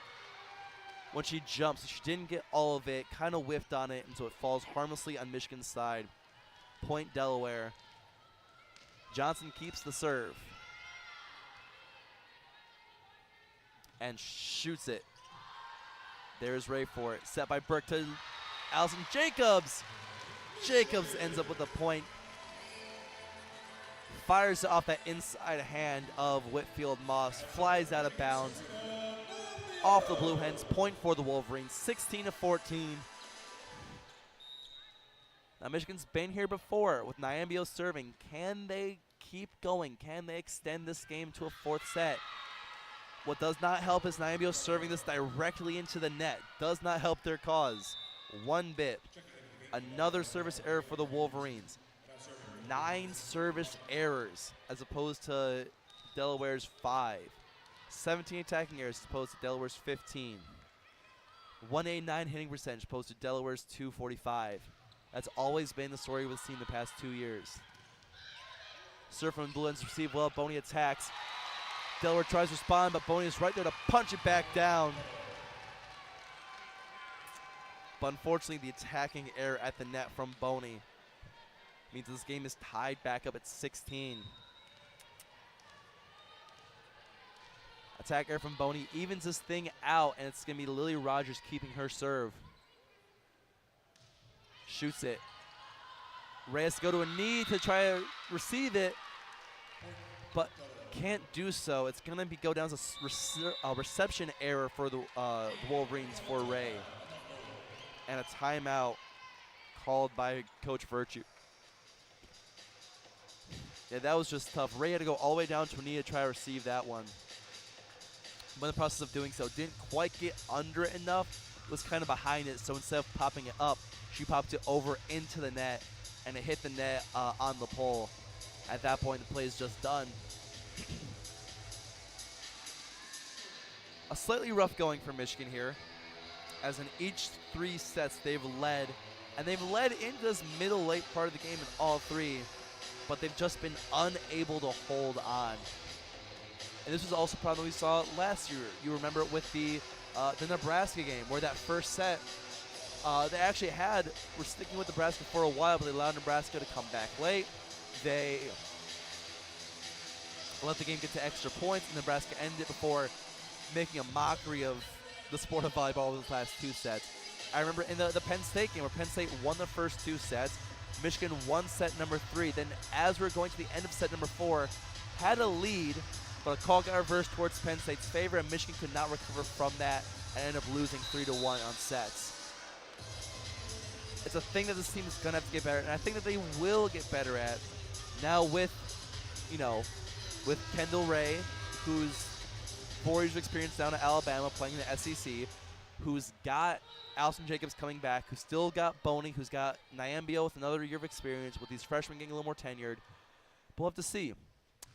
when she jumps. She didn't get all of it, kind of whiffed on it, and so it falls harmlessly on Michigan's side. Point Delaware. Johnson keeps the serve. And shoots it. There's Ray for it. Set by Burke to Allison Jacobs. Jacobs ends up with a point. Fires it off that inside hand of Whitfield Moss. Flies out of bounds. Off the Blue Hens. Point for the Wolverines. 16-14. Now Michigan's been here before with Nyambio serving. Can they keep going? Can they extend this game to a fourth set? What does not help is Nyambio serving this directly into the net. Does not help their cause one bit. Another service error for the Wolverines. 9 service errors as opposed to Delaware's 5. 17 attacking errors as opposed to Delaware's 15. 189 hitting percentage opposed to Delaware's 245. That's always been the story we've seen the past 2 years. Serve from Blue Hens receive well. Boney attacks. Delaware tries to respond, but Boney is right there to punch it back down. But unfortunately, the attacking error at the net from Boney means this game is tied back up at 16. Attack error from Boney evens this thing out, and it's going to be Lily Rogers keeping her serve. Shoots it. Reyes go to a knee to try to receive it, but can't do so. It's going to go down as a reception error for the Wolverines for Ray. And a timeout called by Coach Virtue. Yeah, that was just tough. Ray had to go all the way down to a knee to try to receive that one. But in the process of doing so, didn't quite get under it enough. Was kind of behind it, so instead of popping it up, she popped it over into the net, and it hit the net on the pole. At that point, the play is just done. A slightly rough going for Michigan here, as in each 3 sets they've led, and they've led into this middle late part of the game in all 3, but they've just been unable to hold on. And this was also a problem we saw last year. You remember it with the Nebraska game, where that first set they actually were sticking with Nebraska for a while, but they allowed Nebraska to come back late. They let the game get to extra points, and Nebraska ended it before making a mockery of the sport of volleyball over the last 2 sets. I remember in the Penn State game where Penn State won the first 2 sets. Michigan won set number 3. Then as we were going to the end of set number 4, had a lead, but a call got reversed towards Penn State's favor, and Michigan could not recover from that and ended up losing 3-1 on sets. It's a thing that this team is going to have to get better at, and I think that they will get better at now with, with Kendall Ray, who's 4 years of experience down at Alabama playing in the SEC, who's got Allison Jacobs coming back, who's still got Boney, who's got Nyambio with another year of experience, with these freshmen getting a little more tenured. But we'll have to see.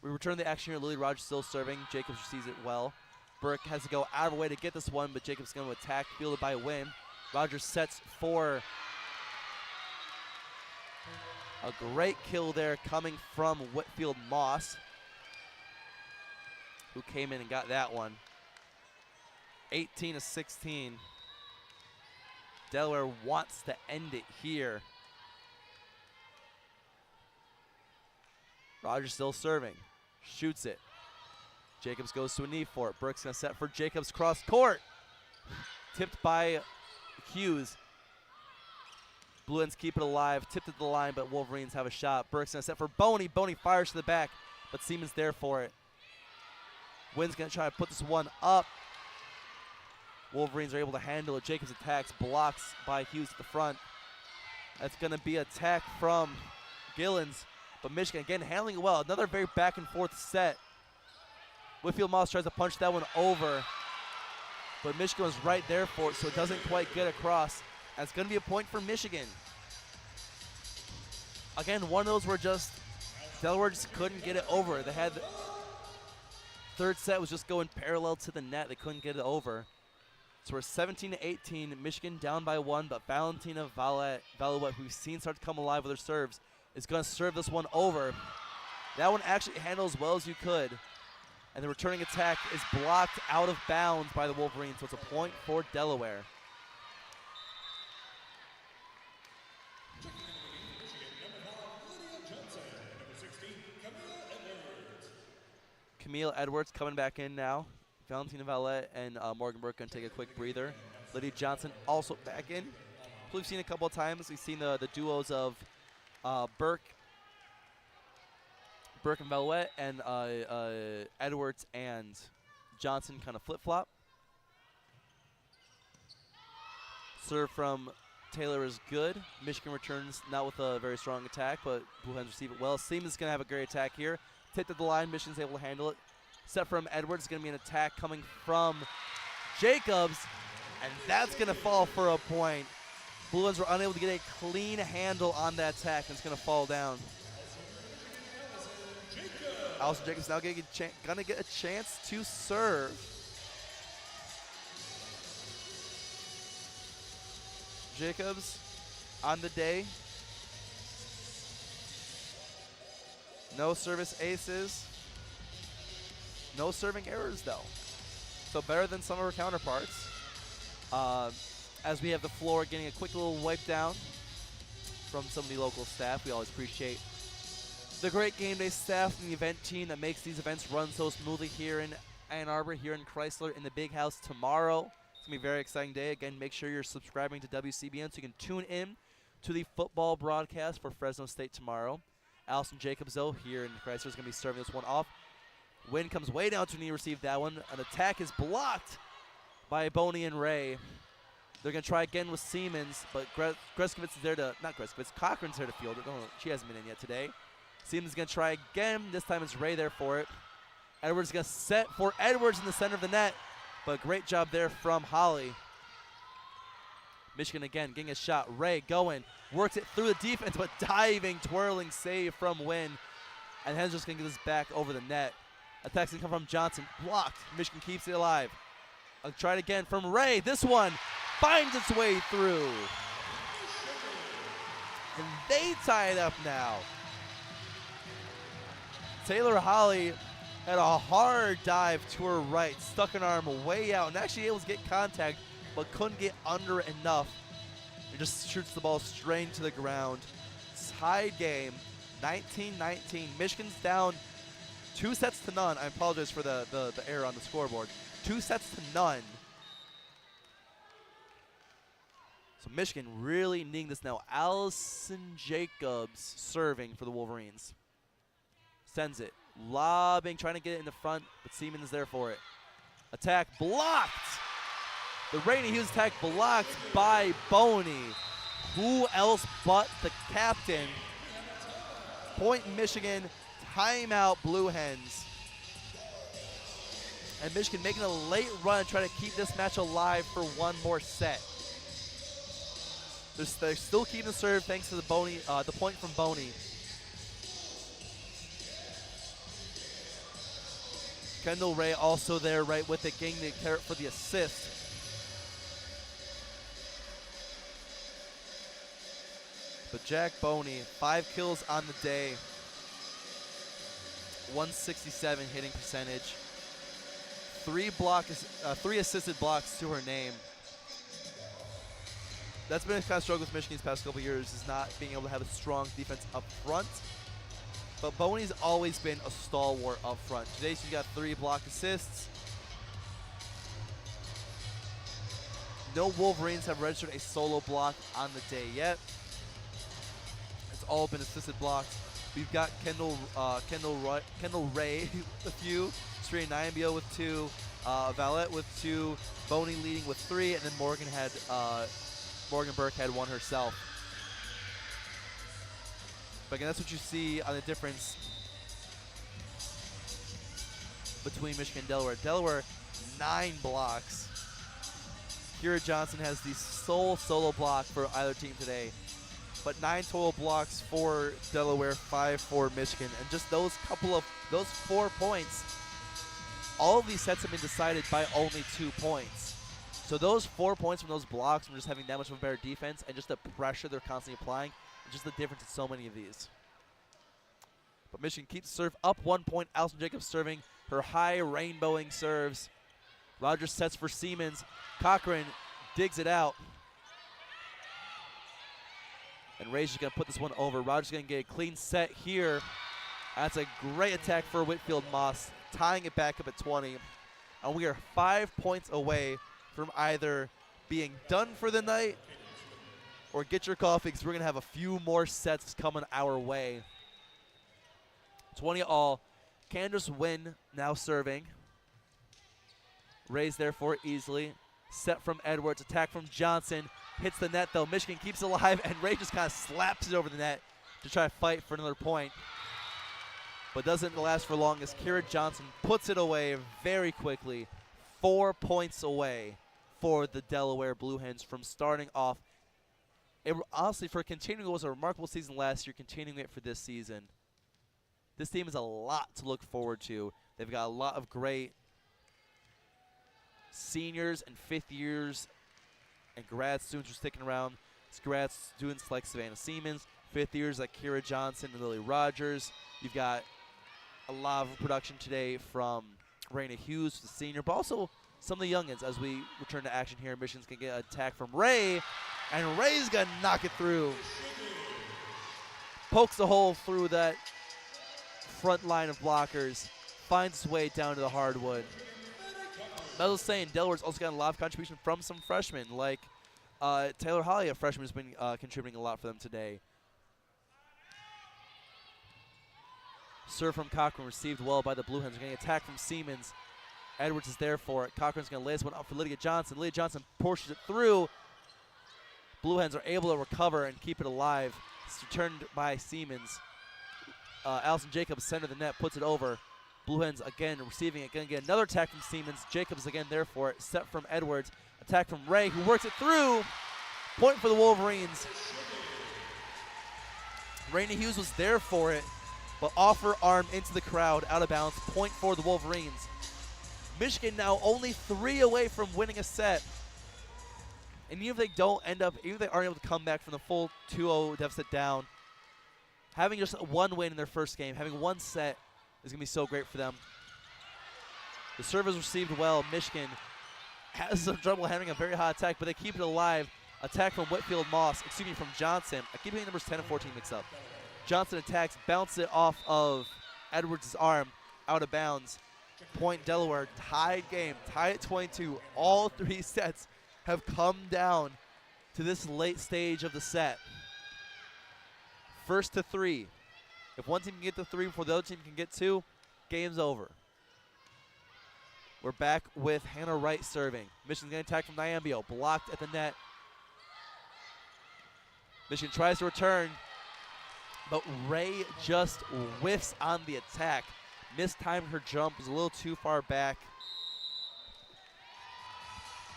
We return the action here. Lily Rogers still serving. Jacobs receives it well. Burke has to go out of her way to get this one, but Jacobs going to attack, fielded by Wynn. Rogers sets for a great kill there coming from Whitfield Moss, who came in and got that one. 18-16. Delaware wants to end it here. Rogers still serving. Shoots it. Jacobs goes to a knee for it. Burke's going to set for Jacobs cross court. Tipped by Hughes. Blue Hens keep it alive. Tipped at the line, but Wolverines have a shot. Burke's going to set for Boney. Boney fires to the back, but Siemens there for it. Wynn's going to try to put this one up. Wolverines are able to handle it. Jacobs attacks, blocks by Hughes at the front. That's going to be an attack from Gillens, but Michigan again handling it well. Another very back and forth set. Whitfield Moss tries to punch that one over, but Michigan was right there for it, so it doesn't quite get across. And it's going to be a point for Michigan. Again, one of those where just Delaware just couldn't get it over. They had third set was just going parallel to the net. They couldn't get it over. So we're 17-18. Michigan down by 1, but Valentina Valouet, who we've seen start to come alive with her serves, is going to serve this one over. That one actually handles as well as you could. And the returning attack is blocked out of bounds by the Wolverines, so it's a point for Delaware. Camille Edwards coming back in now. Valentina Valet and Morgan Burke going to take a quick breather. Lydia Johnson also back in. We've seen a couple of times. We've seen the duos of Burke and Valet, and Edwards and Johnson kind of flip-flop. Serve from Taylor is good. Michigan returns not with a very strong attack, but Blue Hens receive it well. Siemens is going to have a great attack here. Tipped at the line. Michigan's able to handle it. Set from Edwards is going to be an attack coming from Jacobs, and that's going to fall for a point. Blue Hens were unable to get a clean handle on that attack, and it's going to fall down. Allison Jacobs now going to get a chance to serve. Jacobs on the day. No service aces. No serving errors, though. So better than some of her counterparts. As we have the floor getting a quick little wipe down from some of the local staff. We always appreciate the great game day staff and the event team that makes these events run so smoothly here in Ann Arbor, here in Chrysler, in the Big House tomorrow. It's going to be a very exciting day. Again, make sure you're subscribing to WCBN so you can tune in to the football broadcast for Fresno State tomorrow. Allison Jacobs, though, here in Chrysler is going to be serving this one off. Wynn comes way down to knee, received that one. An attack is blocked by Boney and Ray. They're going to try again with Siemens, but Greskovitz is there to, not Greskovitz, Cochran's there to field it. Oh, she hasn't been in yet today. Siemens is going to try again. This time it's Ray there for it. Edwards is going to set for Edwards in the center of the net, but great job there from Holly. Michigan again getting a shot. Ray going, works it through the defense, but diving, twirling save from Wynn. And Hens just going to get this back over the net. Attacks going to come from Johnson. Blocked. Michigan keeps it alive. I'll try it again from Ray. This one finds its way through. And they tie it up now. Taylor Holly had a hard dive to her right. Stuck an arm way out and actually able to get contact, but couldn't get under it enough. It just shoots the ball straight to the ground. Tied game, 19-19. Michigan's down 2-0. I apologize for the error on the scoreboard. 2-0. So Michigan really needing this now. Allison Jacobs serving for the Wolverines. Sends it. Lobbing, trying to get it in the front, but Seaman is there for it. Attack blocked. The Rainy Hughes attack blocked by Boney. Who else but the captain? Point Michigan, timeout Blue Hens. And Michigan making a late run to try to keep this match alive for one more set. They're still keeping the serve thanks to the point from Boney. Kendall Ray also there right with it, getting the carrot for the assist. But Jack Boney, 5 kills on the day, 167 hitting percentage, 3 assisted blocks to her name. That's been a kind of struggle with Michigan these past couple years, is not being able to have a strong defense up front. But Boney's always been a stalwart up front. Today she's got 3 block assists. No Wolverines have registered a solo block on the day yet. It's all been assisted blocks. We've got Kendall Ray with a few, Sri Nyambio with 2, Valette with 2, Boney leading with 3, and then Morgan Burke had 1 herself. But again, that's what you see on the difference between Michigan and Delaware. Delaware, 9 blocks. Kira Johnson has the sole solo block for either team today. But 9 total blocks for Delaware, 5 for Michigan. And just those 4 points, all of these sets have been decided by only 2 points. So those 4 points from those blocks, from just having that much of a better defense and just the pressure they're constantly applying, just the difference in so many of these. But Michigan keeps the serve up 1 point. Allison Jacobs serving her high rainbowing serves. Rogers sets for Siemens. Cochran digs it out. And Ray's just going to put this one over. Rogers going to get a clean set here. That's a great attack for Whitfield Moss, tying it back up at 20. And we are 5 points away from either being done for the night or get your coffee, because we're going to have a few more sets coming our way. 20 all. Candace Wynn now serving. Ray's there for it easily. Set from Edwards. Attack from Johnson. Hits the net, though. Michigan keeps it alive, and Ray just kind of slaps it over the net to try to fight for another point. But doesn't last for long as Kira Johnson puts it away very quickly. 4 points away for the Delaware Blue Hens from starting off. Honestly, for continuing what was a remarkable season last year, continuing it for this season. This team has a lot to look forward to. They've got a lot of great seniors and 5th years and grad students who are sticking around. It's grad students like Savannah Siemens, 5th years like Kira Johnson and Lily Rogers. You've got a lot of production today from Raina Hughes, the senior, but also some of the youngins as we return to action here. Michigan's going to get an attack from Ray, and Ray's going to knock it through. Pokes a hole through that front line of blockers, finds its way down to the hardwood. As I was saying, Delaware's also got a lot of contribution from some freshmen, like Taylor Holly, a freshman, has been contributing a lot for them today. Serve from Cochran, received well by the Blue Hens. They're getting attacked from Siemens. Edwards is there for it. Cochran's going to lay this one up for Lydia Johnson. Lydia Johnson pushes it through. Blue Hens are able to recover and keep it alive. It's returned by Siemens. Allison Jacobs, center of the net, puts it over. Blue Hens again receiving it. Going to get another attack from Siemens. Jacobs again there for it. Set from Edwards. Attack from Ray, who works it through. Point for the Wolverines. Raina Hughes was there for it, but off her arm into the crowd, out of bounds. Point for the Wolverines. Michigan now only 3 away from winning a set. And even if they aren't able to come back from the full 2-0 deficit down, having just 1 win in their first game, having 1 set is going to be so great for them. The serve is received well. Michigan has some trouble handling a very hot attack, but they keep it alive. Attack from from Johnson. I keep getting numbers 10 and 14 mixed up. Johnson attacks, bounces it off of Edwards' arm, out of bounds. Point Delaware, tied game, tied at 22. All 3 sets have come down to this late stage of the set. First to 3. If one team can get to 3 before the other team can get 2, game's over. We're back with Hannah Wright serving. Michigan's going to attack from Nyambio. Blocked at the net. Michigan tries to return, but Ray just whiffs on the attack. Mistimed her jump, was a little too far back.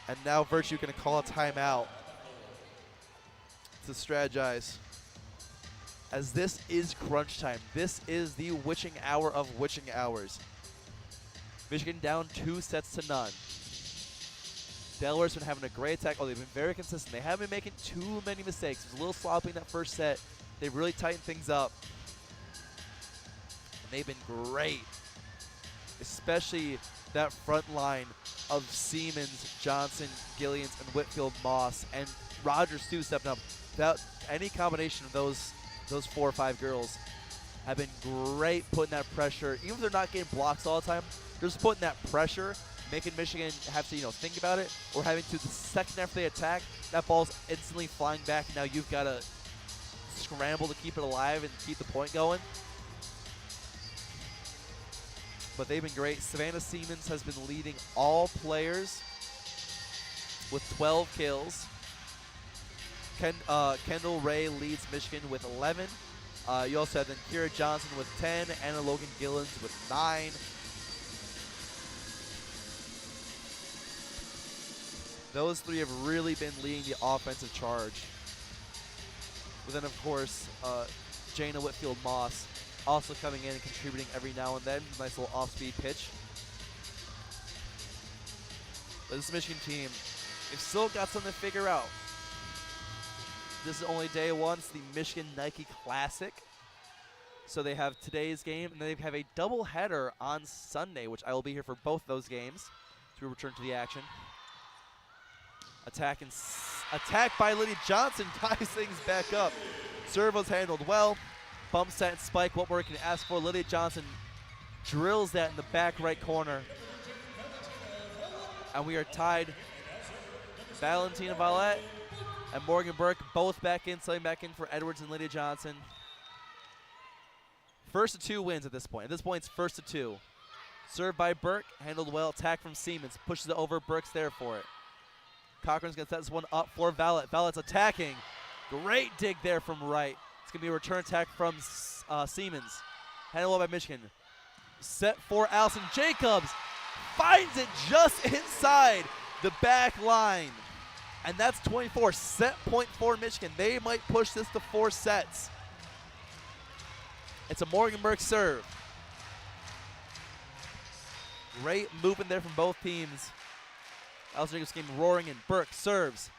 And now Virtue going to call a timeout to strategize. As this is crunch time. This is the witching hour of witching hours. Michigan down 2 sets to none. Delaware's been having a great attack. Oh, they've been very consistent. They haven't been making too many mistakes. It was a little sloppy in that first set. They've really tightened things up. And they've been great. Especially that front line of Siemens, Johnson, Gillians, and Whitfield Moss. And Rogers, too, stepping up. Without any combination of those 4 or 5 girls have been great putting that pressure. Even if they're not getting blocks all the time, they're just putting that pressure, making Michigan have to, think about it, or having to, the second after they attack, that ball's instantly flying back, and now you've got to scramble to keep it alive and keep the point going. But they've been great. Savannah Siemens has been leading all players with 12 kills. Kendall Ray leads Michigan with 11. You also have then Kira Johnson with 10, Anna Logan Gillens with 9. Those 3 have really been leading the offensive charge. But then, of course, Jana Whitfield Moss also coming in and contributing every now and then. Nice little off-speed pitch. But this Michigan team, they've still got something to figure out. This is only day 1. It's the Michigan Nike Classic. So they have today's game, and then they have a doubleheader on Sunday, which I will be here for both those games. So we return to the action. Attack by Lydia Johnson ties things back up. Serve was handled well. Bump set and spike, what more can you ask for? Lydia Johnson drills that in the back right corner. And we are tied. Valentina Vallette and Morgan Burke both back in, sliding back in for Edwards and Lydia Johnson. First to 2 wins at this point. At this point, it's first to 2. Served by Burke, handled well. Attack from Siemens, pushes it over. Burke's there for it. Cochran's going to set this one up for Vallette. Vallette's attacking. Great dig there from Wright. It's going to be a return attack from Siemens. Handled well by Michigan. Set for Allison Jacobs. Finds it just inside the back line. And that's 24. Set point for Michigan. They might push this to 4 sets. It's a Morgan Burke serve. Great movement there from both teams. Allison Jacobs came roaring in. Burke serves.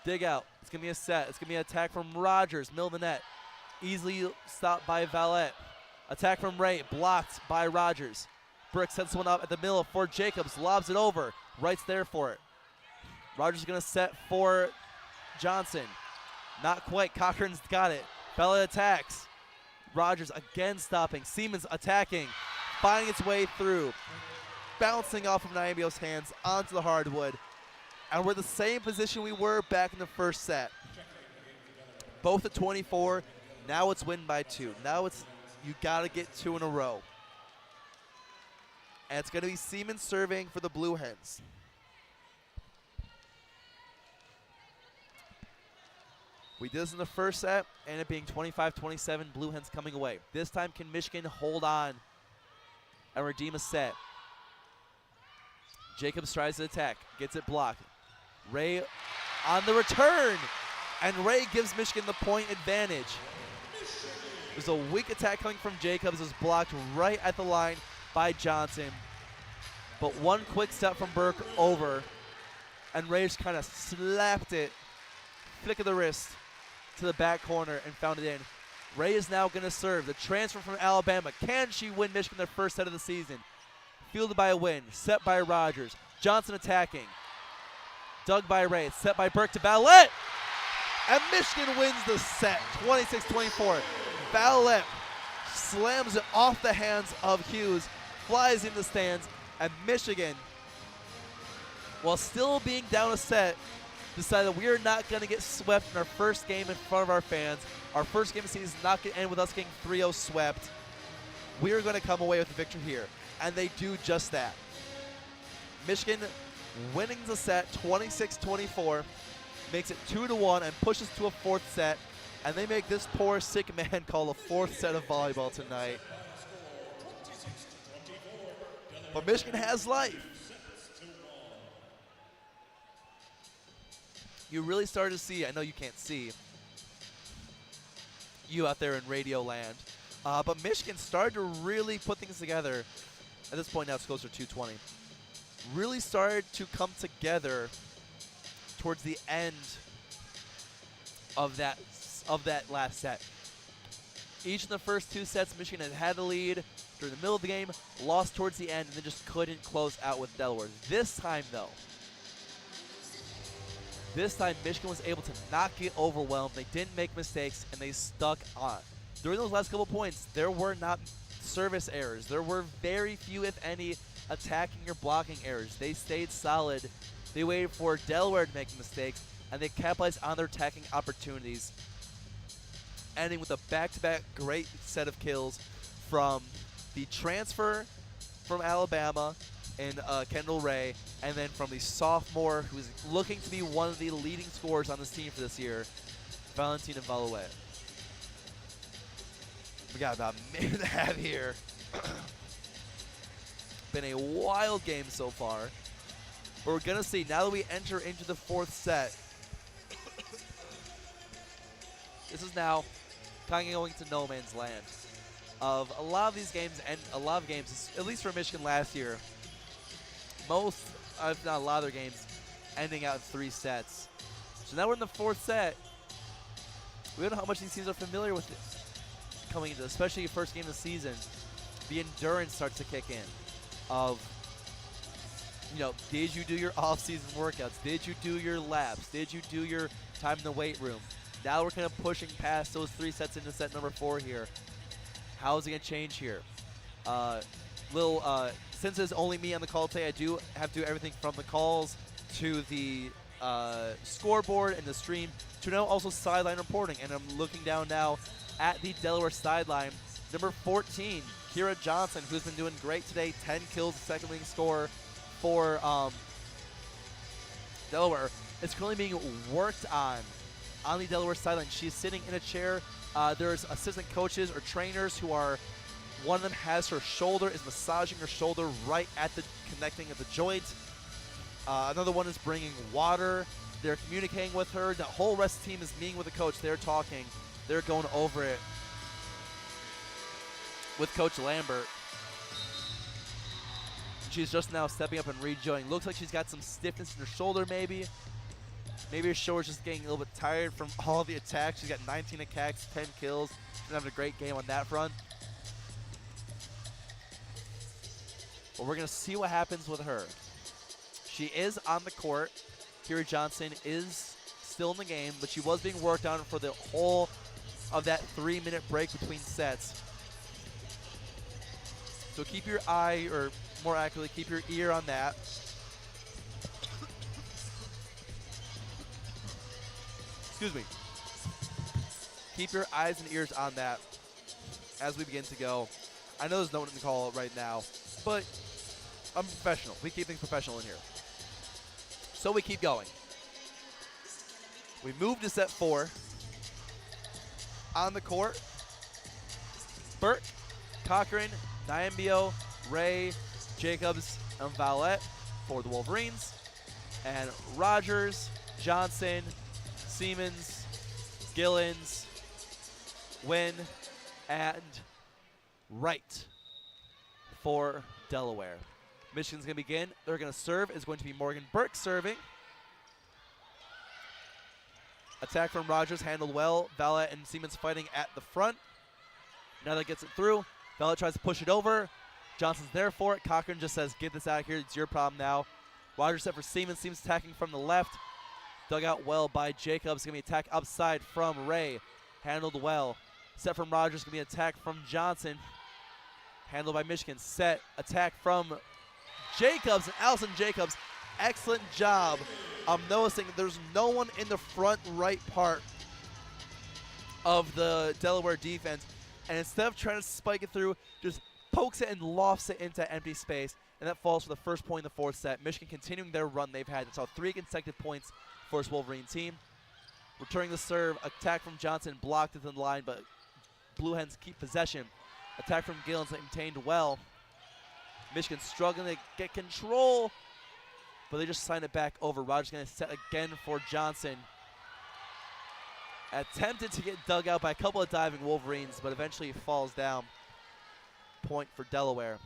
Dig out. It's going to be a set. It's going to be an attack from Rogers. Middle of the net. Easily stopped by Vallette. Attack from Ray. Blocked by Rogers. Burke sets one up at the middle for Jacobs. Lobs it over. Wright's there for it. Rogers is going to set for Johnson. Not quite. Cochran's got it. Vallette attacks. Rogers again stopping. Siemens attacking. Finding its way through. Bouncing off of Nyambio's hands onto the hardwood. And we're the same position we were back in the first set. Both at 24. Now it's win by 2. Now it's you got to get 2 in a row. And it's going to be Siemens serving for the Blue Hens. We did this in the first set, and it being 25-27, Blue Hens coming away. This time, can Michigan hold on and redeem a set? Jacobs tries to attack, gets it blocked. Ray on the return, and Ray gives Michigan the point advantage. There's a weak attack coming from Jacobs. It was blocked right at the line by Johnson. But one quick step from Burke over, and Ray just kind of slapped it, flick of the wrist, to the back corner and found it in. Ray is now going to serve. The transfer from Alabama. Can she win Michigan their first set of the season? Fielded by a win. Set by Rogers. Johnson attacking. Dug by Ray. Set by Burke to Vallette. And Michigan wins the set. 26-24. Vallette slams it off the hands of Hughes. Flies in the stands. And Michigan, while still being down a set, decided that we are not going to get swept in our first game in front of our fans. Our first game of the season is not going to end with us getting 3-0 swept. We are going to come away with the victory here. And they do just that. Michigan winning the set 26-24, makes it 2-1 and pushes to a fourth set. And they make this poor sick man call a fourth set of volleyball tonight. But Michigan has life. You really started to see, I know you can't see, you out there in radio land, but Michigan started to really put things together. At this point now it's closer to 220. Really started to come together towards the end of that last set. Each of the first two sets, Michigan had a lead during the middle of the game, lost towards the end, and then just couldn't close out with Delaware. This time, though, Michigan was able to not get overwhelmed. They didn't make mistakes, and they stuck on. During those last couple points, there were not service errors. There were very few, if any, attacking or blocking errors. They stayed solid. They waited for Delaware to make mistakes, and they capitalized on their attacking opportunities, ending with a back-to-back great set of kills from the transfer from Alabama and Kendall Ray, and then from the sophomore who's looking to be one of the leading scorers on this team for this year, Valentina Value. We got about a minute and a half here. Been a wild game so far. But we're going to see, now that we enter into the fourth set, this is now kind of going to no man's land. Of a lot of these games, and a lot of games, at least for Michigan last year, most, if not a lot of their games, ending out in 3 sets. So now we're in the fourth set. We don't know how much these teams are familiar with it coming into, especially your first game of the season. The endurance starts to kick in of, you know, did you do your off-season workouts? Did you do your laps? Did you do your time in the weight room? Now we're kind of pushing past those 3 sets into set number 4 here. How is it going to change here? Since it's only me on the call today, I do have to do everything from the calls to the scoreboard and the stream to now also sideline reporting. And I'm looking down now at the Delaware sideline. Number 14, Kira Johnson, who's been doing great today. 10 kills, second leading scorer for Delaware, is currently being worked on the Delaware sideline. She's sitting in a chair. There's assistant coaches or trainers who are, one of them has her shoulder, is massaging her shoulder right at the connecting of the joint. Another one is bringing water. They're communicating with her. The whole rest of the team is meeting with the coach. They're talking. They're going over it with Coach Lambert. She's just now stepping up and rejoining. Looks like she's got some stiffness in her shoulder maybe. Maybe her shoulder's just getting a little bit tired from all the attacks. She's got 19 attacks, 10 kills. She's having a great game on that front. But we're going to see what happens with her. She is on the court. Kira Johnson is still in the game, but she was being worked on for the whole of that 3-minute break between sets. So keep your eye, or more accurately, keep your ear on that. Excuse me. Keep your eyes and ears on that as we begin to go. I know there's no one in the call right now, but I'm professional. We keep things professional in here. So we keep going. We move to set 4. On the court, Burke, Cochran, Nyambio, Ray, Jacobs, and Valette for the Wolverines. And Rogers, Johnson, Siemens, Gillens, Wynn, and Wright for Delaware. Michigan's going to begin. They're going to serve. It's going to be Morgan Burke serving. Attack from Rogers, handled well. Valette and Siemens fighting at the front. Now that gets it through. Valette tries to push it over. Johnson's there for it. Cochran just says, get this out of here. It's your problem now. Rogers set for Siemens. Siemens attacking from the left. Dug out well by Jacobs. Going to be attack upside from Ray. Handled well. Set from Rogers. Going to be attack from Johnson. Handled by Michigan. Set. Attack from Jacobs. And Allison Jacobs excellent job of noticing there's no one in the front right part of the Delaware defense. And instead of trying to spike it through, just pokes it and lofts it into empty space. And that falls for the first point in the fourth set. Michigan continuing their run they've had. It's all 3 consecutive points for this Wolverine team. Returning the serve, attack from Johnson, blocked at the line, but Blue Hens keep possession. Attack from Gillens maintained well. Michigan struggling to get control, but they just sign it back over. Rogers going to set again for Johnson. Attempted to get dug out by a couple of diving Wolverines, but eventually falls down. Point for Delaware.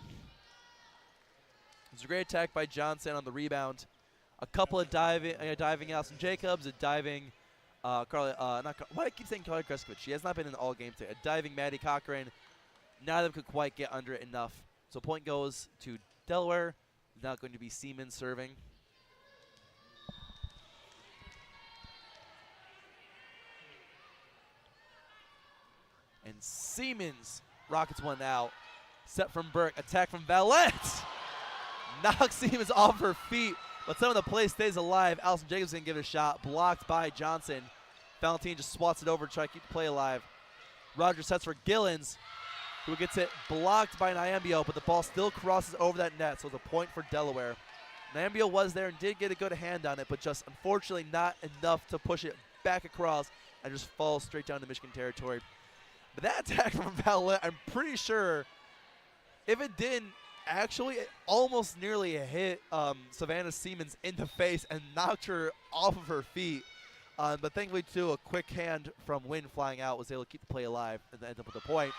It's a great attack by Johnson on the rebound. A couple of diving Allison Jacobs, a diving why do I keep saying Carly Kreskovic? She has not been in all game today. A diving Maddie Cochran. Neither of them could quite get under it enough. So point goes to Delaware. Now going to be Seaman serving. And Siemens rockets one out. Set from Burke. Attack from Valette. Knocks Siemens off her feet, but some of the play stays alive. Allison Jacobs didn't give it a shot. Blocked by Johnson. Valentine just swats it over to try to keep the play alive. Rogers sets for Gillens, who gets it blocked by Nyambio, but the ball still crosses over that net, so it's a point for Delaware. Nyambio was there and did get a good hand on it, but just unfortunately not enough to push it back across and just falls straight down to Michigan territory. But that attack from Valette, I'm pretty sure, if it didn't, actually it almost nearly hit Savannah Siemens in the face and knocked her off of her feet. But thankfully, too, a quick hand from Wynn flying out was able to keep the play alive and end up with a point.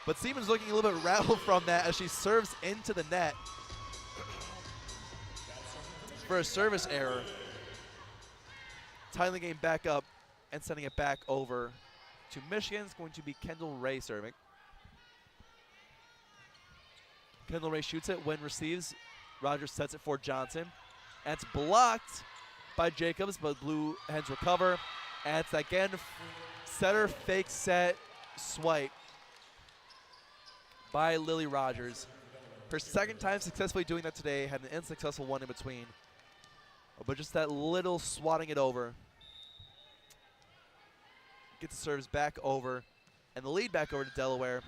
But Siemens looking a little bit rattled from that as she serves into the net for a service error. Tying the game back up and sending it back over to Michigan. It's going to be Kendall Ray serving. Kendall Ray shoots it. Wynn receives. Rogers sets it for Johnson. And it's blocked by Jacobs, but Blue Hens recover. And it's again setter fake set swipe by Lily Rogers. Her second time successfully doing that today, had an unsuccessful one in between. But just that little swatting it over. Gets the serves back over. And the lead back over to Delaware,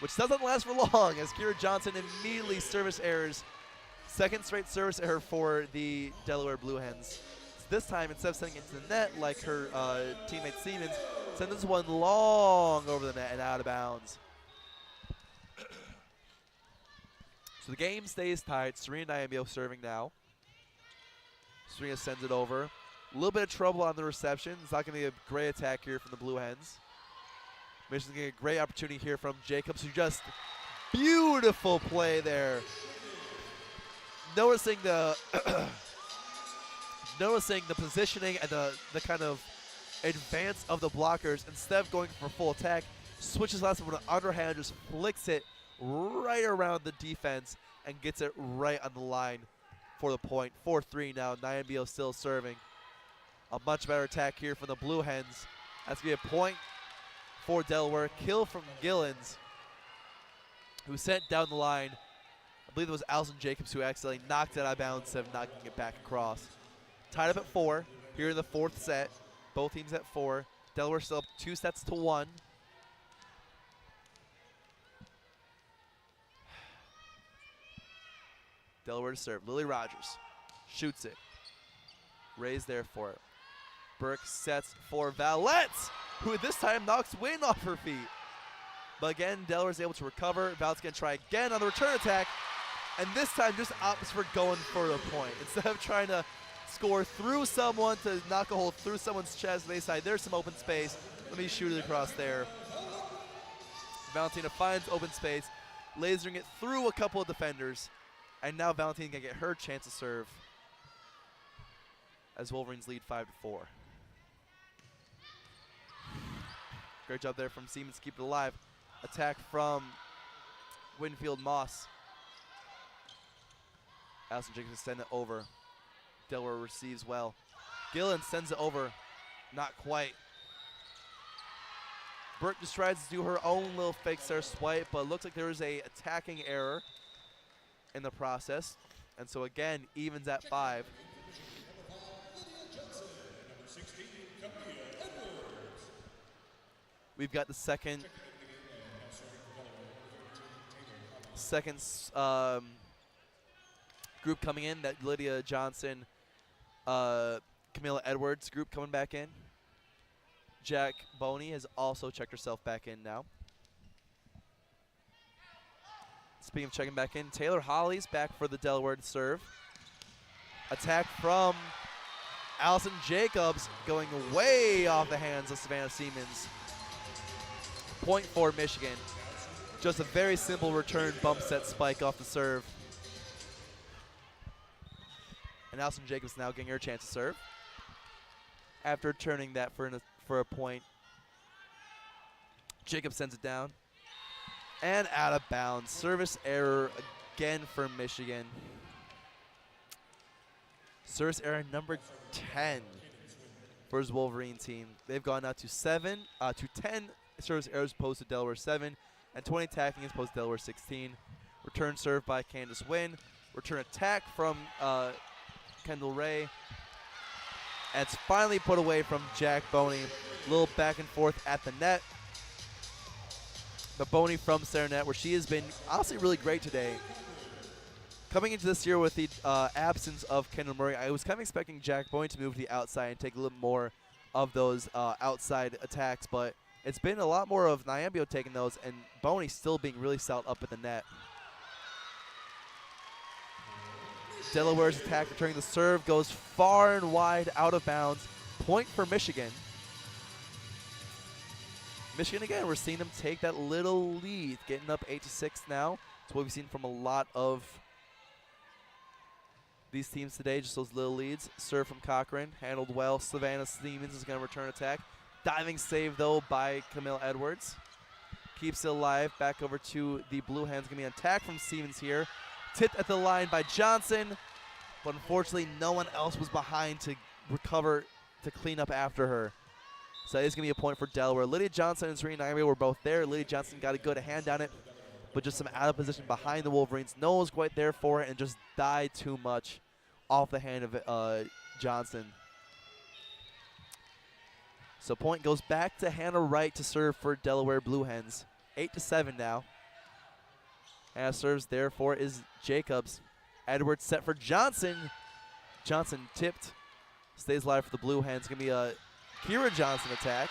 which doesn't last for long as Kira Johnson immediately service errors. Second straight service error for the Delaware Blue Hens. This time, instead of sending it to the net like her teammate Siemens, sends this one long over the net and out of bounds. So the game stays tied. Serena Nyambio serving now. Serena sends it over. A little bit of trouble on the reception. It's not going to be a great attack here from the Blue Hens. Michigan's getting a great opportunity here from Jacobs, who just beautiful play there. Noticing the positioning and the kind of advance of the blockers, instead of going for full attack, switches last with an underhand, just flicks it right around the defense and gets it right on the line for the point. 4-3 now. Nyambio still serving. A much better attack here from the Blue Hens. That's going to be a point for Delaware. Kill from Gillens, who sent down the line. I believe it was Allison Jacobs who accidentally knocked it out of bounds instead of knocking it back across. Tied up at 4 here in the fourth set. Both teams at 4. Delaware still up 2-1. Delaware to serve. Lily Rogers shoots it. Ray's there for it. Burke sets for Valette, who this time knocks Wynn off her feet. But again, Delaware's able to recover. Valette's going to try again on the return attack. And this time just opts for going for the point. Instead of trying to score through someone to knock a hole through someone's chest, they decide there's some open space. Let me shoot it across there. Valentina finds open space, lasering it through a couple of defenders. And now Valentina can get her chance to serve as Wolverines lead 5-4. Great job there from Siemens to keep it alive. Attack from Winfield Moss. Allison Jacobs send it over. Delaware receives well. Gillen sends it over. Not quite. Burke just tries to do her own little fake serve swipe, but it looks like there is a attacking error in the process. And so again, evens at 5. We've got the second group coming in, that Lydia Johnson, Camilla Edwards group coming back in. Jack Boney has also checked herself back in now. Speaking of checking back in, Taylor Holly's back for the Delaware to serve. Attack from Allison Jacobs, going way off the hands of Savannah Siemens. Point for Michigan. Just a very simple return bump set spike off the serve. And Allison Jacobs now getting her chance to serve. After turning that for a point, Jacobs sends it down. And out of bounds. Service error again for Michigan. Service error number 10 for his Wolverine team. They've gone now to 10 service errors opposed to Delaware 7, and 20 attacking as opposed to Delaware 16. Return serve by Candace Wynn. Return attack from Kendall Ray. And it's finally put away from Jack Boney. A little back and forth at the net. But Boney from center net, where she has been honestly really great today. Coming into this year with the absence of Kendall Murray, I was kind of expecting Jack Boney to move to the outside and take a little more of those outside attacks, but it's been a lot more of Nyambio taking those, and Boney still being really stout up at the net. Delaware's attack returning the serve goes far and wide, out of bounds. Point for Michigan. Michigan again, we're seeing them take that little lead, getting up 8-6 now. It's what we've seen from a lot of these teams today, just those little leads. Serve from Cochran, handled well. Savannah Siemens is going to return attack. Diving save, though, by Camille Edwards. Keeps it alive. Back over to the Blue Hens. Going to be an attack from Siemens here. Tipped at the line by Johnson. But unfortunately, no one else was behind to recover, to clean up after her. So it's going to be a point for Delaware. Lydia Johnson and Serena Nyambio were both there. Lydia Johnson got a good hand on it, but just some out of position behind the Wolverines. No one was quite there for it and just died too much off the hand of Johnson. So point goes back to Hannah Wright to serve for Delaware Blue Hens. 8-7 now. Hannah serves, therefore, is Jacobs. Edwards set for Johnson. Johnson tipped. Stays live for the Blue Hens. Going to be a Kira Johnson attack.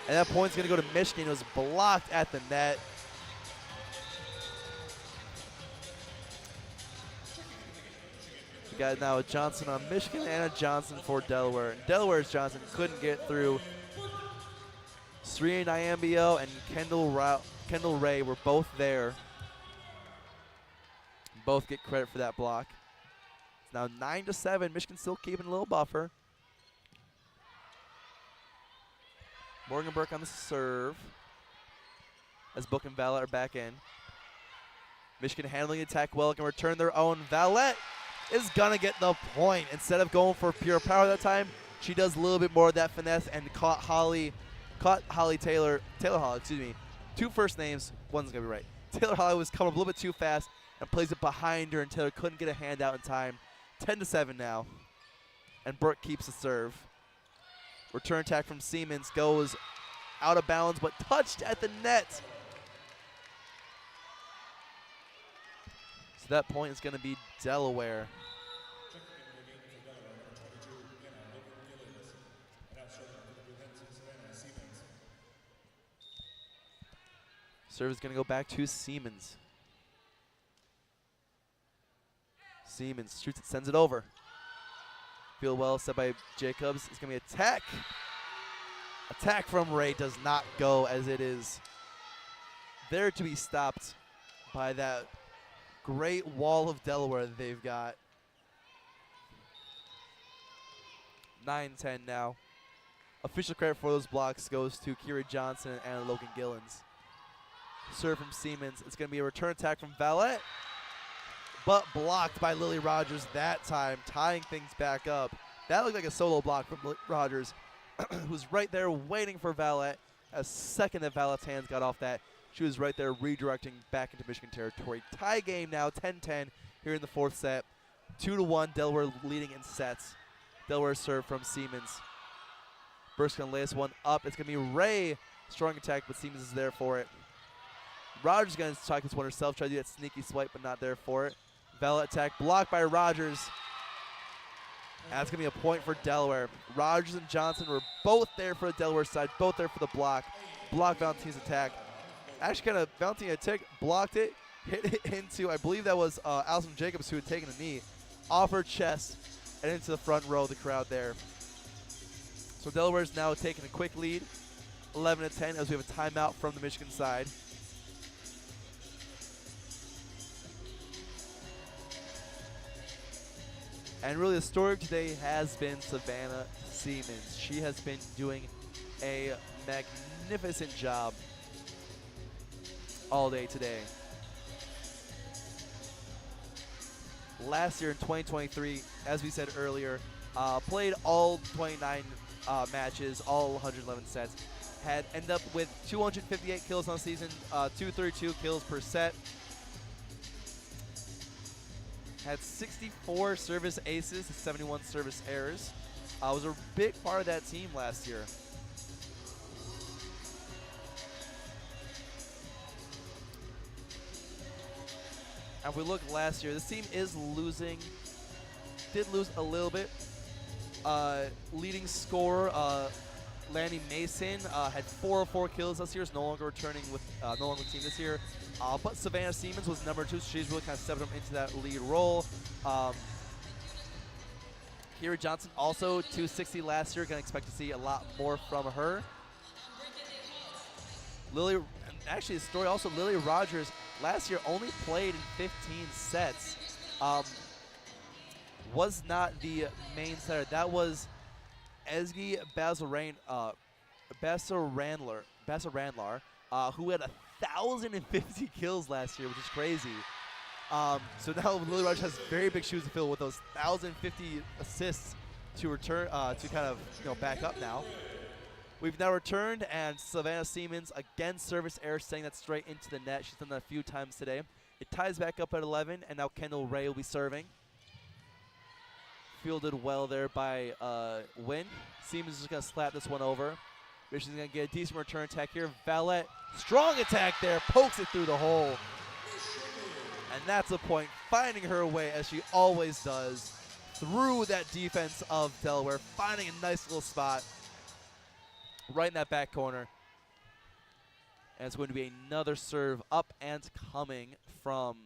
And that point's going to go to Michigan. It was blocked at the net. We got now a Johnson on Michigan and a Johnson for Delaware. And Delaware's Johnson couldn't get through. Serena Nyambio and Kendall Ray were both there. Both get credit for that block. It's now 9-7. Michigan still keeping a little buffer. Morgan Burke on the serve as Book and Valette are back in. Michigan handling the attack well, can return their own. Valette is going to get the point. Instead of going for pure power that time, she does a little bit more of that finesse and caught Taylor Holly, excuse me. Two first names, one's going to be right. Taylor Holly was coming a little bit too fast and plays it behind her, and Taylor couldn't get a hand out in time. 10-7 now. And Burke keeps the serve. Return attack from Siemens goes out of bounds, but touched at the net. So that point is going to be Delaware. Serve is going to go back to Siemens. Siemens shoots it, sends it over. Feel well set by Jacobs. It's going to be attack. Attack from Ray does not go, as it is there to be stopped by that great wall of Delaware that they've got. 9-10 now. Official credit for those blocks goes to Kira Johnson and Logan Gillens. Serve from Siemens. It's going to be a return attack from Valette, but blocked by Lily Rogers that time, tying things back up. That looked like a solo block from Rogers, who was right there waiting for Valette. A second that Valette's hands got off that, she was right there redirecting back into Michigan territory. Tie game now, 10-10. here in the fourth set. 2-1, Delaware leading in sets. Delaware serve from Siemens. Burke's going to lay this one up. It's going to be Ray. Strong attack, but Siemens is there for it. Rogers going to attack this one herself. Try to do that sneaky swipe, but not there for it. Vela attack blocked by Rogers. And that's going to be a point for Delaware. Rogers and Johnson were both there for the Delaware side, both there for the block. Blocked Valentina's attack. Actually, kind of Valentina attack, blocked it, hit it into, I believe that was Allison Jacobs who had taken a knee, off her chest and into the front row of the crowd there. So Delaware's now taking a quick lead, 11-10, as we have a timeout from the Michigan side. And really the story of today has been Savannah Siemens. She has been doing a magnificent job all day today. Last year in 2023, as we said earlier, played all 29 matches, all 111 sets, had ended up with 258 kills on the season, 232 kills per set, had 64 service aces, 71 service errors. Was a big part of that team last year. And if we look last year, this team is losing, did lose a little bit. Leading scorer, Lanny Mason, had 404 kills this year, is no longer returning with, no longer with the team this year. But Savannah Siemens was number 2, so she's really kind of stepped up into that lead role. Kira Johnson also 260 last year, gonna expect to see a lot more from her. Lily, actually the story also, Lily Rogers last year only played in 15 sets. Was not the main setter. That was Ezgi Basarandlar, who had 1,050 kills last year, which is crazy. So now Lily Rogers has very big shoes to fill with those 1,050 assists to return, to kind of back up now. We've now returned, and Savannah Siemens again service error, sending that straight into the net. She's done that a few times today. It ties back up at 11, and now Kendall Ray will be serving. Fielded well there by Wynn. Siemens is just going to slap this one over. Michigan's going to get a decent return attack here. Valette, strong attack there, pokes it through the hole. And that's a point, finding her way, as she always does, through that defense of Delaware, finding a nice little spot right in that back corner. And it's going to be another serve up and coming from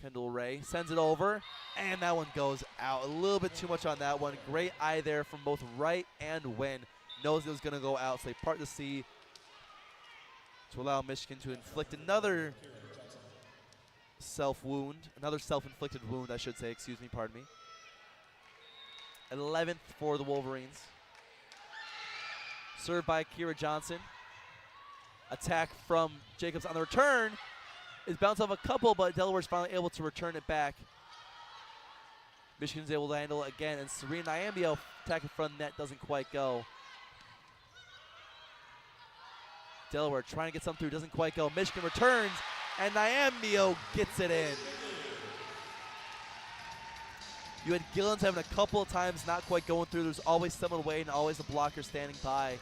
Kendall Ray. Sends it over, and that one goes out. A little bit too much on that one. Great eye there from both Wright and Wynn. Knows it was going to go out, so they part the sea to allow Michigan to inflict another self-inflicted wound, I should say. Excuse me, pardon me. 11th for the Wolverines. Served by Kira Johnson. Attack from Jacobs on the return. Is bounced off a couple, but Delaware's finally able to return it back. Michigan's able to handle it again, and Serena Nyambio attacking front net doesn't quite go. Delaware trying to get something through, doesn't quite go. Michigan returns, and Nyambio gets it in. You had Gillens having a couple of times not quite going through. There's always someone waiting, always a blocker standing by.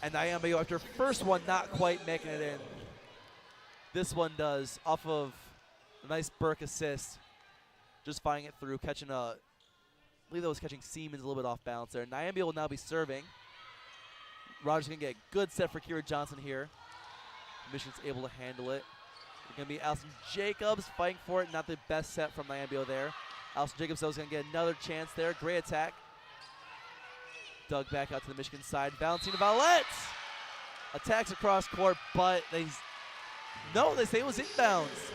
And Nyambio, after first one, not quite making it in. This one does, off of a nice Burke assist. Just finding it through, catching I believe that was catching Siemens a little bit off balance there. Nyambio will now be serving. Rogers going to get a good set for Kira Johnson here. Michigan's able to handle it. It's going to be Allison Jacobs fighting for it. Not the best set from Nyambio there. Allison Jacobs, though, is going to get another chance there. Great attack. Dug back out to the Michigan side. Valentina Valette attacks across court, but they say it was inbounds.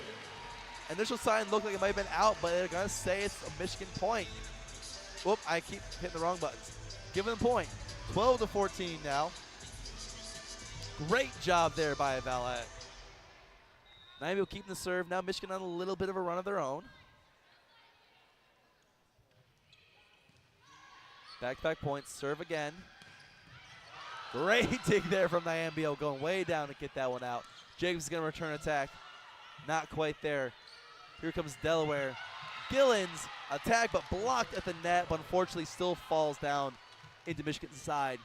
Initial sign looked like it might have been out, but they're going to say it's a Michigan point. Whoop, I keep hitting the wrong buttons. Give them the point. 12-14 now. Great job there by Valette. Nyambio keeping the serve. Now Michigan on a little bit of a run of their own. Back-to-back points. Serve again. Great dig there from Nyambio, going way down to get that one out. Jacobs is going to return attack. Not quite there. Here comes Delaware. Gillens attack, but blocked at the net, but unfortunately still falls down into Michigan's side.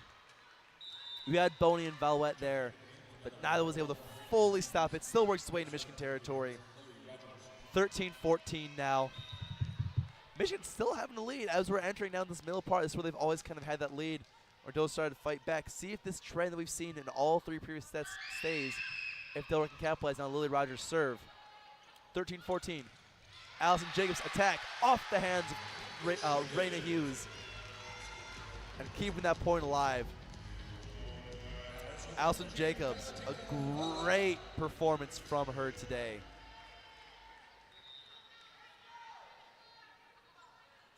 We had Boney and Valouette there, but neither was able to fully stop it. Still works its way into Michigan territory. 13-14 now. Michigan still having the lead as we're entering down this middle part. This is where they've always kind of had that lead. Ordeaux started to fight back. See if this trend that we've seen in all 3 previous sets stays. If Delaware can capitalize on Lily Rogers' serve. 13-14. Allison Jacobs attack off the hands of Raina Hughes. And keeping that point alive. Allison Jacobs, a great performance from her today.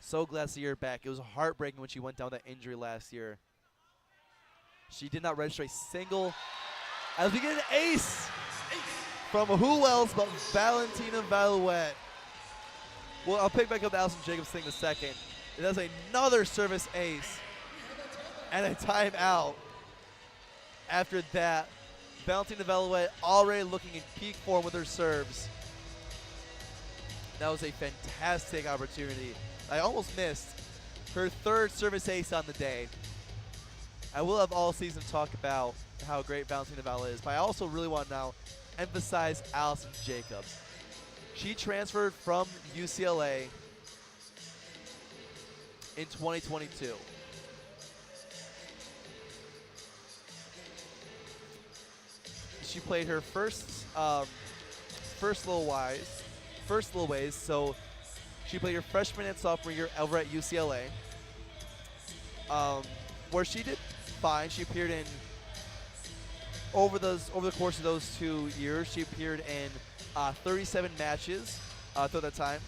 So glad to see her back. It was heartbreaking when she went down with that injury last year. She did not register a single. As we get an ace from who else but Valentina Valouette. Well, I'll pick back up the Allison Jacobs thing in a second. It has another service ace and a timeout. After that, Valentina Valouette already looking in peak form with her serves. That was a fantastic opportunity. I almost missed her 3rd service ace on the day. I will have all season talk about how great Valentina Valouette is, but I also really want to now emphasize Allison Jacobs. She transferred from UCLA in 2022. She played her first little ways. So she played her freshman and sophomore year over at UCLA, where she did fine. She appeared in over the course of those 2 years. She appeared in 37 matches throughout that time.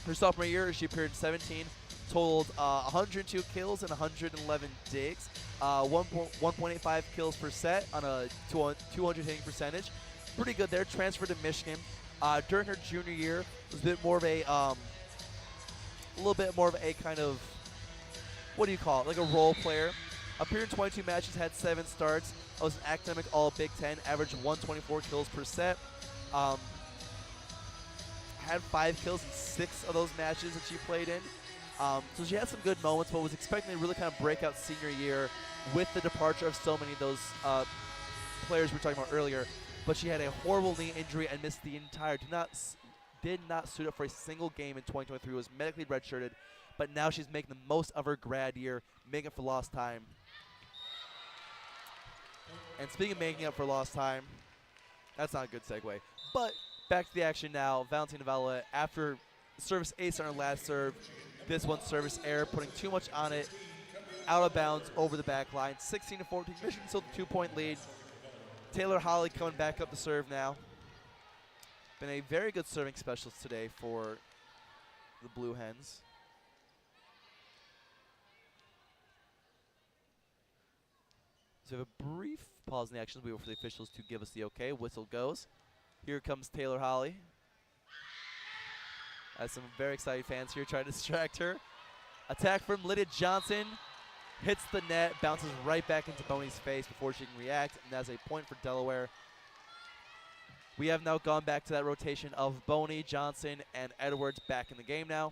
Her sophomore year, she appeared in 17, totaled 102 kills and 111 digs, 1.85 kills per set on a 200 hitting percentage. Pretty good there. Transferred to Michigan. During her junior year, was a bit more of a, little bit more of a kind of, what do you call it, like a role player. Appeared in 22 matches, had 7 starts. I was an academic All-Big Ten, averaged 124 kills per set. Had 5 kills in 6 of those matches that she played in. So she had some good moments, but was expecting a really kind of breakout senior year with the departure of so many of those players we were talking about earlier. But she had a horrible knee injury and missed the entire, did not suit up for a single game in 2023, was medically redshirted. But now she's making the most of her grad year, making up for lost time. And speaking of making up for lost time, that's not a good segue. But back to the action now. Valentina Valouette, after service ace on her last serve, this one service error, putting too much on it, out of bounds over the back line. 16-14, Michigan still the 2-point lead. Taylor Holly coming back up the serve now. Been a very good serving specialist today for the Blue Hens. So we have a brief pause in the actions. We wait for the officials to give us the okay. Whistle goes. Here comes Taylor Holly. Has some very excited fans here trying to distract her. Attack from Lydia Johnson. Hits the net, bounces right back into Boney's face before she can react, and that's a point for Delaware. We have now gone back to that rotation of Boney, Johnson, and Edwards back in the game now.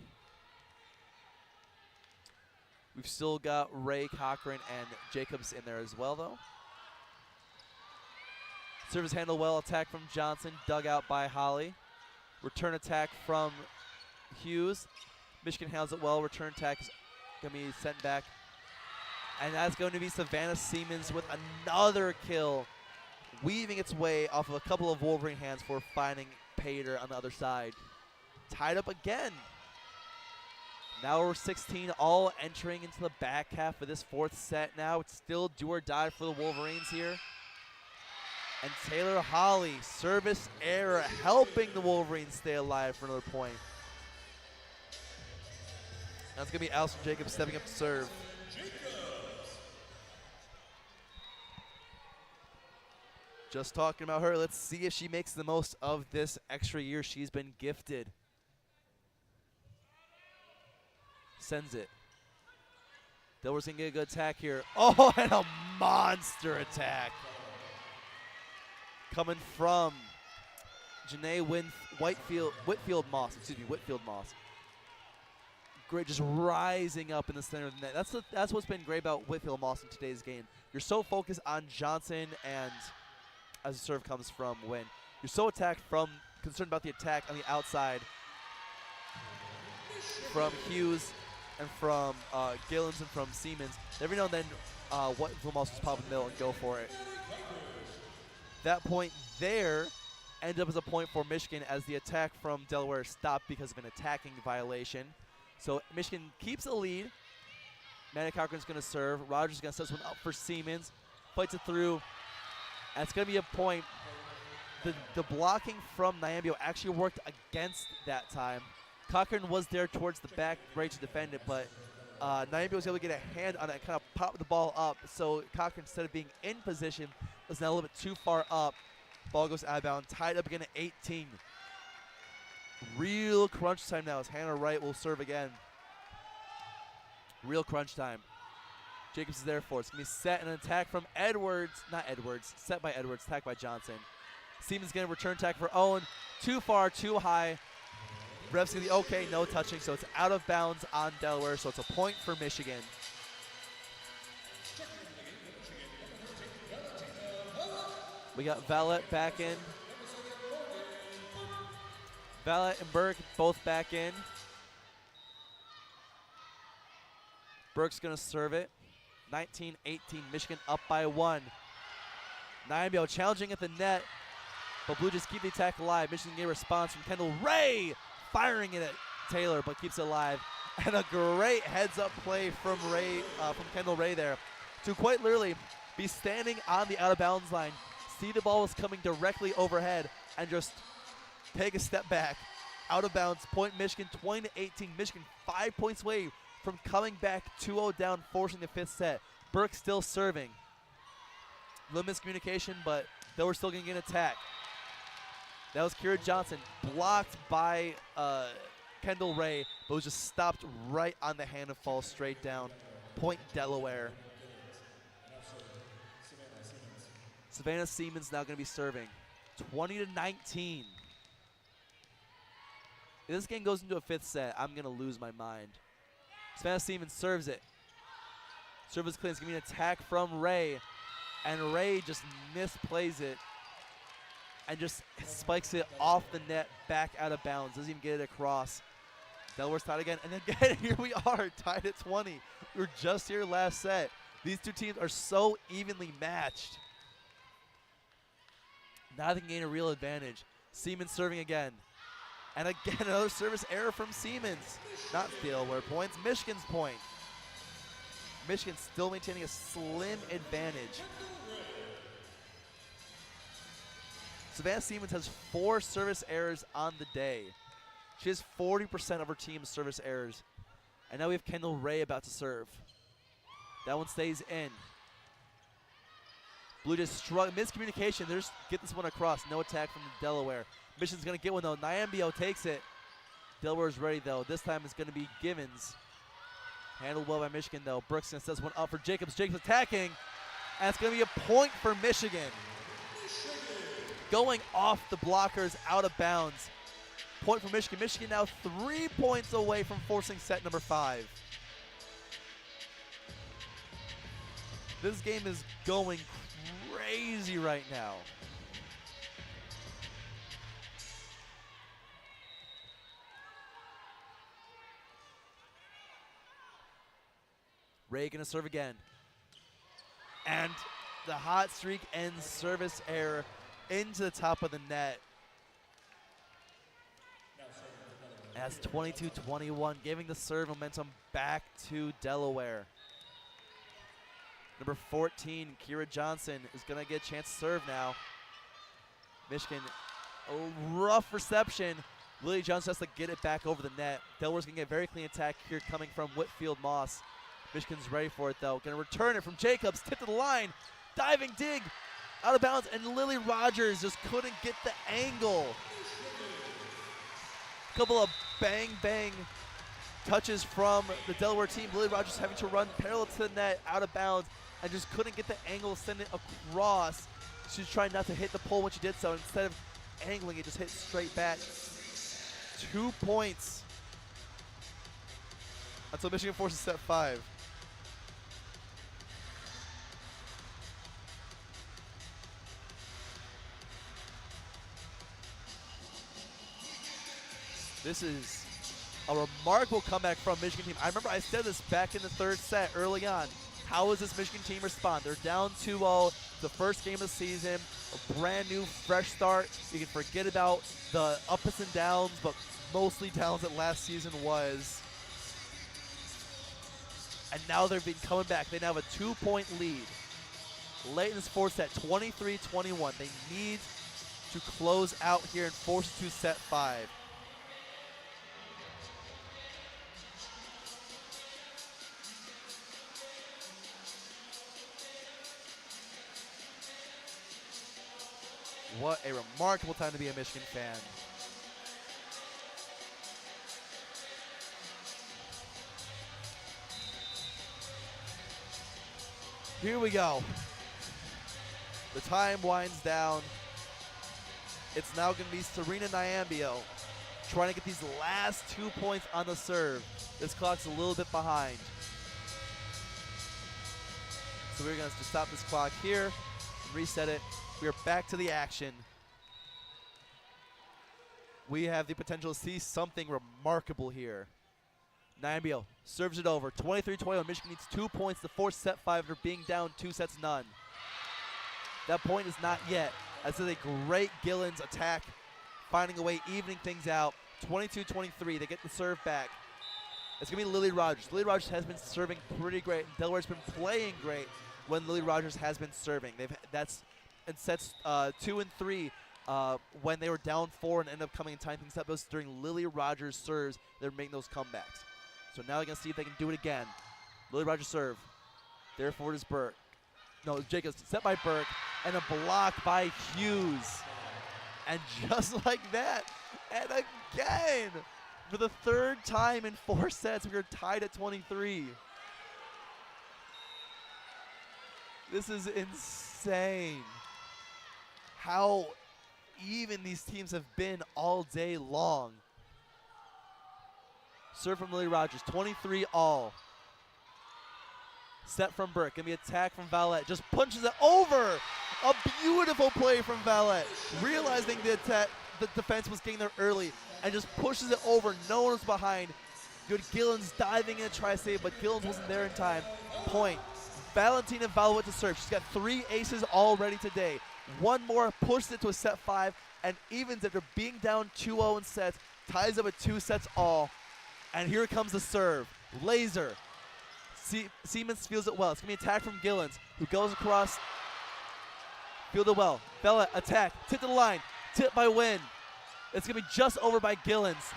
We've still got Ray, Cochran, and Jacobs in there as well, though. Service handled well, attack from Johnson, dug out by Holly. Return attack from Hughes. Michigan handles it well, return attack is going to be sent back. And that's going to be Savannah Siemens with another kill, weaving its way off of a couple of Wolverine hands for finding Pater on the other side. Tied up again. Now we're 16, all entering into the back half of this 4th set now. It's still do or die for the Wolverines here. And Taylor Holly, service error, helping the Wolverines stay alive for another point. That's going to be Allison Jacobs stepping up to serve. Just talking about her, let's see if she makes the most of this extra year she's been gifted. Sends it. Delaware's going to get a good attack here. Oh, and a monster attack. Coming from Janae Whitfield Moss. Great, just rising up in the center of the net. That's what's been great about Whitfield Moss in today's game. You're so focused on Johnson and as the serve comes from Wynn. You're so concerned about the attack on the outside from Hughes and from Gillens and from Siemens. Every now and then, Whitfield Moss just pop in the middle and go for it. That point there ended up as a point for Michigan as the attack from Delaware stopped because of an attacking violation. So Michigan keeps the lead. Manny Cochran's going to serve. Rogers is going to set this one up for Siemens. Fights it through. And it's going to be a point. The blocking from Nyambio actually worked against that time. Cochran was there towards the back, ready to defend it, but Nyambio was able to get a hand on it and kind of pop the ball up. So Cochran, instead of being in position, was now a little bit too far up. Ball goes out of bounds, tied up again at 18. Real crunch time now as Hannah Wright will serve again. Real crunch time. Jacobs is there for it. It's going to be set, an attack from set by Edwards, attack by Johnson. Siemens going to return attack for Owen. Too far, too high. Ref's going to be okay, no touching, so it's out of bounds on Delaware, so it's a point for Michigan. We got Valette back in. Valette and Burke both back in. Burke's going to serve it. 19-18, Michigan up by 1. Nyambio challenging at the net, but Blue just keep the attack alive. Michigan get a response from Kendall Ray, firing it at Taylor, but keeps it alive. And a great heads-up play from Kendall Ray there to quite literally be standing on the out-of-bounds line, see the ball was coming directly overhead, and just take a step back. Out of bounds, point Michigan, 20-18. Michigan 5 points away from coming back 2-0 down, forcing the fifth set. Burke still serving. Little miscommunication, but they were still going to get an attack. That was Kira Johnson, blocked by Kendall Ray, but was just stopped right on the hand and falls straight down. Point Delaware. Savannah Siemens now going to be serving. 20-19. If this game goes into a fifth set, I'm going to lose my mind. Savannah Siemens serves it. Service clean. It's going to be an attack from Ray. And Ray just misplays it and just spikes it off the net, back out of bounds. Doesn't even get it across. Delaware's tied again. And again, here we are, tied at 20. We were just here last set. These two teams are so evenly matched. Neither can gain a real advantage. Siemens serving again. And again, another service error from Siemens. Not Delaware points, Michigan's point. Michigan still maintaining a slim advantage. Savannah Siemens has 4 service errors on the day. She has 40% of her team's service errors. And now we have Kendall Ray about to serve. That one stays in. Blue just struck, miscommunication. They just get this one across. No attack from Delaware. Michigan's going to get one though. Nyambio takes it. Delaware's ready though. This time it's going to be Givens. Handled well by Michigan though. Brooks going to set this one up for Jacobs. Jacobs attacking. And it's going to be a point for Michigan. Going off the blockers, out of bounds. Point for Michigan. Michigan now 3 points away from forcing set number 5. This game is going crazy right now. Ray gonna serve again. And the hot streak ends service error into the top of the net. As 22-21, giving the serve momentum back to Delaware. Number 14, Kira Johnson, is going to get a chance to serve now. Michigan, a rough reception. Lily Johnson has to get it back over the net. Delaware's going to get a very clean attack here coming from Whitfield Moss. Michigan's ready for it, though. Going to return it from Jacobs, tip to the line. Diving dig, out of bounds, and Lily Rogers just couldn't get the angle. Couple of bang touches from the Delaware team. Lily Rogers having to run parallel to the net, out of bounds, and just couldn't get the angle to send it across. She was trying not to hit the pole when she did so. Instead of angling it, just hit straight back. 2 points until Michigan forces set 5. This is a remarkable comeback from Michigan team. I remember I said this back in the third set early on. How does this Michigan team respond? They're down 2-0, the first game of the season, a brand new, fresh start. You can forget about the ups and downs, but mostly downs that last season was. And now they've been coming back. They now have a 2-point lead. Late in this fourth set, 23-21. They need to close out here and force it to set 5. What a remarkable time to be a Michigan fan. Here we go. The time winds down. It's now going to be Serena Nyambio trying to get these last 2 points on the serve. This clock's a little bit behind. So we're going to stop this clock here and reset it. We are back to the action. We have the potential to see something remarkable here. Nyambio serves it over. 23-21. Michigan needs 2 points to force set 5 after being down 2-0. That point is not yet. This is a great Gillens attack, finding a way, evening things out. 22-23. They get the serve back. It's going to be Lily Rogers. Lily Rogers has been serving pretty great. Delaware's been playing great when Lily Rogers has been serving. That's in sets 2 and 3 when they were down 4 and ended up coming and tying things up. Those during Lily Rogers' serves, they're making those comebacks. So now they're going to see if they can do it again. Lily Rogers serve. Therefore it is Burke. No, Jacobs set by Burke and a block by Hughes. And just like that, and again, for the third time in 4 sets, we are tied at 23. This is insane. How even these teams have been all day long. Serve from Lily Rogers, 23 all. Set from Burke, gonna be attack from Valette. Just punches it over. A beautiful play from Valette. Realizing the defense was getting there early and just pushes it over. No one was behind. Good Gillens diving in to try to save, but Gillens wasn't there in time. Point. Valentina Valette to serve. She's got 3 aces already today. One more, pushes it to a set 5, and evens after being down 2-0 in sets, ties up at 2 sets all. And here comes the serve. Laser. Siemens feels it well. It's going to be attack from Gillens, who goes across. Fielded well. Bella attack. Tip to the line. Tip by Wynn. It's going to be just over by Gillens.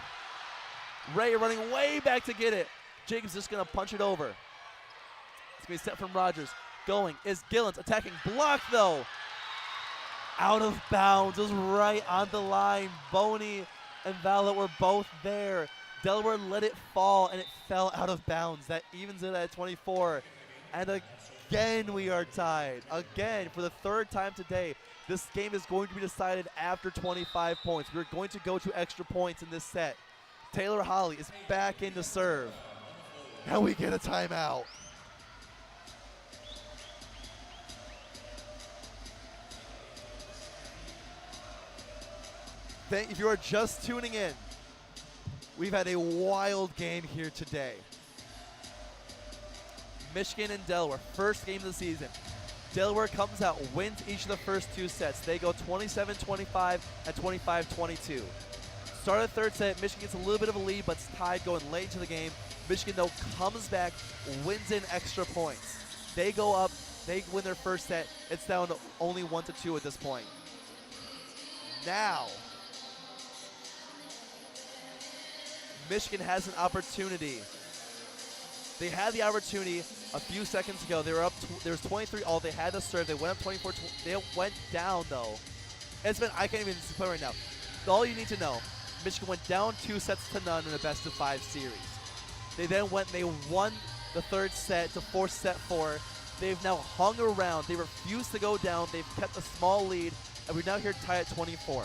Ray running way back to get it. Jacobs just going to punch it over. It's going to be set from Rogers. Going is Gillens. Attacking. Blocked though. Out of bounds. It was right on the line. Boney and Valette were both there. Delaware let it fall, and it fell out of bounds. That evens it at 24. And again, we are tied. Again, for the third time today, this game is going to be decided after 25 points. We're going to go to extra points in this set. Taylor Holly is back in to serve. And we get a timeout. If you are just tuning in, we've had a wild game here today. Michigan and Delaware, first game of the season. Delaware comes out, wins each of the first 2 sets. They go 27-25 and 25-22. Start of the third set, Michigan gets a little bit of a lead, but it's tied going late into the game. Michigan, though, comes back, wins in extra points. They go up, they win their first set. It's down to only 1-2 at this point. Now, Michigan has an opportunity. They had the opportunity a few seconds ago. They were up. There was 23 all. They had to serve. They went up 24. They went down though. It's been. I can't even play right now. All you need to know: Michigan went down 2-0 in a best-of-5 series. They then went. They won the third set to force set 4. They've now hung around. They refused to go down. They've kept a small lead, and we're now here tied at 24.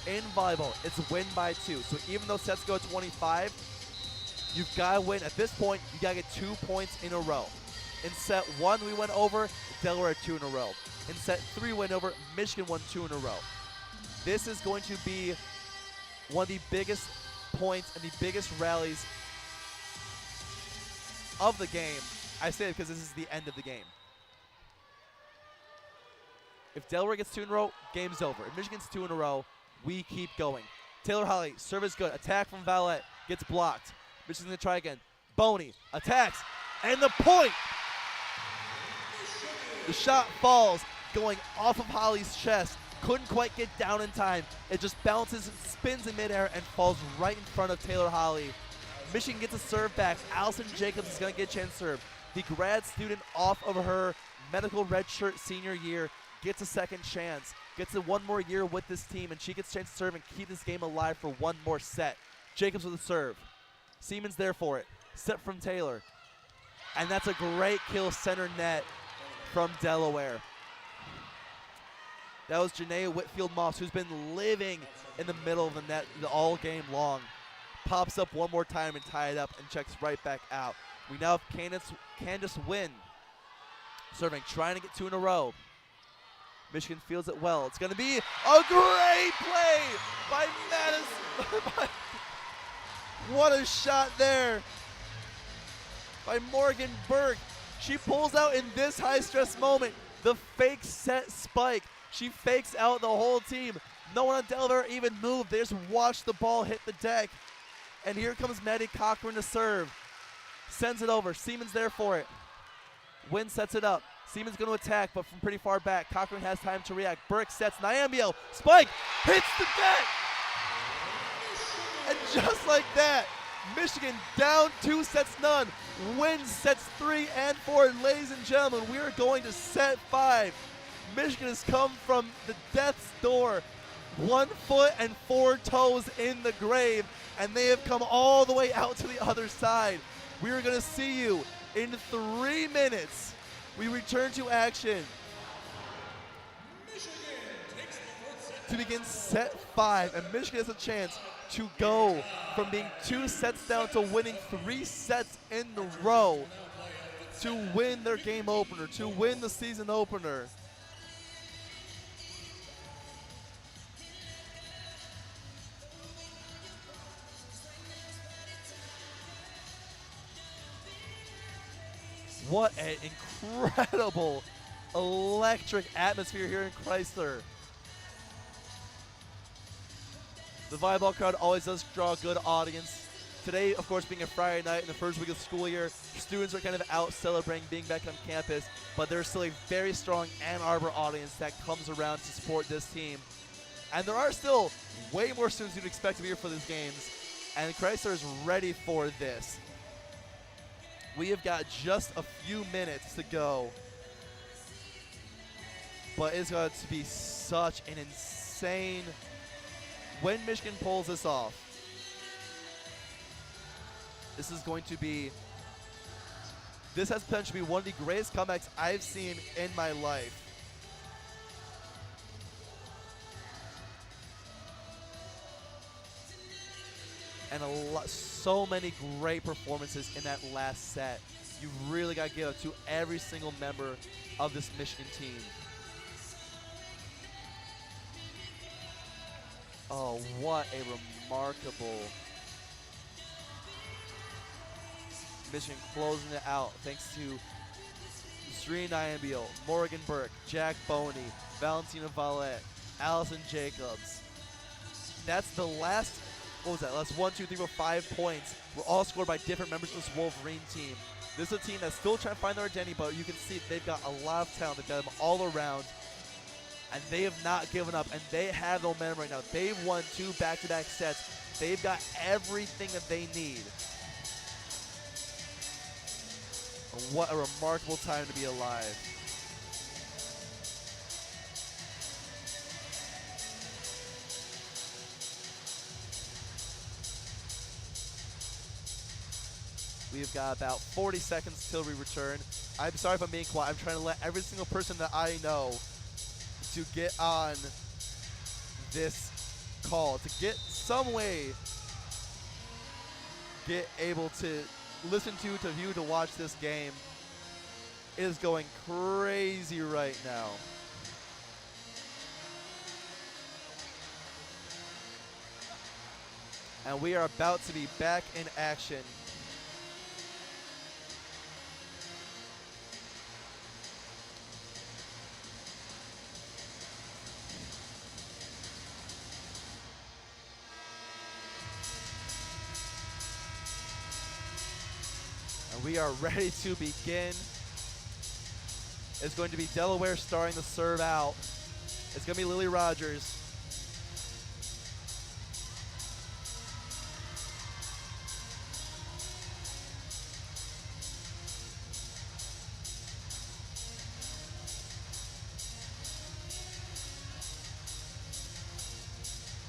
in volleyball, it's win by 2. So even though sets go 25, you've got to win. At this point, you got to get 2 points in a row. In set 1, we went over, Delaware 2 in a row. In set 3, went over, Michigan won 2 in a row. This is going to be one of the biggest points and the biggest rallies of the game. I say it because this is the end of the game. If Delaware gets 2 in a row, game's over. If Michigan gets 2 in a row, we keep going. Taylor Holly, service good. Attack from Vallette, gets blocked. Michigan's going to try again. Boney attacks, and the point! The shot falls, going off of Holly's chest. Couldn't quite get down in time. It just bounces and spins in midair and falls right in front of Taylor Holly. Michigan gets a serve back. Allison Jacobs is going to get a chance to serve. The grad student off of her medical redshirt senior year gets a second chance, gets a 1 more year with this team, and she gets a chance to serve and keep this game alive for 1 more set. Jacobs with a serve. Seaman's there for it. Set from Taylor. And that's a great kill center net from Delaware. That was Janae Whitfield-Moss, who's been living in the middle of the net all game long. Pops up 1 more time and tie it up and checks right back out. We now have Candace Wynn serving, trying to get 2 in a row. Michigan fields it well. It's going to be a great play by Madison. What a shot there by Morgan Burke. She pulls out in this high-stress moment the fake set spike. She fakes out the whole team. No one on Delaware even moved. They just watched the ball hit the deck. And here comes Maddie Cochran to serve. Sends it over. Seaman's there for it. Wynn sets it up. Seaman's going to attack, but from pretty far back. Cochran has time to react. Burke sets. Nyambio. Spike. Hits the net. And just like that, Michigan down 2-0. Wins sets 3 and 4. Ladies and gentlemen, we are going to set 5. Michigan has come from the death's door. 1 foot and 4 toes in the grave, and they have come all the way out to the other side. We are going to see you in 3 minutes. We return to action to begin set 5, and Michigan has a chance to go from being 2 sets down to winning 3 sets in a row to win their game opener, to win the season opener. What an incredible, electric atmosphere here in Chrysler. The volleyball crowd always does draw a good audience. Today, of course, being a Friday night in the first week of school year, students are kind of out celebrating being back on campus, but there's still a very strong Ann Arbor audience that comes around to support this team. And there are still way more students you'd expect to be here for these games, and Chrysler is ready for this. We have got just a few minutes to go, but it's going to be such an insane when Michigan pulls this off. This is going to be, this has potential to be one of the greatest comebacks I've seen in my life. And so many great performances in that last set. You really got to give up to every single member of this Michigan team. Oh, what a remarkable Michigan closing it out thanks to Serena Nyambio, Morgan Burke, Jack Boney, Valentina Vallette, Allison Jacobs. That's the last, what was that? Last 1, 2, 3, 4, 5 points were all scored by different members of this Wolverine team. This is a team that's still trying to find their identity, but you can see they've got a lot of talent. They've got them all around, and they have not given up, and they have the momentum right now. They've won 2 back-to-back sets. They've got everything that they need. And what a remarkable time to be alive. We've got about 40 seconds till we return. I'm sorry if I'm being quiet. I'm trying to let every single person that I know to get on this call to get some way, get able to listen to view, to watch this game. It is going crazy right now. And we are about to be back in action. And we are ready to begin. It's going to be Delaware starting the serve out. It's going to be Lily Rogers.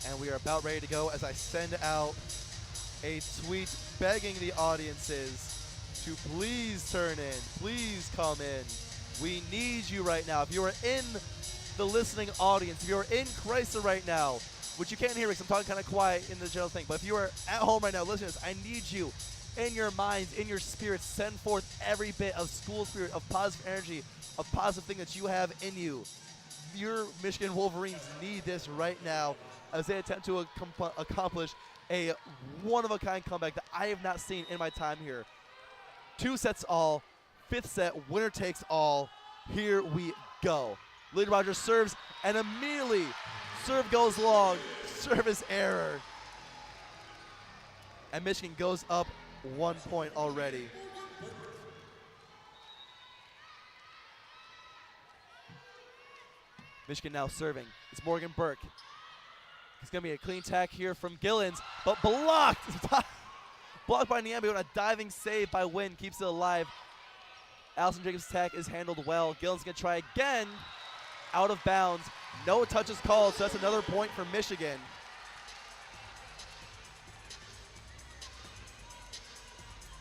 And we are about ready to go as I send out a tweet begging the audiences to please turn in, please come in. We need you right now. If you are in the listening audience, if you are in Chrysler right now, which you can't hear because I'm talking kind of quiet in the general thing, but if you are at home right now listening to this, I need you in your minds, in your spirits, send forth every bit of school spirit, of positive energy, of positive thing that you have in you. Your Michigan Wolverines need this right now as they attempt to accomplish a one-of-a-kind comeback that I have not seen in my time here. 2 sets all, 5th set, winner takes all. Here we go. Lily Rogers serves, and immediately serve goes long, service error. And Michigan goes up 1 point already. Michigan now serving. It's Morgan Burke. It's going to be a clean tack here from Gillens, but blocked. Blocked by Niambio, and a diving save by Wynn keeps it alive. Allison Jacobs' attack is handled well. Gillens going to try again. Out of bounds. No touches called, so that's another point for Michigan.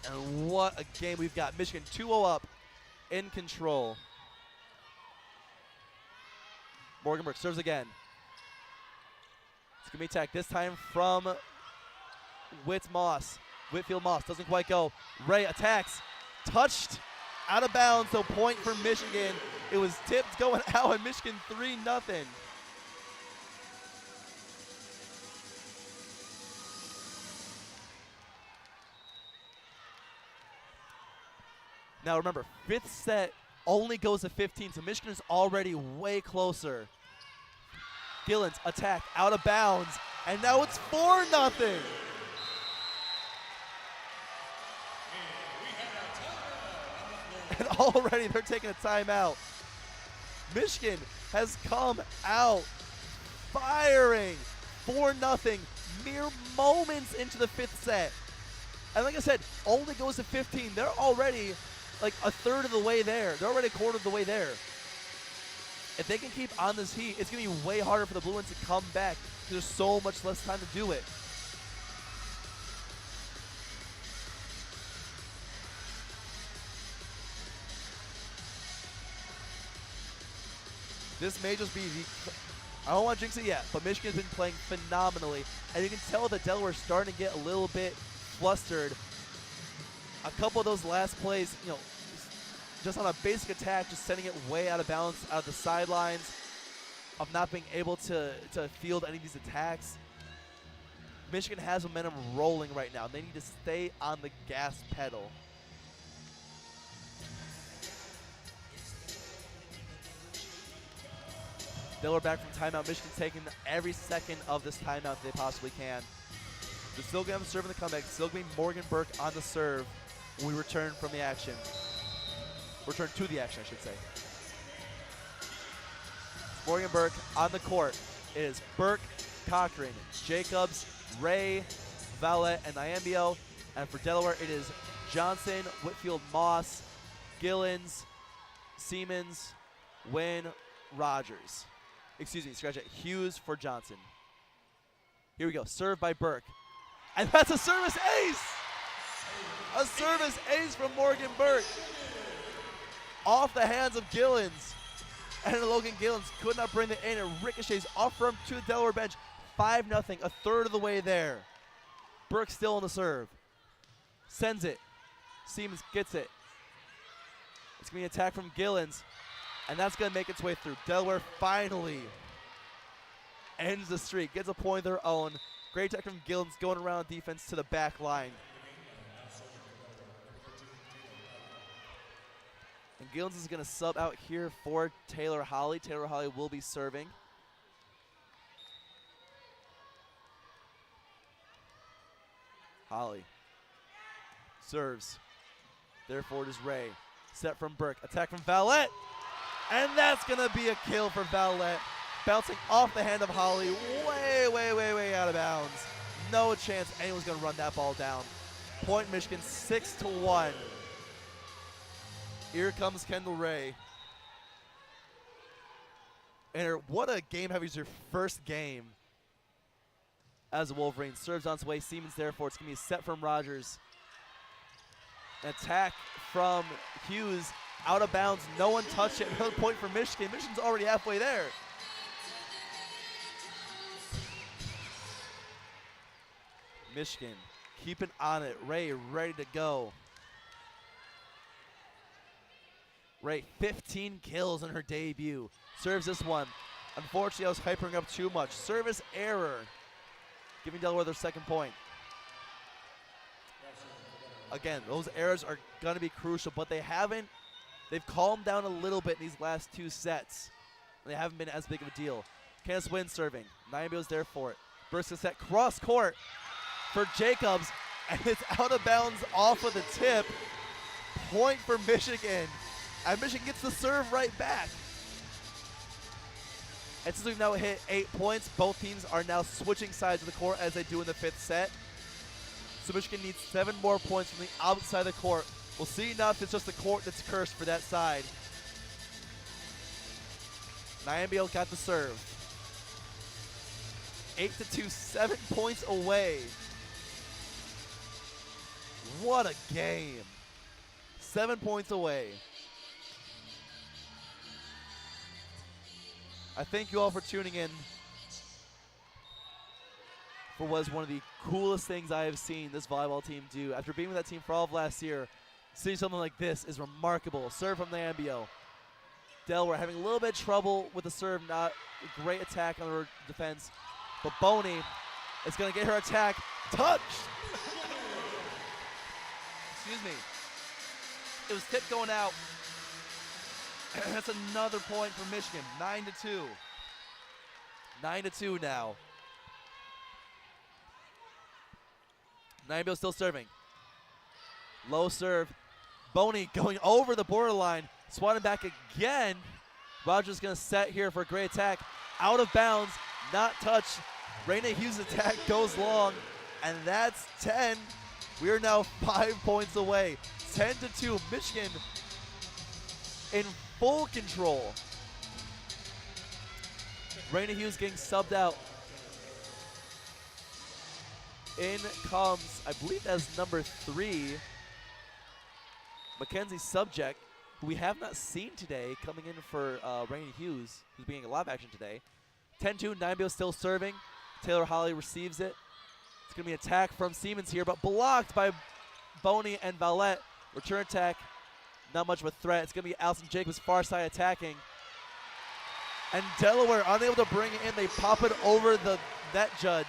And what a game we've got. Michigan 2-0 up, in control. Morgan Burke serves again. It's going to be attacked this time from Whitfield Moss doesn't quite go. Ray attacks, touched, out of bounds, so point for Michigan. It was tipped going out, and Michigan 3-0. Now remember, 5th set only goes to 15, so Michigan is already way closer. Gillens attack, out of bounds, and now it's 4-0. And already they're taking a timeout. Michigan has come out firing 4-0 mere moments into the 5th set. And like I said, only goes to 15. They're already like a third of the way there. They're already a quarter of the way there. If they can keep on this heat, it's going to be way harder for the Blue Ones to come back because there's so much less time to do it. This may just be I don't want to jinx it yet, but Michigan's been playing phenomenally. And you can tell that Delaware's starting to get a little bit flustered. A couple of those last plays, you know, just on a basic attack, just sending it way out of balance, out of the sidelines, of not being able to field any of these attacks. Michigan has momentum rolling right now. They need to stay on the gas pedal. Delaware back from timeout. Michigan's taking every second of this timeout they possibly can. They're still going to have a serve in the comeback. Still going to be Morgan Burke on the serve when we return from the action. Return to the action, I should say. Morgan Burke on the court. It is Burke, Cochran, Jacobs, Ray, Valet, and Niambio. And for Delaware, it is Johnson, Whitfield Moss, Gillens, Siemens, Wynn, Rogers. Excuse me, scratch it. Hughes for Johnson. Here we go. Serve by Burke. And that's a service ace! A service ace from Morgan Burke. Off the hands of Gillens. And Logan Gillens could not bring it in. It ricochets off from to the Delaware bench. 5-0, a third of the way there. Burke still on the serve. Sends it. Siemens gets it. It's going to be an attack from Gillens, and that's going to make its way through. Delaware finally ends the streak, gets a point of their own. Great attack from Gillens going around defense to the back line. And Gillens is going to sub out here for Taylor Holly. Taylor Holly will be serving. Holly serves. Therefore, it is Ray. Set from Burke. Attack from Vallette. And that's going to be a kill for Vallette. Bouncing off the hand of Holly. Way out of bounds. No chance anyone's going to run that ball down. Point Michigan 6-1. Here comes Kendall Ray. And what a game having your first game as a Wolverine. Serves on its way. Siemens therefore. It's going to be a set from Rogers. An attack from Hughes. Out of bounds. No one touched it. Another point for Michigan. Michigan's already halfway there. Michigan keeping on it. Ray ready to go. Ray 15 kills in her debut. Serves this one. Unfortunately, I was hypering up too much. Service error. Giving Delaware their second point. Again, those errors are going to be crucial, but they've calmed down a little bit in these last two sets. They haven't been as big of a deal. Candace Wynn serving. Nyambio's there for it. Burst is set cross court for Jacobs, and it's out of bounds off of the tip. Point for Michigan. And Michigan gets the serve right back. And since we've now hit 8 points, both teams are now switching sides of the court as they do in the fifth set. So Michigan needs 7 more points from the outside of the court. We'll see now if it's just the court that's cursed for that side. Nyambio got the serve. 8-2, 7 points away. What a game. 7 points away. I thank you all for tuning in for what was one of the coolest things I have seen this volleyball team do. After being with that team for all of last year, seeing something like this is remarkable. Serve from Nyambio. Delaware having a little bit of trouble with the serve, not a great attack on her defense. But Boney is going to get her attack touched. Excuse me. It was tip going out. That's another point for Michigan. 9-2. 9-2 now. Nyambio still serving. Low serve. Boney going over the borderline. Swatting back again. Rogers going to set here for a great attack. Out of bounds. Not touched. Raina Hughes' attack goes long. And that's 10. We are now 5 points away. 10-2. Michigan in full control. Raina Hughes getting subbed out. In comes, I believe that's number 3, Mackenzie Subject, who we have not seen today, coming in for Raina Hughes, who's being a lot of action today. 10-2, Nyambio still serving. Taylor Holly receives it. It's going to be an attack from Siemens here, but blocked by Boney and Vallette. Return attack, not much of a threat. It's going to be Allison Jacobs far side attacking. And Delaware unable to bring it in. They pop it over the net judge.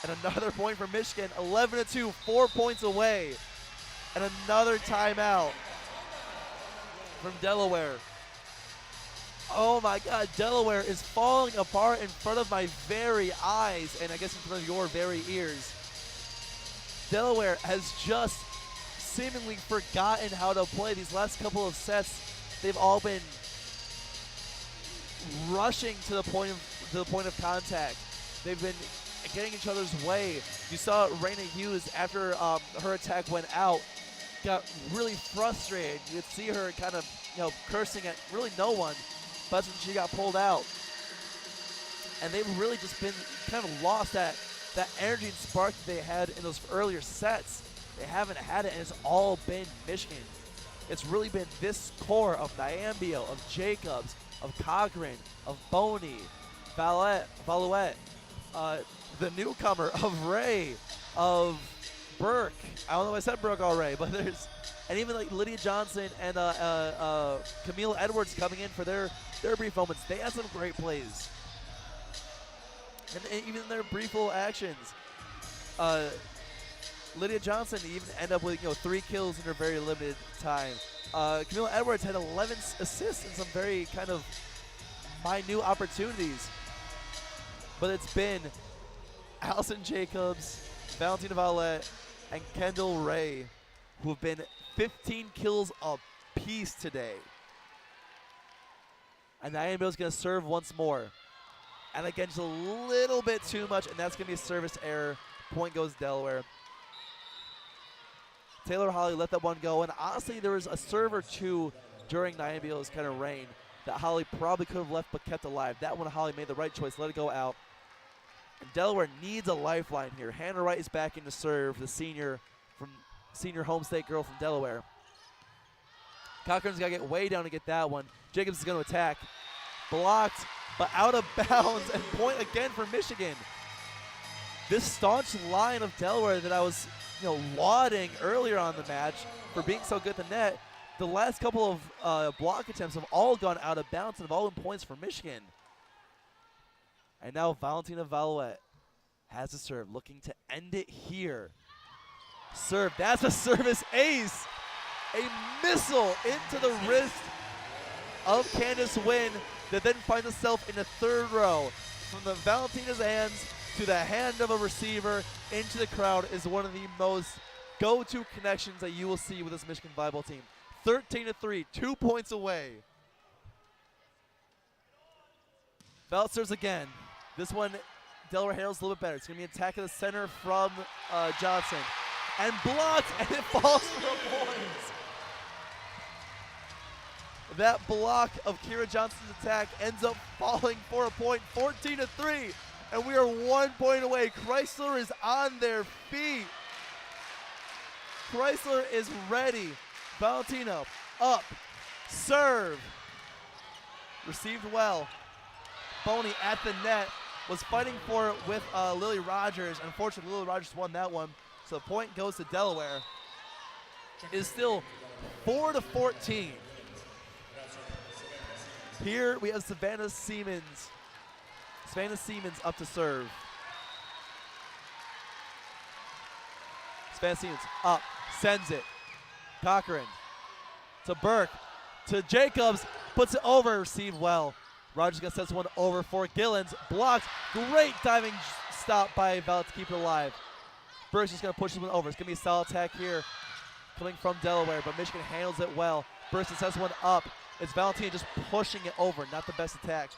And another point for Michigan, 11-2, 4 points away. And another timeout from Delaware. Oh my God, Delaware is falling apart in front of my very eyes, and I guess in front of your very ears. Delaware has just seemingly forgotten how to play. These last couple of sets, they've all been rushing to the point of contact. They've been getting each other's way. You saw Raina Hughes after her attack went out, got really frustrated. You could see her kind of, cursing at really no one. But that's when she got pulled out. And they've really just been kind of lost that energy and spark that they had in those earlier sets. They haven't had it, and it's all been Michigan. It's really been this core of Nyambio, of Jacobs, of Cochran, of Boney, Vallette, the newcomer of Ray, of Burke. I don't know if I said Burke already, but there's, and even like Lydia Johnson and Camille Edwards coming in for their brief moments. They had some great plays. And even their brief little actions. Lydia Johnson even ended up with 3 kills in her very limited time. Camille Edwards had 11 assists in some very kind of minute opportunities. But it's been Allison Jacobs, Valentina Vallette, and Kendall Ray who have been 15 kills apiece today. And IMBO is going to serve once more. And again, just a little bit too much, and that's going to be a service error. Point goes Delaware. Taylor Holly let that one go, and honestly, there was a serve or two during IMBO's kind of reign that Holly probably could have left but kept alive. That one, Holly made the right choice, let it go out. And Delaware needs a lifeline here. Hannah Wright is back in to serve, the senior home state girl from Delaware. Cochran's got to get way down to get that one. Jacobs is going to attack. Blocked, but out of bounds, and point again for Michigan. This staunch line of Delaware that I was lauding earlier on the match for being so good at the net, the last couple of block attempts have all gone out of bounds and have all been points for Michigan. And now Valentina Vallette has a serve, looking to end it here. Serve, that's a service ace. A missile into the wrist of Candace Wynn that then finds itself in the third row. From the Valentina's hands to the hand of a receiver into the crowd is one of the most go-to connections that you will see with this Michigan volleyball team. 13-3, 2 points away. Vallette serves again. This one, Delaware handles a little bit better. It's going to be an attack at the center from Johnson. And blocked, and it falls for a point. That block of Kira Johnson's attack ends up falling for a point, 14-3. And we are 1 point away. Chrysler is on their feet. Chrysler is ready. Valentino up, serve. Received well. Boney at the net, was fighting for it with Lily Rogers. Unfortunately, Lily Rogers won that one. So the point goes to Delaware. It is still 4-14. Here we have Savannah Siemens. Savannah Siemens up to serve. Savannah Siemens up, sends it. Cochran to Burke, to Jacobs, puts it over, received well. Rogers gonna set this one over for Gillens, blocked. Great diving stop by Vallette to keep it alive. Burke's just gonna push this one over. It's gonna be a solid attack here coming from Delaware, but Michigan handles it well. Burke sets one up. It's Valentina just pushing it over, not the best attack.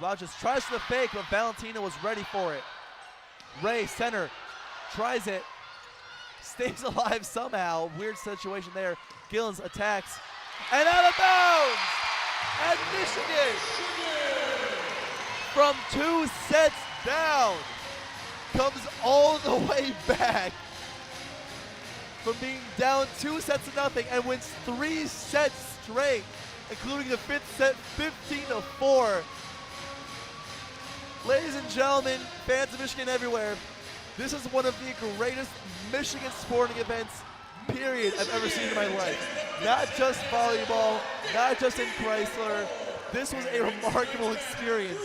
Rogers tries the fake, but Valentina was ready for it. Ray, center, tries it, stays alive somehow. Weird situation there. Gillens attacks, and out of bounds! And Michigan, from 2 sets down, comes all the way back from being down 2-0 and wins 3 sets straight, including the 5th set, 15-4. Ladies and gentlemen, fans of Michigan everywhere, this is one of the greatest Michigan sporting events, period, I've ever seen in my life. Not just volleyball, not just in Chrysler. This was a remarkable experience.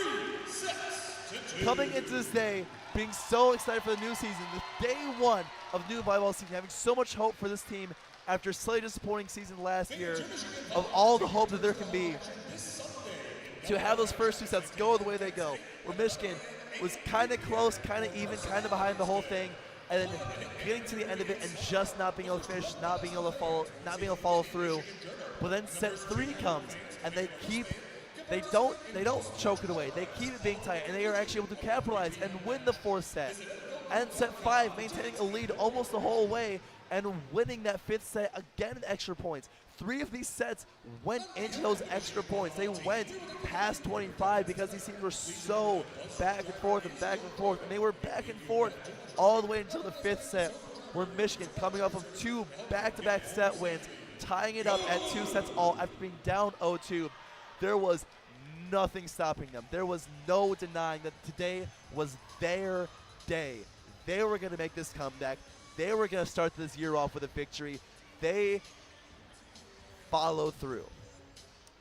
Coming into this day, being so excited for the new season, the day one of new volleyball season, having so much hope for this team after a slightly disappointing season last year, of all the hope that there can be, to have those first 2 sets go the way they go, where Michigan was kind of close, kind of even, kind of behind the whole thing, and then getting to the end of it and just not being able to finish, not being able to follow through. But then set 3 comes, and they don't choke it away. They keep it being tight, and they are actually able to capitalize and win the 4th set. And set 5, maintaining a lead almost the whole way, and winning that 5th set again in extra points. 3 of these sets went into those extra points. They went past 25 because these teams were so back and forth and back and forth. And they were back and forth all the way until the 5th set, where Michigan, coming off of 2 back-to-back set wins, tying it up at 2 sets all after being down 0-2. There was nothing stopping them. There was no denying that today was their day. They were going to make this comeback. They were going to start this year off with a victory. They followed through.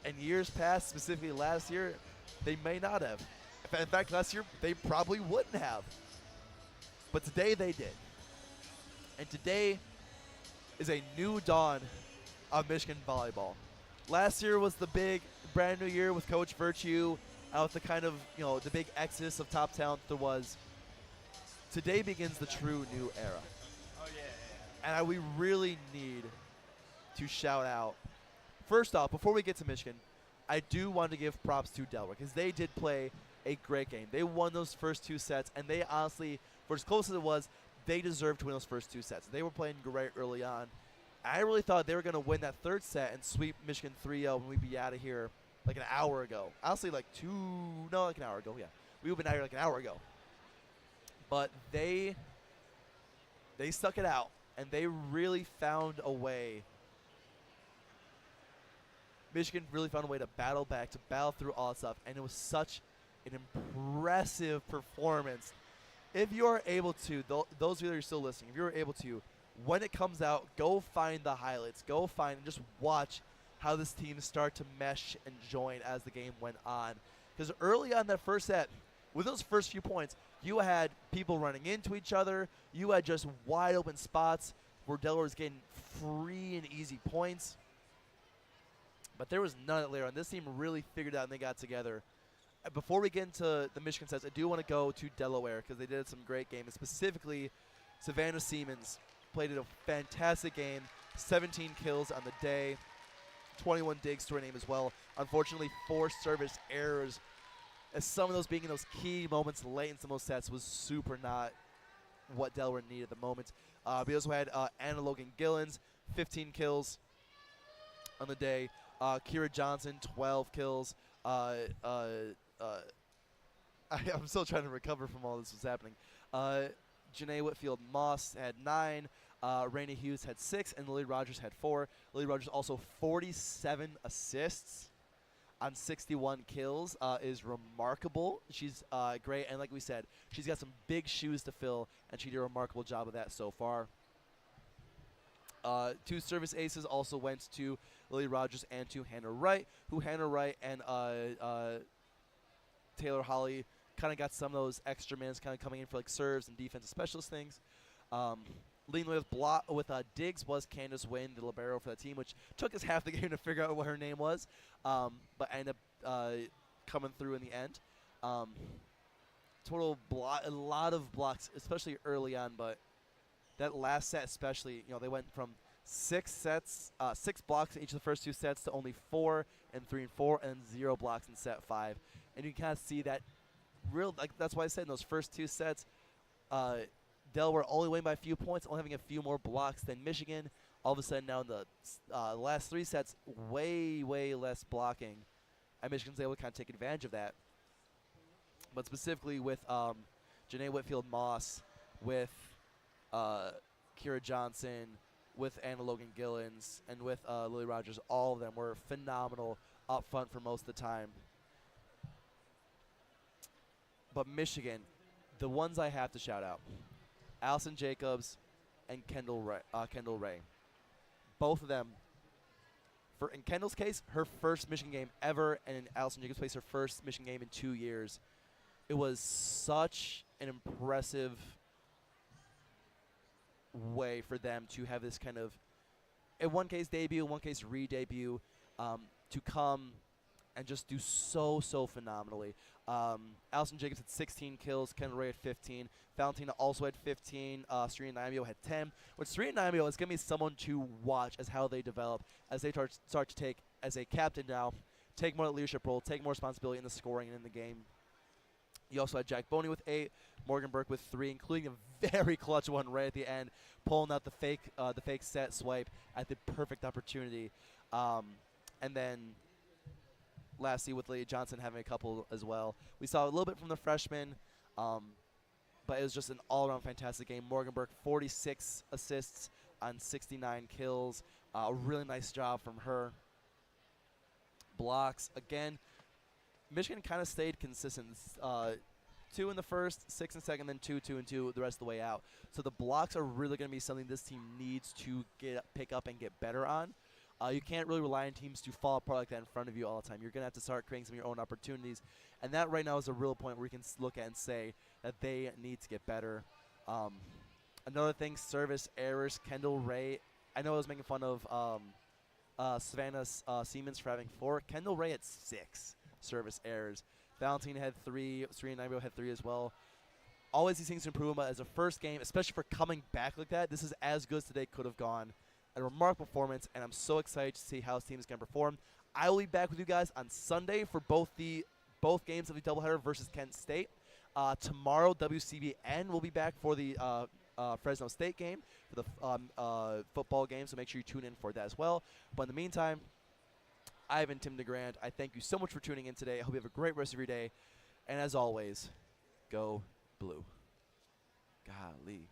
And years past, specifically last year, they may not have. In fact, last year, they probably wouldn't have. But today, they did. And today is a new dawn of Michigan volleyball. Last year was the big, brand new year with Coach Virtue, with the kind of, the big exodus of top talent there was. Today begins the true new era. Oh, yeah. And we really need to shout out. First off, before we get to Michigan, I do want to give props to Delaware because they did play a great game. They won those first 2 sets, and they honestly, for as close as it was, they deserved to win those first 2 sets. They were playing great early on. I really thought they were going to win that 3rd set and sweep Michigan 3-0 when we'd be out of here like an hour ago. Honestly, like an hour ago, yeah. We would have been out here like an hour ago. But they stuck it out, and they really found a way. Michigan really found a way to battle back, to battle through all that stuff, and it was such an impressive performance. If you are able to, those of you that are still listening, if you are able to, when it comes out, go find the highlights. Go find and just watch how this team start to mesh and join as the game went on. Because early on that first set, with those first few points, you had people running into each other. You had just wide open spots where Delaware was getting free and easy points. But there was none of it later on. This team really figured out and they got together. Before we get into the Michigan sets, I do want to go to Delaware because they did some great games. Specifically, Savannah Siemens played a fantastic game. 17 kills on the day. 21 digs to her name as well. Unfortunately, 4 service errors. As some of those being in those key moments late in some of those sets was super not what Delaware needed at the moment. We also had Anna Logan Gillens, 15 kills on the day. Kira Johnson, 12 kills. I'm still trying to recover from all this was happening. Janae Whitfield Moss had 9. Rainey Hughes had 6, and Lily Rogers had 4. Lily Rogers also 47 assists on 61 kills is remarkable. She's great, and like we said, she's got some big shoes to fill, and she did a remarkable job of that so far. 2 service aces also went to Lily Rogers and to Hannah Wright, Hannah Wright and Taylor Holly kind of got some of those extra minutes kind of coming in for like serves and defensive specialist things. Leading with Diggs was Candace Wynn, the libero for that team, which took us half the game to figure out what her name was, but ended up coming through in the end. Total a lot of blocks, especially early on, but that last set especially, they went from 6 blocks in each of the first 2 sets to only 4 and 3 and 4 and 0 blocks in set 5. And you can kind of see that that's why I said in those first 2 sets, Delaware only winning by a few points, only having a few more blocks than Michigan. All of a sudden now in the last 3 sets, way, way less blocking. And Michigan's able to kind of take advantage of that. But specifically with Janae Whitfield Moss, with Kira Johnson, with Anna Logan Gillens, and with Lily Rogers, all of them were phenomenal up front for most of the time. But Michigan, the ones I have to shout out, Allison Jacobs and Kendall Ray. Both of them, in Kendall's case, her first Michigan game ever, and in Allison Jacobs' case, her first Michigan game in 2 years. It was such an impressive way for them to have this kind of, in one case debut, in one case re-debut, to come and just do so phenomenally. Allison Jacobs had 16 kills, Kendall Ray had 15, Valentina also had 15, Serena Naimio had 10, which Serena Naimio is going to be someone to watch as how they develop, as they start to take, as a captain now, take more leadership role, take more responsibility in the scoring and in the game. You also had Jack Boney with 8, Morgan Burke with 3, including a very clutch one right at the end, pulling out the fake set swipe at the perfect opportunity. And then lastly with Leah Johnson having a couple as well. We saw a little bit from the freshmen, but it was just an all-around fantastic game. Morgan Burke, 46 assists on 69 kills. A really nice job from her. Blocks, again, Michigan kind of stayed consistent. 2 in the first, 6 in second, then 2, 2, and 2 the rest of the way out. So the blocks are really going to be something this team needs to pick up and get better on. You can't really rely on teams to fall apart like that in front of you all the time. You're going to have to start creating some of your own opportunities. And that right now is a real point where you can look at and say that they need to get better. Another thing, service errors. Kendall Ray, I know I was making fun of Savannah Siemens for having 4. Kendall Ray had 6 service errors. Valentine had 3. Serena Nibio had 3 as well. Always these things to improve, but as a first game, especially for coming back like that, this is as good as today could have gone. A remarkable performance, and I'm so excited to see how this team is going to perform. I will be back with you guys on Sunday for both games of the doubleheader versus Kent State. Tomorrow, WCBN will be back for the Fresno State game, for the football game, so make sure you tune in for that as well. But in the meantime, I've been Tim DeGrand. I thank you so much for tuning in today. I hope you have a great rest of your day. And as always, go blue. Golly.